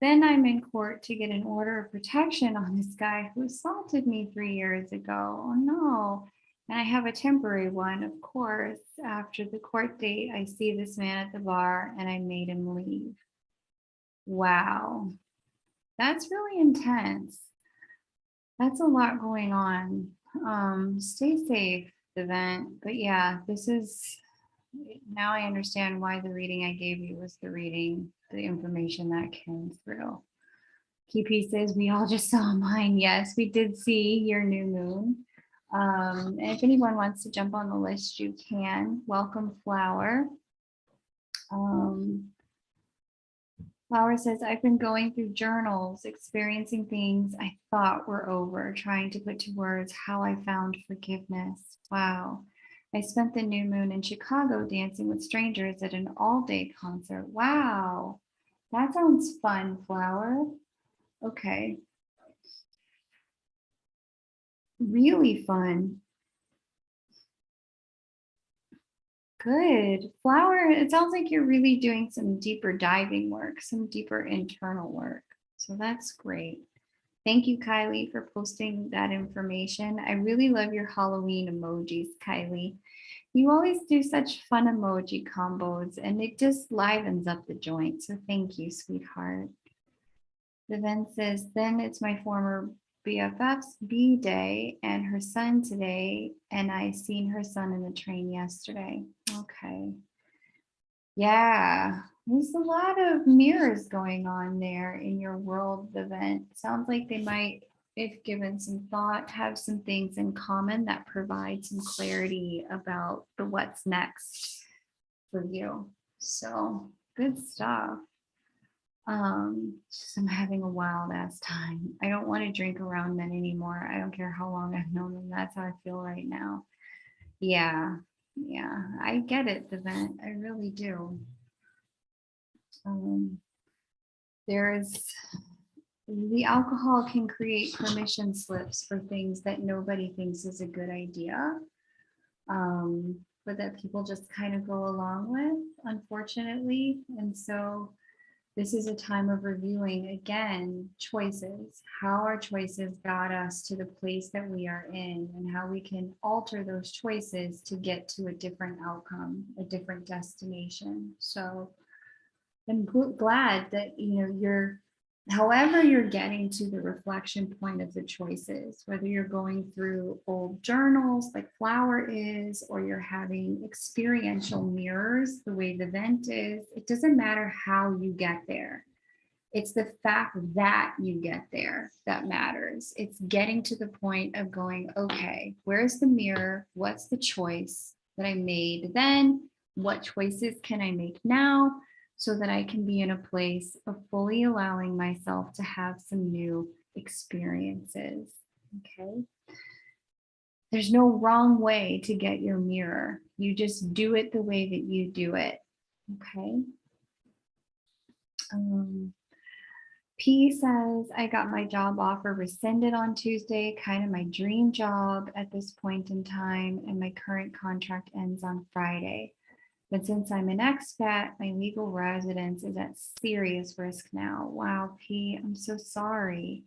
Then I'm in court to get an order of protection on this guy who assaulted me 3 years ago. Oh no. And I have a temporary one, of course. After the court date, I see this man at the bar and I made him leave. Wow. That's really intense. That's a lot going on. Stay safe, event. But yeah, this is now I understand why the reading I gave you was the reading, the information that came through. Key pieces, we all just saw mine. Yes, we did see your new moon. And if anyone wants to jump on the list, you can. Welcome, Flower. Flower says, I've been going through journals, experiencing things I thought were over, trying to put to words how I found forgiveness. Wow. I spent the new moon in Chicago dancing with strangers at an all-day concert. Wow. That sounds fun, Flower. Okay. Really fun. Good. Flower, it sounds like you're really doing some deeper diving work, some deeper internal work. So that's great. Thank you, Kylie, for posting that information. I really love your Halloween emojis, Kylie. You always do such fun emoji combos and it just livens up the joint. So thank you, sweetheart. The Ven says, then it's my former BFF's B-day and her son today, and I seen her son in the train yesterday. Okay. Yeah, there's a lot of mirrors going on there in your world event. Sounds like they might, if given some thought, have some things in common that provide some clarity about the what's next for you. So good stuff. I'm having a wild ass time. I don't want to drink around men anymore. I don't care how long I've known them. That's how I feel right now. Yeah, yeah, I get it, the vent. I really do. Um, there's the alcohol can create permission slips for things that nobody thinks is a good idea, but that people just kind of go along with, unfortunately. And so this is a time of reviewing again choices, how our choices got us to the place that we are in, and how we can alter those choices to get to a different outcome, a different destination. So I'm glad that you're however you're getting to the reflection point of the choices, whether you're going through old journals like Flower is, or you're having experiential mirrors the way the vent is. It doesn't matter how you get there. It's the fact that you get there that matters. It's getting to the point of going, okay, where's the mirror? What's the choice that I made then? What choices can I make now so that I can be in a place of fully allowing myself to have some new experiences? Okay. There's no wrong way to get your mirror. You just do it the way that you do it. Okay. P says, I got my job offer rescinded on Tuesday, kind of my dream job at this point in time, and my current contract ends on Friday. But since I'm an expat, my legal residence is at serious risk now. Wow, P, I'm so sorry.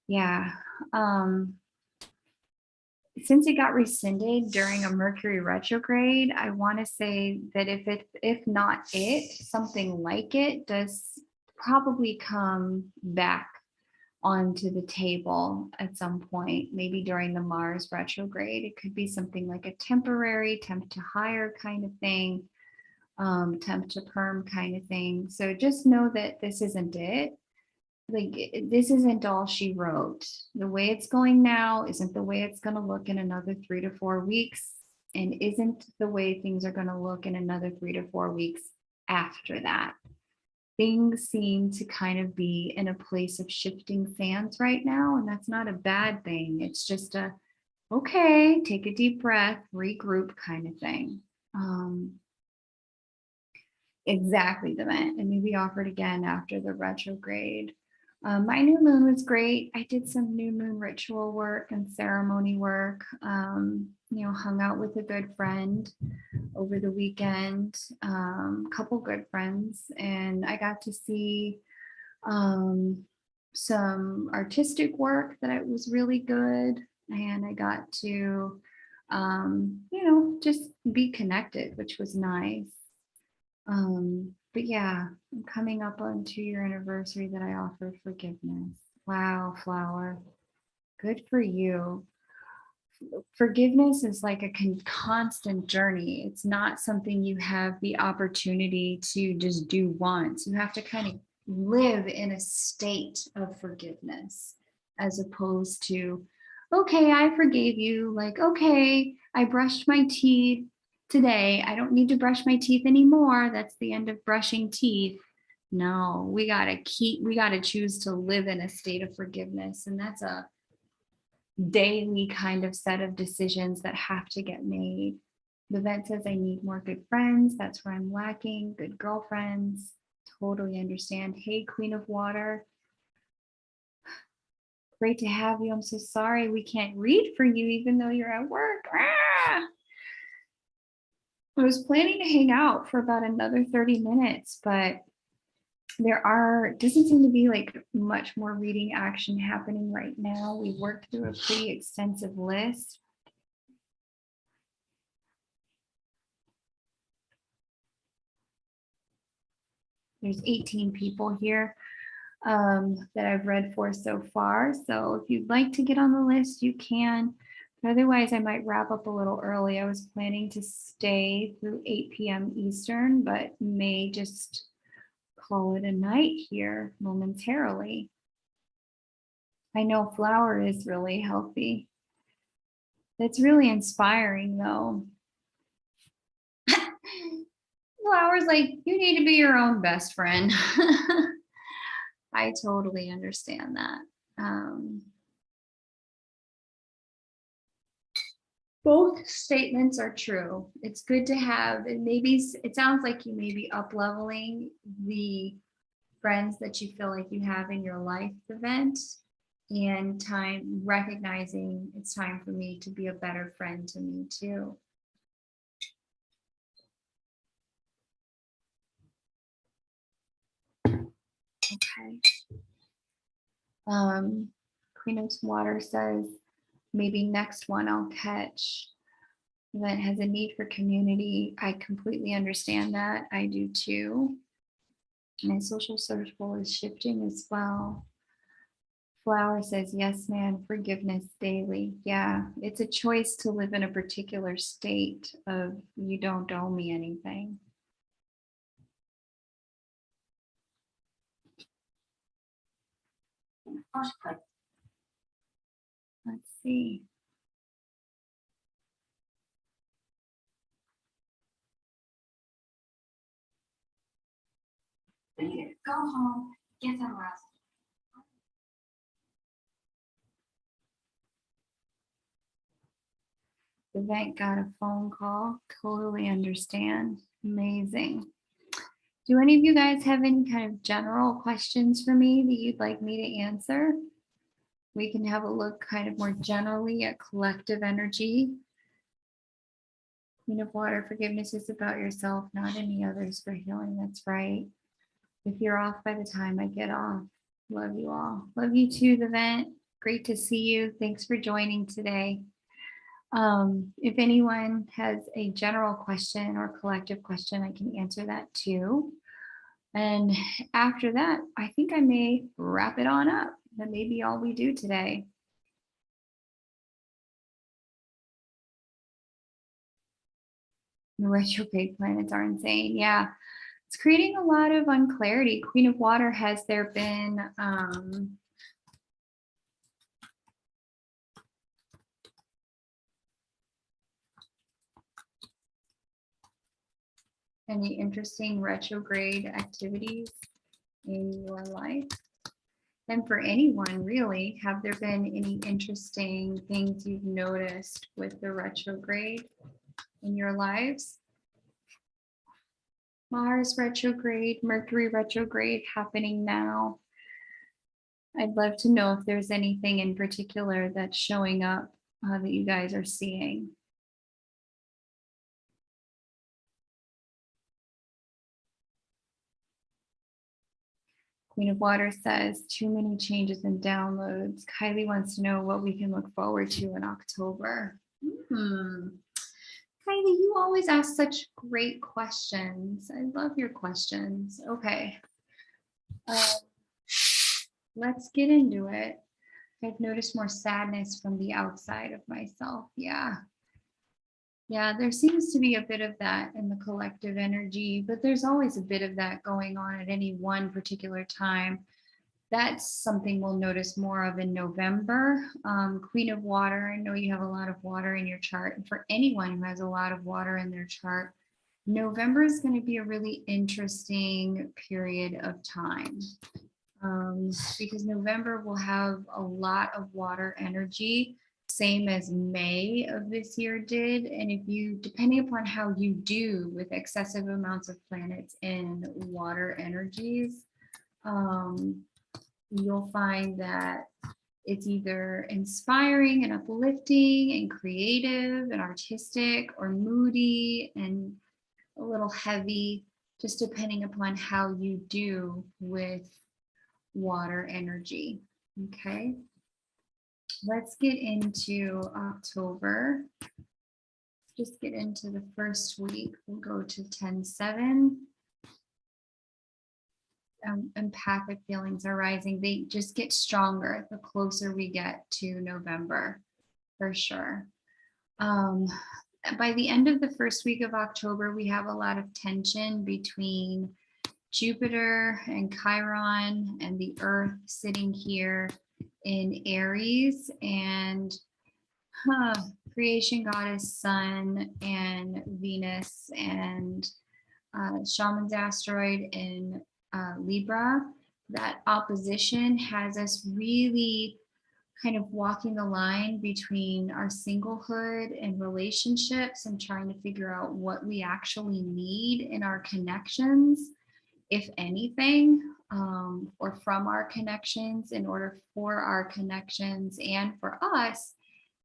Yeah. Since it got rescinded during a Mercury retrograde, I want to say that if not it, something like it does probably come back onto the table at some point, maybe during the Mars retrograde. It could be something like a temporary temp to hire kind of thing, temp to perm kind of thing. So just know that this isn't it. Like, this isn't all she wrote. The way it's going now isn't the way it's going to look in another 3 to 4 weeks, and isn't the way things are going to look in another 3 to 4 weeks after that. Things seem to kind of be in a place of shifting sands right now, and that's not a bad thing. It's just a, okay, take a deep breath, regroup kind of thing. Exactly, the event, and maybe offered again after the retrograde. My new moon was great. I did some new moon ritual work and ceremony work, hung out with a good friend over the weekend, couple good friends, and I got to see some artistic work that was really good, and I got to, just be connected, which was nice. But yeah, I'm coming up on 2-year anniversary that I offered forgiveness. Wow, flower. Good for you. Forgiveness is like a constant journey. It's not something you have the opportunity to just do once. You have to kind of live in a state of forgiveness, as opposed to, okay, I forgave you. Like, okay, I brushed my teeth today. I don't need to brush my teeth anymore. That's the end of brushing teeth. No, we got to choose to live in a state of forgiveness. And that's a daily kind of set of decisions that have to get made. The vet says I need more good friends. That's where I'm lacking. Good girlfriends. Totally understand. Hey, Queen of Water. Great to have you. I'm so sorry we can't read for you even though you're at work. Ah! I was planning to hang out for about another 30 minutes, but doesn't seem to be like much more reading action happening right now. We worked through a pretty extensive list. There's 18 people here that I've read for so far. So if you'd like to get on the list, you can. But otherwise, I might wrap up a little early. I was planning to stay through 8 p.m. Eastern, but may just call it a night here momentarily. I know flower is really healthy. It's really inspiring though. Flower's like, you need to be your own best friend. I totally understand that. Both statements are true. It's good to have, and maybe it sounds like you may be up leveling the friends that you feel like you have in your life event, and recognizing it's time for me to be a better friend to me too. Okay. Queen of Water says, maybe next one I'll catch. That has a need for community. I completely understand that. I do too. My social circle is shifting as well. Flower says, yes, man, forgiveness daily. Yeah, it's a choice to live in a particular state of you don't owe me anything. Let's see. Go home, get some rest. The vet got a phone call. Totally understand. Amazing. Do any of you guys have any kind of general questions for me that you'd like me to answer? We can have a look kind of more generally at collective energy. Queen of Water, forgiveness is about yourself, not any others for healing. That's right. If you're off by the time I get off, love you all. Love you too, the vent. Great to see you. Thanks for joining today. If anyone has a general question or collective question, I can answer that too. And after that, I think I may wrap it on up. That may be all we do today. The retrograde planets are insane. Yeah. It's creating a lot of unclarity. Queen of Water, has there been any interesting retrograde activities in your life? And for anyone, really, have there been any interesting things you've noticed with the retrograde in your lives? Mars retrograde, Mercury retrograde happening now. I'd love to know if there's anything in particular that's showing up that you guys are seeing. Queen of Water says, too many changes and downloads. Kylie wants to know what we can look forward to in October. Kylie, you always ask such great questions. I love your questions. Okay. Let's get into it. I've noticed more sadness from the outside of myself. Yeah. Yeah, there seems to be a bit of that in the collective energy, but there's always a bit of that going on at any one particular time. That's something we'll notice more of in November. Queen of Water, I know you have a lot of water in your chart. And for anyone who has a lot of water in their chart, November is going to be a really interesting period of time. Because November will have a lot of water energy, same as May of this year did. And if you, depending upon how you do with excessive amounts of planets in water energies, you'll find that it's either inspiring and uplifting and creative and artistic, or moody and a little heavy, just depending upon how you do with water energy. Okay, let's get into October. Just get into the first week. We'll go to 10-7. Empathic feelings are rising. They just get stronger the closer we get to November, for sure. By the end of the first week of October, we have a lot of tension between Jupiter and Chiron and the Earth sitting here in Aries, and creation goddess Sun and Venus and Shaman's asteroid in Libra. That opposition has us really kind of walking the line between our singlehood and relationships and trying to figure out what we actually need in our connections, if anything, or from our connections, in order for our connections and for us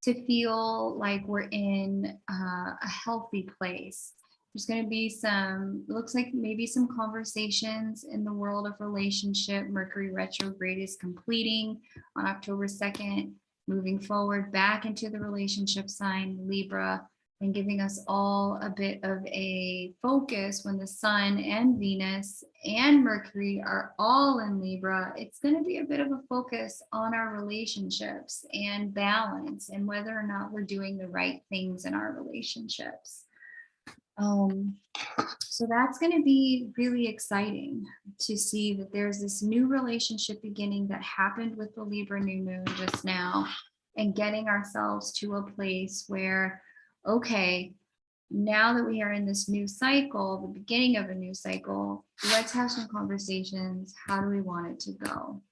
to feel like we're in a healthy place. There's going to be some, looks like maybe some conversations in the world of relationship. Mercury retrograde is completing on October 2nd, moving forward back into the relationship sign, Libra, and giving us all a bit of a focus when the Sun and Venus and Mercury are all in Libra. It's going to be a bit of a focus on our relationships and balance and whether or not we're doing the right things in our relationships. So that's going to be really exciting to see that there's this new relationship beginning that happened with the Libra new moon just now, and getting ourselves to a place where, okay, now that we are in this new cycle, the beginning of a new cycle, let's have some conversations. How do we want it to go?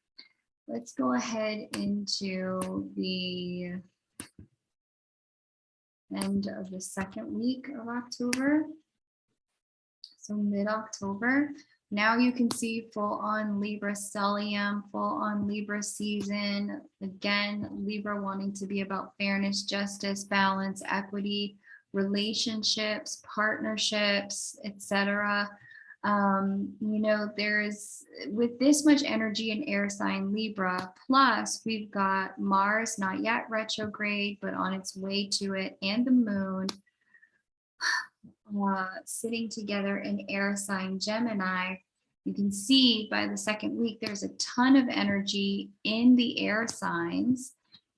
Let's go ahead into the end of the second week of October. So mid-October. Now you can see full on Libra stellium, full on Libra season. Again, Libra wanting to be about fairness, justice, balance, equity, relationships, partnerships, etc. You know, there's, with this much energy in air sign Libra, plus we've got Mars, not yet retrograde, but on its way to it, and the moon sitting together in air sign Gemini. You can see by the second week, there's a ton of energy in the air signs.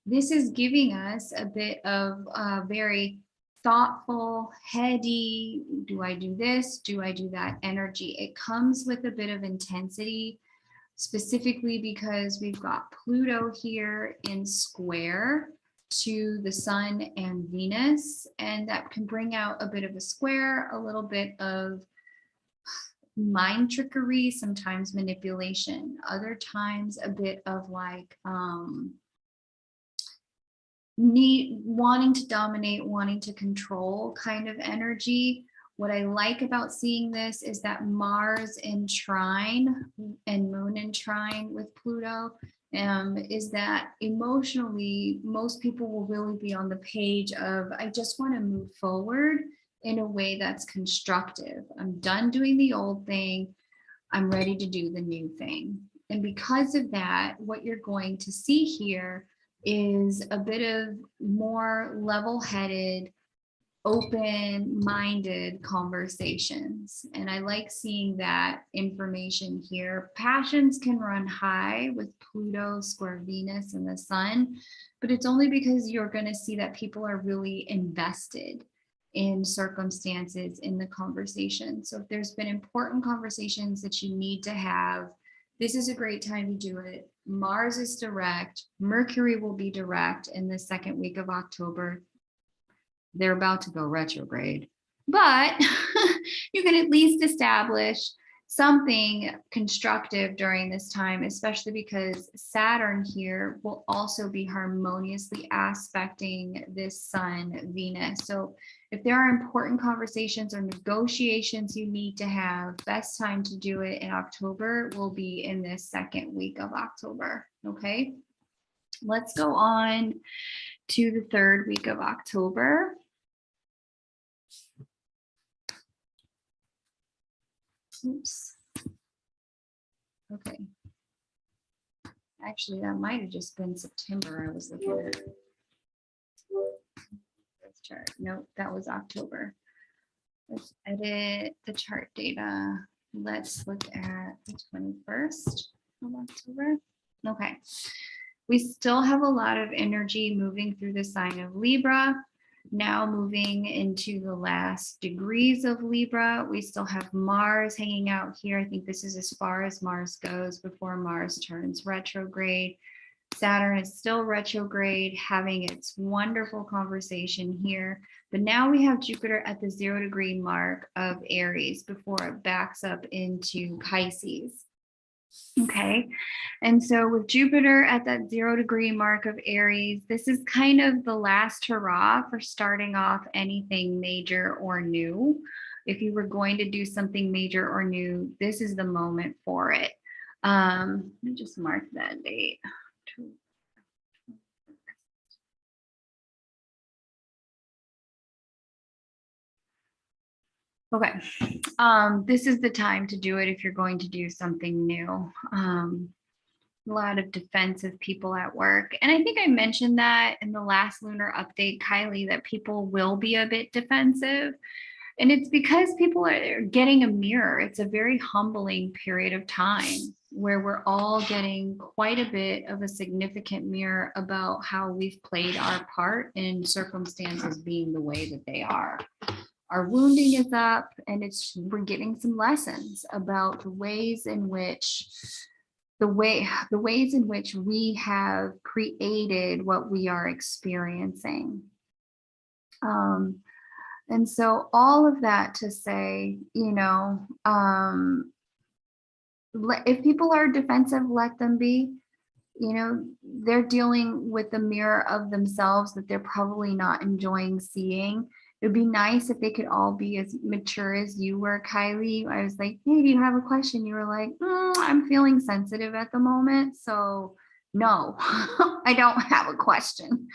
This is giving us a bit of very thoughtful, heady, do I do this? Do I do that energy? It comes with a bit of intensity, specifically because we've got Pluto here in square to the sun and Venus, and that can bring out a bit of a square, a little bit of mind trickery, sometimes manipulation, other times a bit of like wanting to dominate, wanting to control kind of energy. What I like about seeing this is that Mars in trine and Moon in trine with Pluto is that emotionally, most people will really be on the page of, I just want to move forward in a way that's constructive. I'm done doing the old thing. I'm ready to do the new thing. And because of that, what you're going to see here is a bit of more level-headed, open-minded conversations. And I like seeing that information here. Passions can run high with Pluto square Venus and the sun, but it's only because you're going to see that people are really invested in circumstances in the conversation. So if there's been important conversations that you need to have, this is a great time to do it. Mars is direct. Mercury will be direct in the second week of October. They're about to go retrograde, but you can at least establish something constructive during this time, especially because Saturn here will also be harmoniously aspecting this Sun, Venus. So if there are important conversations or negotiations you need to have, best time to do it in October will be in this second week of October. Okay, let's go on to the third week of October. Oops. Okay. Actually, that might have just been September. I was looking at this chart. Nope, that was October. Let's edit the chart data. Let's look at the 21st of October. Okay. We still have a lot of energy moving through the sign of Libra. Now moving into the last degrees of Libra, we still have Mars hanging out here. I think this is as far as Mars goes before Mars turns retrograde. Saturn is still retrograde, having its wonderful conversation here. But now we have Jupiter at the 0-degree mark of Aries before it backs up into Pisces. Okay, and so with Jupiter at that 0-degree mark of Aries, this is kind of the last hurrah for starting off anything major or new. If you were going to do something major or new, this is the moment for it. Let me just mark that date. Okay, this is the time to do it if you're going to do something new. A lot of defensive people at work. And I think I mentioned that in the last lunar update, Kylie, that people will be a bit defensive. And it's because people are getting a mirror. It's a very humbling period of time where we're all getting quite a bit of a significant mirror about how we've played our part in circumstances being the way that they are. Our wounding is up, and we're getting some lessons about the ways in which we have created what we are experiencing. And so all of that to say, you know, if people are defensive, let them be. You know, they're dealing with the mirror of themselves that they're probably not enjoying seeing. It would be nice if they could all be as mature as you were, Kylie. I was like, hey, do you have a question? You were like, I'm feeling sensitive at the moment. So no, I don't have a question.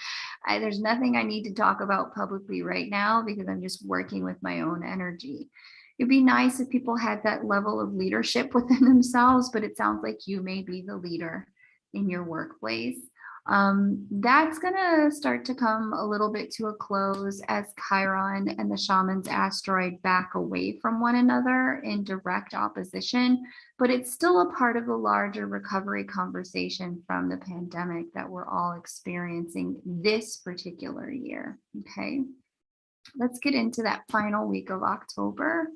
There's nothing I need to talk about publicly right now because I'm just working with my own energy. It'd be nice if people had that level of leadership within themselves, but it sounds like you may be the leader in your workplace. That's gonna start to come a little bit to a close as Chiron and the Shaman's asteroid back away from one another in direct opposition, but it's still a part of the larger recovery conversation from the pandemic that we're all experiencing this particular year. Okay, let's get into that final week of October.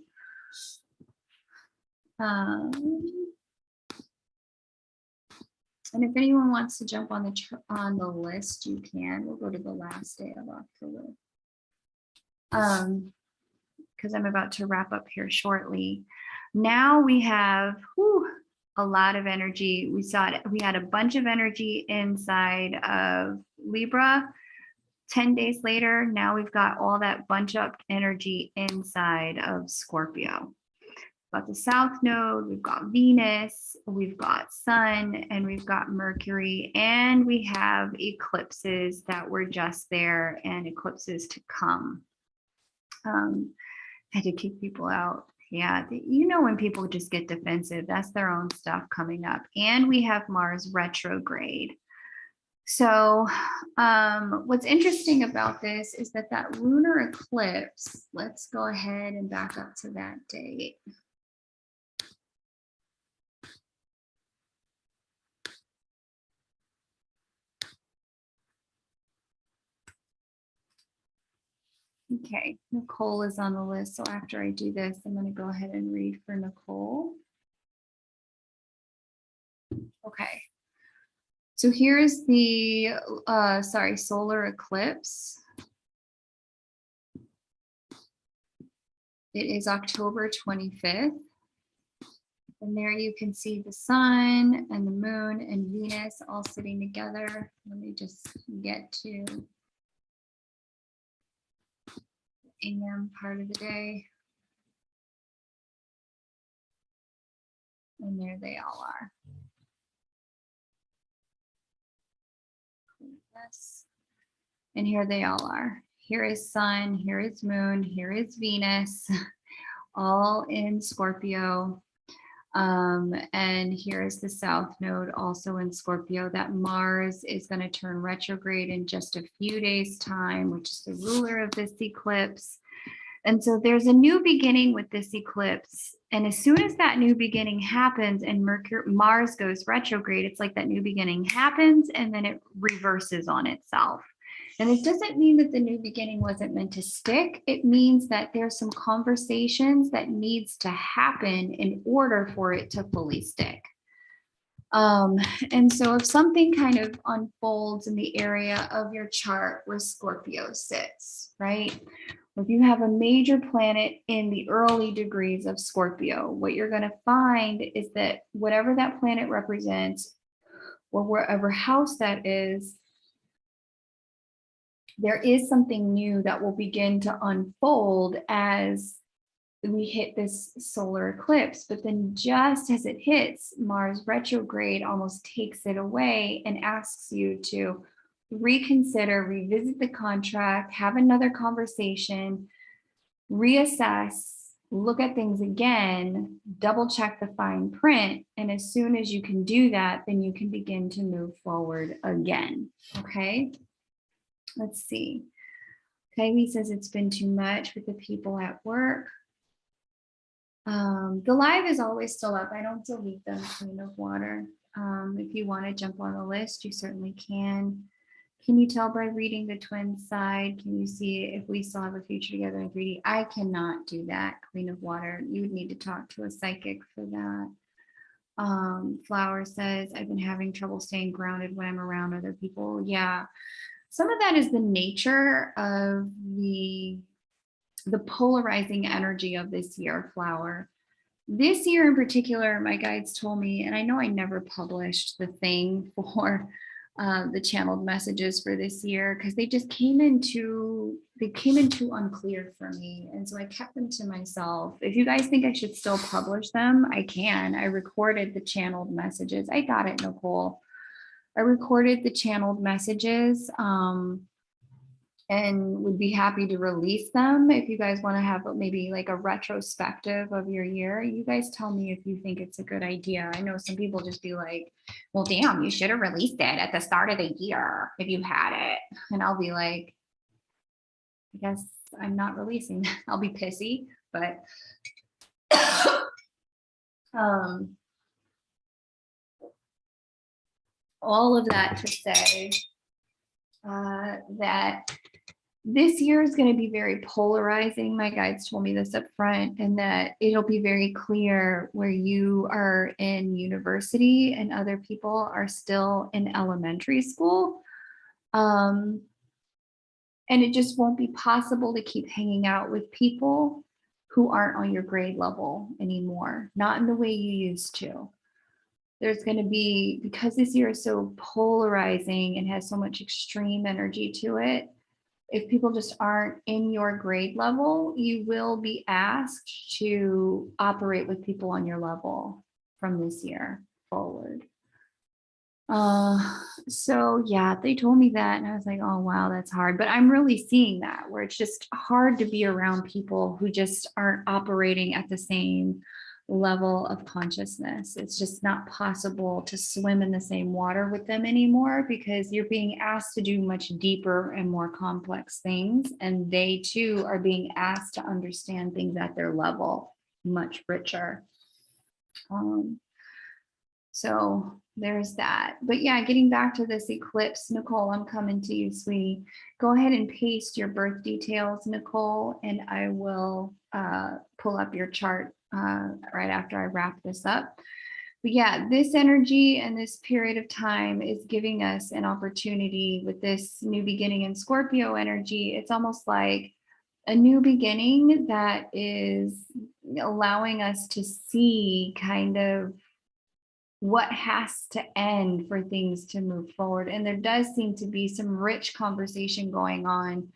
And if anyone wants to jump on the list, you can. We'll go to the last day of October. Because I'm about to wrap up here shortly. Now we have a lot of energy. We had a bunch of energy inside of Libra. 10 days later, now we've got all that bunch up energy inside of Scorpio. Got the South Node, we've got Venus, we've got Sun, and we've got Mercury, and we have eclipses that were just there and eclipses to come. Had to kick people out. Yeah, you know when people just get defensive, that's their own stuff coming up. And we have Mars retrograde. So what's interesting about this is that lunar eclipse, let's go ahead and back up to that date. Okay, Nicole is on the list. So after I do this, I'm going to go ahead and read for Nicole. Okay. So here's the, solar eclipse. It is October 25th. And there you can see the sun and the moon and Venus all sitting together. Let me just get to AM part of the day. And there they all are. And here they all are. Here is Sun, here is Moon, here is Venus, all in Scorpio. And here is the South Node also in Scorpio. That Mars is going to turn retrograde in just a few days' time, which is the ruler of this eclipse. And so there's a new beginning with this eclipse. And as soon as that new beginning happens and Mars goes retrograde, it's like that new beginning happens and then it reverses on itself. And it doesn't mean that the new beginning wasn't meant to stick. It means that there's some conversations that needs to happen in order for it to fully stick. And so if something kind of unfolds in the area of your chart where Scorpio sits, right? If you have a major planet in the early degrees of Scorpio, what you're going to find is that whatever that planet represents, or wherever house that is, there is something new that will begin to unfold as we hit this solar eclipse. But then just as it hits, Mars retrograde almost takes it away and asks you to reconsider, revisit the contract, have another conversation, reassess, look at things again, double check the fine print. And as soon as you can do that, then you can begin to move forward again. Okay. Let's see. Kylie says it's been too much with the people at work. The live is always still up. I don't delete them, Queen of Water. If you want to jump on the list, you certainly can. Can you tell by reading the twin side? Can you see if we still have a future together in 3D? I cannot do that, Queen of Water. You would need to talk to a psychic for that. Flower says, I've been having trouble staying grounded when I'm around other people. Yeah. Some of that is the nature of the polarizing energy of this year, Flower. This year in particular, my guides told me, and I know I never published the thing for the channeled messages for this year because they came in too unclear for me. And so I kept them to myself. If you guys think I should still publish them, I can. I recorded the channeled messages. I got it, Nicole. I recorded the channeled messages and would be happy to release them. If you guys want to have maybe like a retrospective of your year, you guys tell me if you think it's a good idea. I know some people just be like, well, damn, you should have released it at the start of the year if you had it. And I'll be like, I guess I'm not releasing that. I'll be pissy, but all of that to say that this year is going to be very polarizing. My guides told me this up front, and that it'll be very clear where you are in university and other people are still in elementary school. And it just won't be possible to keep hanging out with people who aren't on your grade level anymore, not in the way you used to. There's going to be, because this year is so polarizing and has so much extreme energy to it, if people just aren't in your grade level, you will be asked to operate with people on your level from this year forward. So yeah, they told me that and I was like, oh wow, that's hard. But I'm really seeing that where it's just hard to be around people who just aren't operating at the same level of consciousness. It's just not possible to swim in the same water with them anymore because you're being asked to do much deeper and more complex things. And they too are being asked to understand things at their level much richer. So there's that. But yeah, getting back to this eclipse, Nicole, I'm coming to you, sweetie. Go ahead and paste your birth details, Nicole, and I will pull up your chart right after I wrap this up. But yeah, this energy and this period of time is giving us an opportunity with this new beginning in Scorpio energy. It's almost like a new beginning that is allowing us to see kind of what has to end for things to move forward. And there does seem to be some rich conversation going on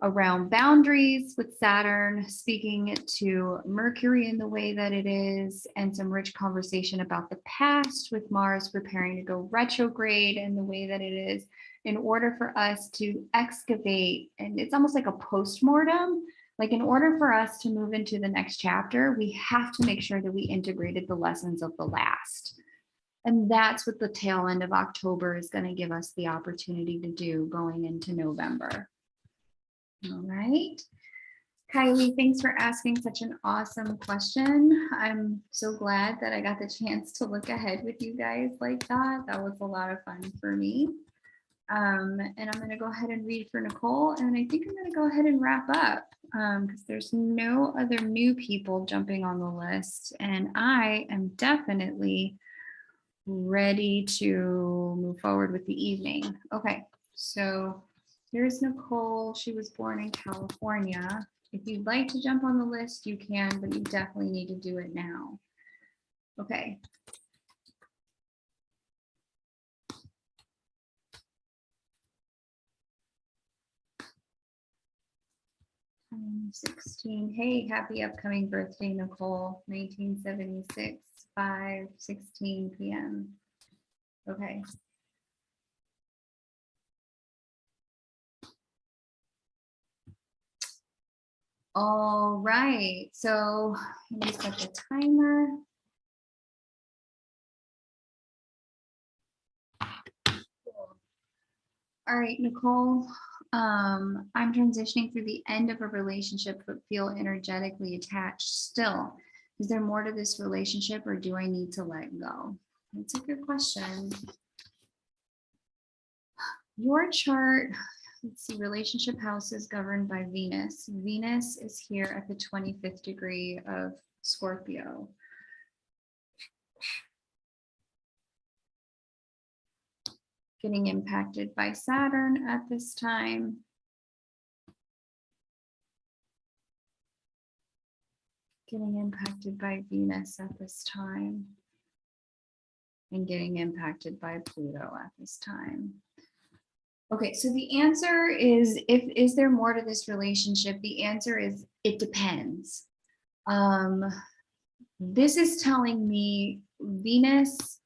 around boundaries with Saturn speaking to Mercury in the way that it is, and some rich conversation about the past with Mars preparing to go retrograde in the way that it is, in order for us to excavate. And it's almost like a postmortem. Like, in order for us to move into the next chapter, we have to make sure that we integrated the lessons of the last. And that's what the tail end of October is going to give us the opportunity to do going into November. All right. Kylie, thanks for asking such an awesome question. I'm so glad that I got the chance to look ahead with you guys like that. That was a lot of fun for me. And I'm going to go ahead and read for Nicole. And I think I'm going to go ahead and wrap up because there's no other new people jumping on the list. And I am definitely ready to move forward with the evening. Okay, so here's Nicole. She was born in California. If you'd like to jump on the list, you can, but you definitely need to do it now. Okay. I'm 16. Hey, happy upcoming birthday, Nicole. 1976, 5:16 p.m. Okay. All right, so let me set the timer. All right, Nicole, I'm transitioning through the end of a relationship, but feel energetically attached still. Is there more to this relationship or do I need to let go? That's a good question. Your chart, let's see, relationship house is governed by Venus. Venus is here at the 25th degree of Scorpio. Getting impacted by Saturn at this time. Getting impacted by Venus at this time. And getting impacted by Pluto at this time. Okay, so the answer is, is there more to this relationship? The answer is, it depends. This is telling me Venus,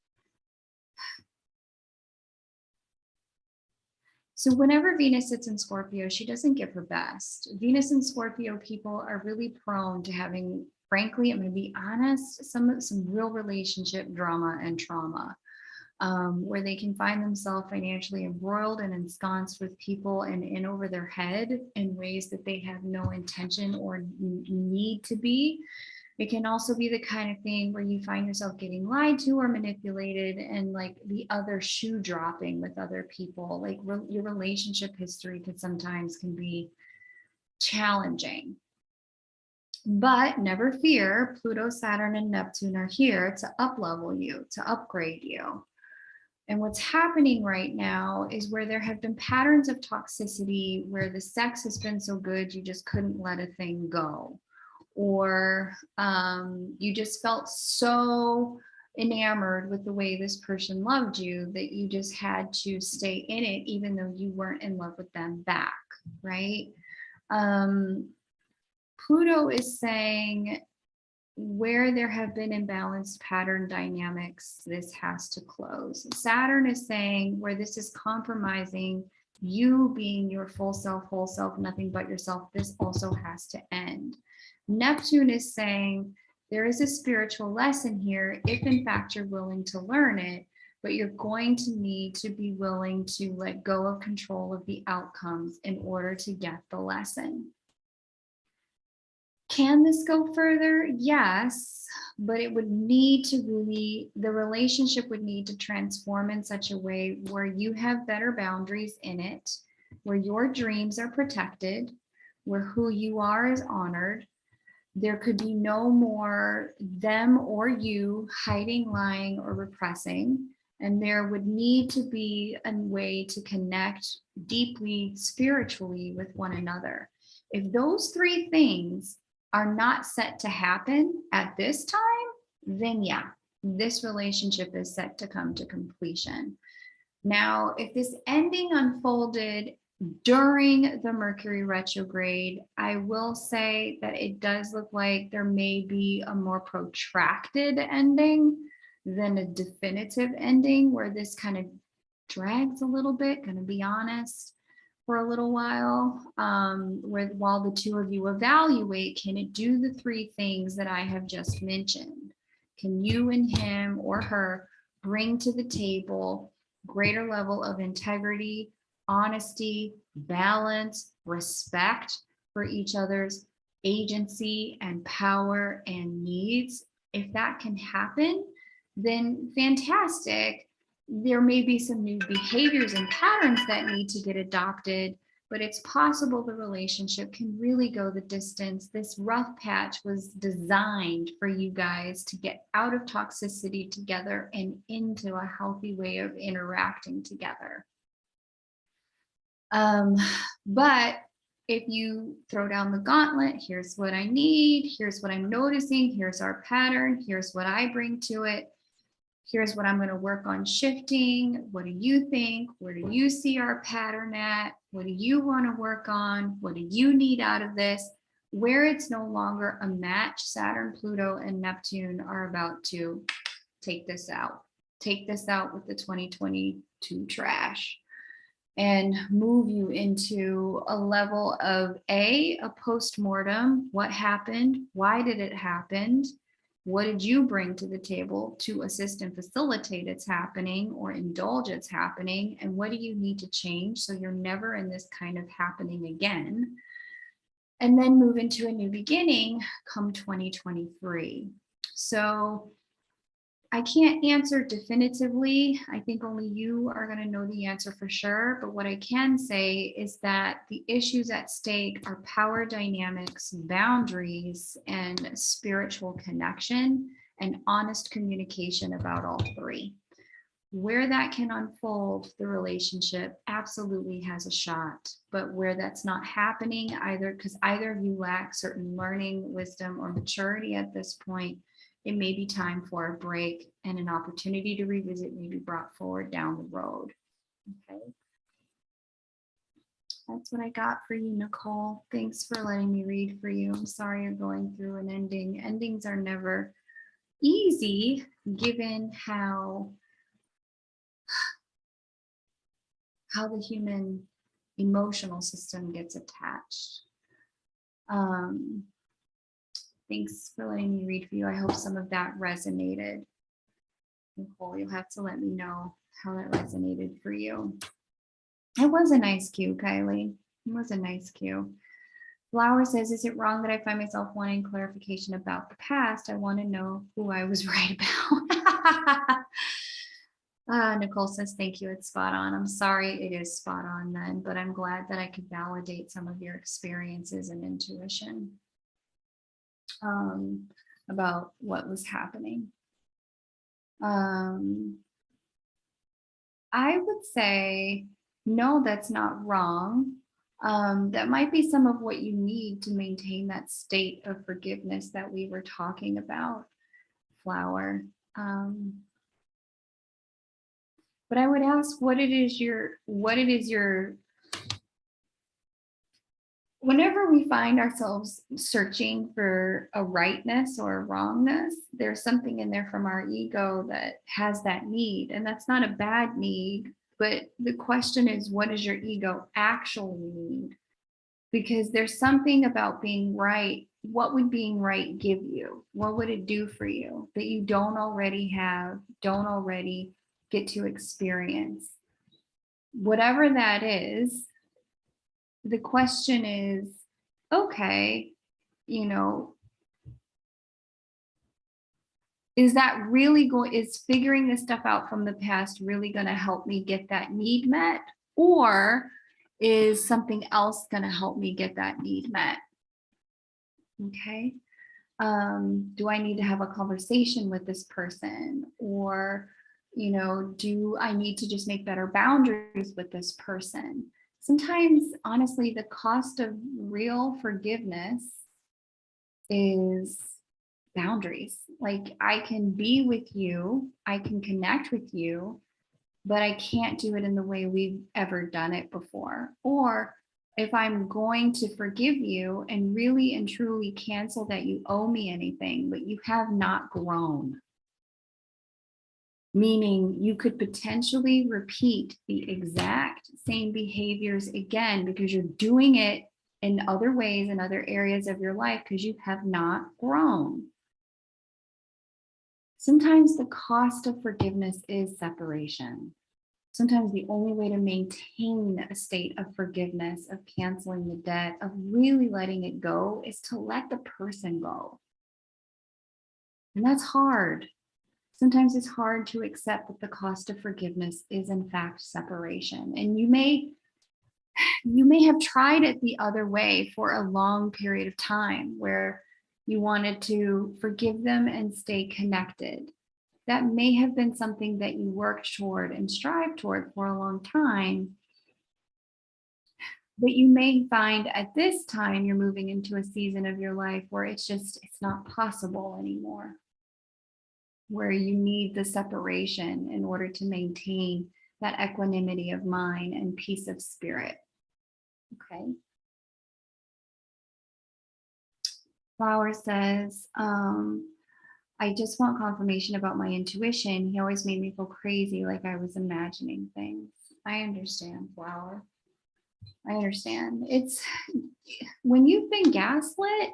So whenever Venus sits in Scorpio, she doesn't give her best. Venus and Scorpio people are really prone to having, frankly, I'm going to be honest, some real relationship drama and trauma, where they can find themselves financially embroiled and ensconced with people and in over their head in ways that they have no intention or need to be. It can also be the kind of thing where you find yourself getting lied to or manipulated, and like the other shoe dropping with other people. Like your relationship history can be challenging. But never fear, Pluto, Saturn, and Neptune are here to up-level you, to upgrade you. And what's happening right now is where there have been patterns of toxicity where the sex has been so good you just couldn't let a thing go, or you just felt so enamored with the way this person loved you that you just had to stay in it even though you weren't in love with them back, right? Pluto is saying where there have been imbalanced pattern dynamics, this has to close. Saturn is saying where this is compromising you being your full self, whole self, nothing but yourself, this also has to end. Neptune is saying there is a spiritual lesson here if in fact you're willing to learn it, but you're going to need to be willing to let go of control of the outcomes in order to get the lesson. Can this go further? Yes, but it would need to really, the relationship would need to transform in such a way where you have better boundaries in it, where your dreams are protected, where who you are is honored. There could be no more them or you hiding, lying, or repressing. And there would need to be a way to connect deeply spiritually with one another. If those three things are not set to happen at this time, then yeah, this relationship is set to come to completion. Now, if this ending unfolded during the Mercury retrograde, I will say that it does look like there may be a more protracted ending than a definitive ending, where this kind of drags a little bit, going to be honest, for a little while, while the two of you evaluate, can it do the three things that I have just mentioned? Can you and him or her bring to the table greater level of integrity, honesty, balance, respect for each other's agency and power and needs? If that can happen, then fantastic. There may be some new behaviors and patterns that need to get adopted, but it's possible the relationship can really go the distance. This rough patch was designed for you guys to get out of toxicity together and into a healthy way of interacting together. But if you throw down the gauntlet, here's what I need, here's what I'm noticing, here's our pattern, here's what I bring to it, here's what I'm going to work on shifting. What do you think? Where do you see our pattern at? What do you want to work on? What do you need out of this? Where it's no longer a match, Saturn, Pluto, and Neptune are about to take this out. Take this out with the 2022 trash and move you into a level of a postmortem. What happened? Why did it happen? What did you bring to the table to assist and facilitate its happening or indulge its happening? And what do you need to change so you're never in this kind of happening again? And then move into a new beginning come 2023. So I can't answer definitively. I think only you are going to know the answer for sure. But what I can say is that the issues at stake are power dynamics, boundaries, and spiritual connection and honest communication about all three. Where that can unfold, the relationship absolutely has a shot. But where that's not happening, either because either of you lack certain learning, wisdom, or maturity at this point, it may be time for a break and an opportunity to revisit may be brought forward down the road. Okay. That's what I got for you, Nicole. Thanks for letting me read for you. I'm sorry you're going through an ending. Endings are never easy given how how the human emotional system gets attached. Thanks for letting me read for you. I hope some of that resonated. Nicole, you'll have to let me know how that resonated for you. It was a nice cue, Kylie. It was a nice cue. Flower says, is it wrong that I find myself wanting clarification about the past? I want to know who I was right about. Nicole says, thank you. It's spot on. I'm sorry it is spot on then, but I'm glad that I could validate some of your experiences and intuition about what was happening. I would say, no, that's not wrong. That might be some of what you need to maintain that state of forgiveness that we were talking about, Flower. But I would ask what it is your, whenever we find ourselves searching for a rightness or a wrongness, there's something in there from our ego that has that need. And that's not a bad need, but the question is, what does your ego actually need? Because there's something about being right. What would being right give you? What would it do for you that you don't already have, don't already get to experience? Whatever that is, the question is, okay, you know, is that really going, is figuring this stuff out from the past really going to help me get that need met? Or is something else going to help me get that need met? Okay. Do I need to have a conversation with this person? Or, you know, do I need to just make better boundaries with this person? Sometimes, honestly, the cost of real forgiveness is boundaries. Like, I can be with you, I can connect with you, but I can't do it in the way we've ever done it before. Or if I'm going to forgive you and really and truly cancel that you owe me anything, but you have not grown, meaning you could potentially repeat the exact same behaviors again because you're doing it in other ways, in other areas of your life, because you have not grown. Sometimes the cost of forgiveness is separation. Sometimes the only way to maintain a state of forgiveness, of canceling the debt, of really letting it go, is to let the person go. And that's hard. Sometimes it's hard to accept that the cost of forgiveness is in fact separation. And you may have tried it the other way for a long period of time where you wanted to forgive them and stay connected. That may have been something that you worked toward and strived toward for a long time. But you may find at this time you're moving into a season of your life where it's not possible anymore, where you need the separation in order to maintain that equanimity of mind and peace of spirit. Okay. Flower says, I just want confirmation about my intuition. He always made me feel crazy, like I was imagining things. I understand, Flower. I understand. It's when you've been gaslit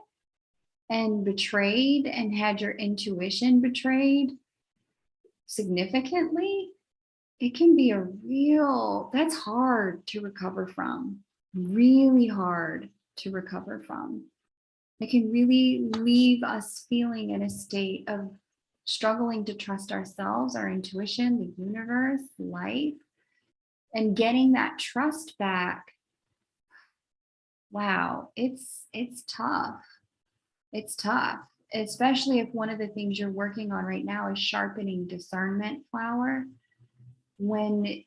and betrayed and had your intuition betrayed significantly, it can be that's hard to recover from, really hard to recover from. It can really leave us feeling in a state of struggling to trust ourselves, our intuition, the universe, life, and getting that trust back. Wow, it's tough. It's tough, especially if one of the things you're working on right now is sharpening discernment, Flower. When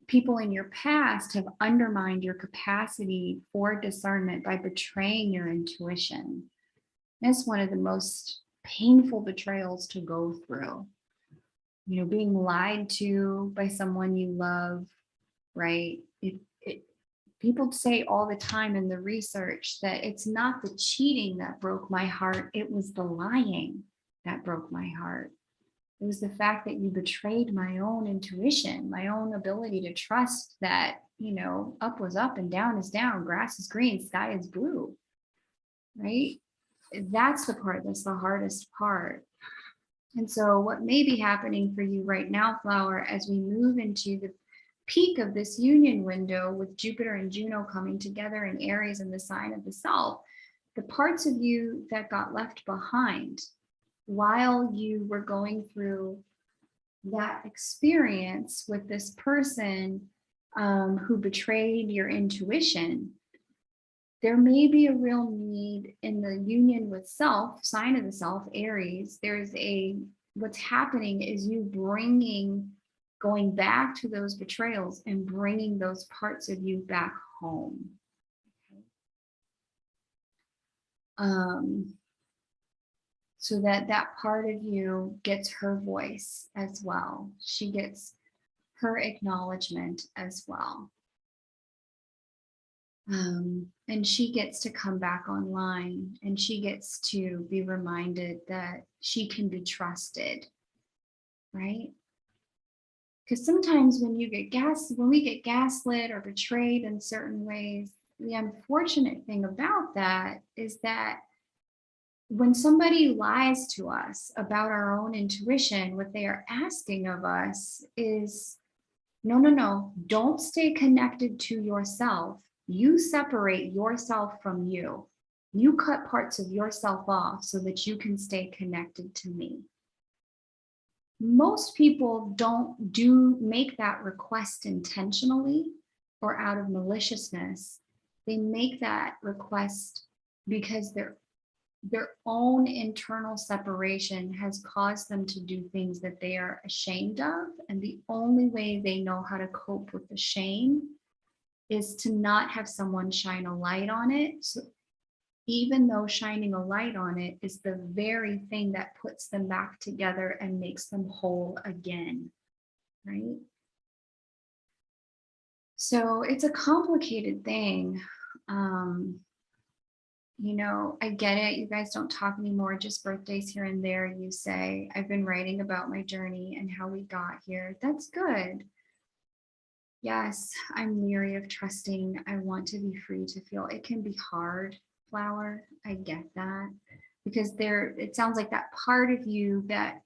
people in your past have undermined your capacity for discernment by betraying your intuition. That's one of the most painful betrayals to go through. You know, being lied to by someone you love, right? People say all the time in the research that it's not the cheating that broke my heart, it was the lying that broke my heart. It was the fact that you betrayed my own intuition, my own ability to trust that up was up and down is down, grass is green, sky is blue, right? That's the part that's the hardest part. And so what may be happening for you right now, Flower, as we move into the peak of this union window with Jupiter and Juno coming together in Aries and the sign of the self, the parts of you that got left behind while you were going through that experience with this person who betrayed your intuition, there may be a real need in the union with self, sign of the self, Aries. What's happening is you going back to those betrayals and bringing those parts of you back home. So that part of you gets her voice as well. She gets her acknowledgement as well. And she gets to come back online, and she gets to be reminded that she can be trusted, right? Because sometimes when we get gaslit or betrayed in certain ways, the unfortunate thing about that is that when somebody lies to us about our own intuition, what they are asking of us is, no, don't stay connected to yourself. You separate yourself from you. You cut parts of yourself off so that you can stay connected to me. Most people don't make that request intentionally or out of maliciousness. They make that request because their own internal separation has caused them to do things that they are ashamed of. And the only way they know how to cope with the shame is to not have someone shine a light on it. So even though shining a light on it is the very thing that puts them back together and makes them whole again, right? So it's a complicated thing. I get it. You guys don't talk anymore, just birthdays here and there. You say, I've been writing about my journey and how we got here. That's good. Yes, I'm weary of trusting. I want to be free to feel. It can be hard, Flower. I get that. Because it sounds like that part of you that,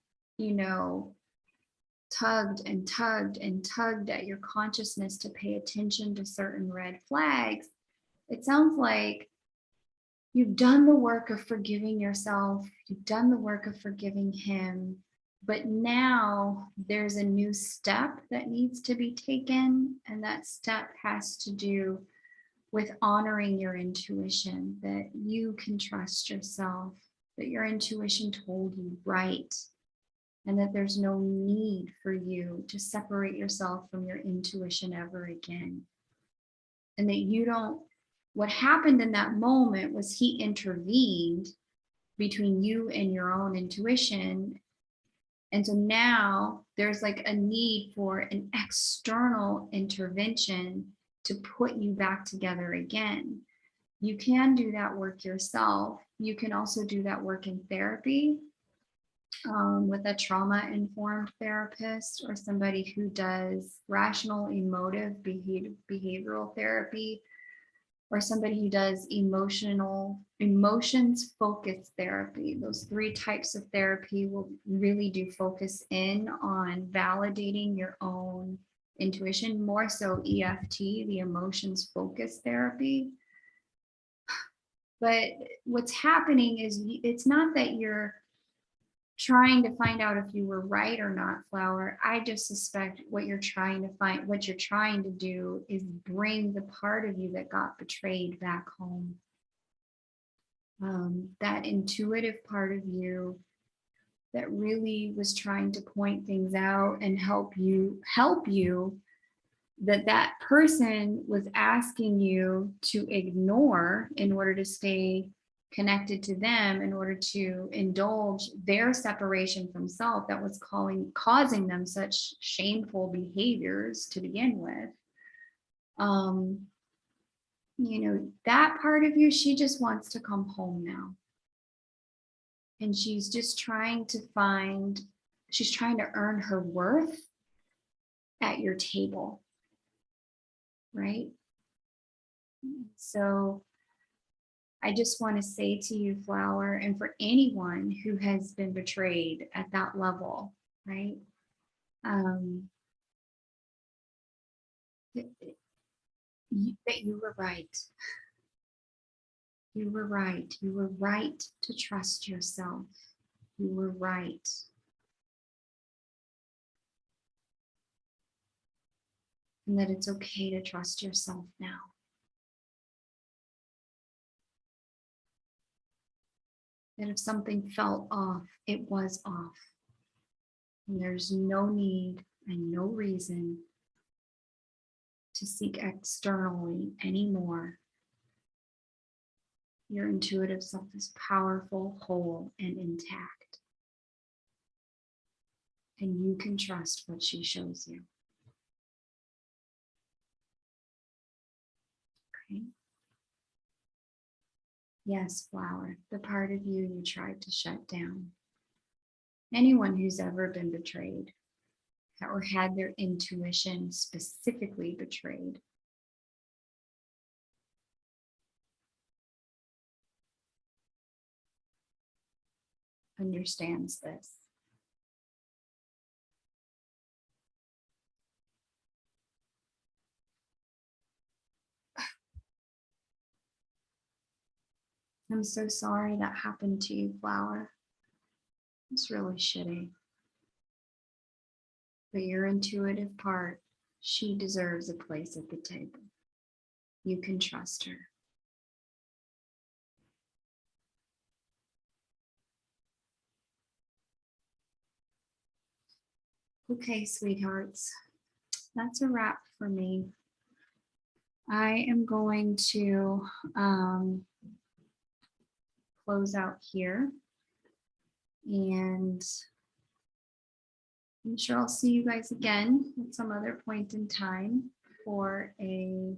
tugged and tugged and tugged at your consciousness to pay attention to certain red flags. It sounds like you've done the work of forgiving yourself, you've done the work of forgiving him, but now there's a new step that needs to be taken, and that step has to do with honoring your intuition, that you can trust yourself, that your intuition told you right, and that there's no need for you to separate yourself from your intuition ever again. And that what happened in that moment was he intervened between you and your own intuition. And so now there's like a need for an external intervention to put you back together again. You can do that work yourself. You can also do that work in therapy with a trauma-informed therapist or somebody who does rational emotive behavioral therapy, or somebody who does emotions focused therapy. Those 3 types of therapy will really do focus in on validating your own intuition, more so EFT, the emotions focused therapy. But what's happening is it's not that you're trying to find out if you were right or not, Flower. I just suspect what you're trying to do is bring the part of you that got betrayed back home. That intuitive part of you that really was trying to point things out and help you, that person was asking you to ignore in order to stay connected to them, in order to indulge their separation from self that was causing them such shameful behaviors to begin with. That part of you, she just wants to come home now. And she's just trying to earn her worth at your table, right? So I just want to say to you, flower, and for anyone who has been betrayed at that level, right? That you were right. You were right. You were right to trust yourself. You were right. And that it's okay to trust yourself now. That if something felt off, it was off. And there's no need and no reason to seek externally anymore. Your intuitive self is powerful, whole, and intact. And you can trust what she shows you. Okay? Yes, flower, the part of you tried to shut down. Anyone who's ever been betrayed or had their intuition specifically betrayed understands this. I'm so sorry that happened to you, flower. It's really shitty. But your intuitive part, she deserves a place at the table. You can trust her. Okay, sweethearts, that's a wrap for me. I am going to close out here, and I'm sure I'll see you guys again at some other point in time for a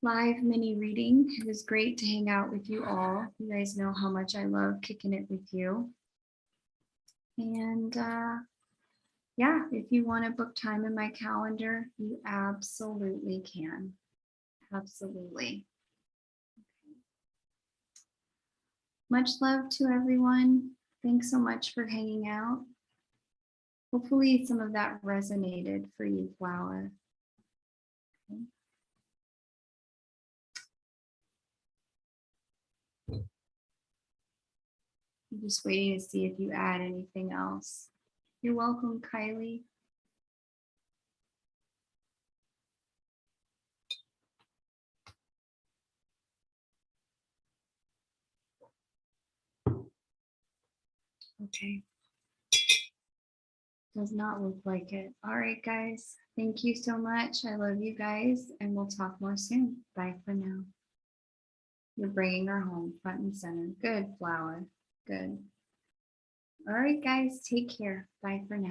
live mini reading. It was great to hang out with you all. You guys know how much I love kicking it with you. And yeah, if you want to book time in my calendar, you absolutely can. Absolutely. Much love to everyone. Thanks so much for hanging out. Hopefully some of that resonated for you, flower. Okay. I'm just waiting to see if you add anything else. You're welcome, Kylie. Okay. Does not look like it. All right, guys. Thank you so much. I love you guys, and we'll talk more soon. Bye for now. You're bringing her home front and center. Good, flower. Good. All right, guys. Take care. Bye for now.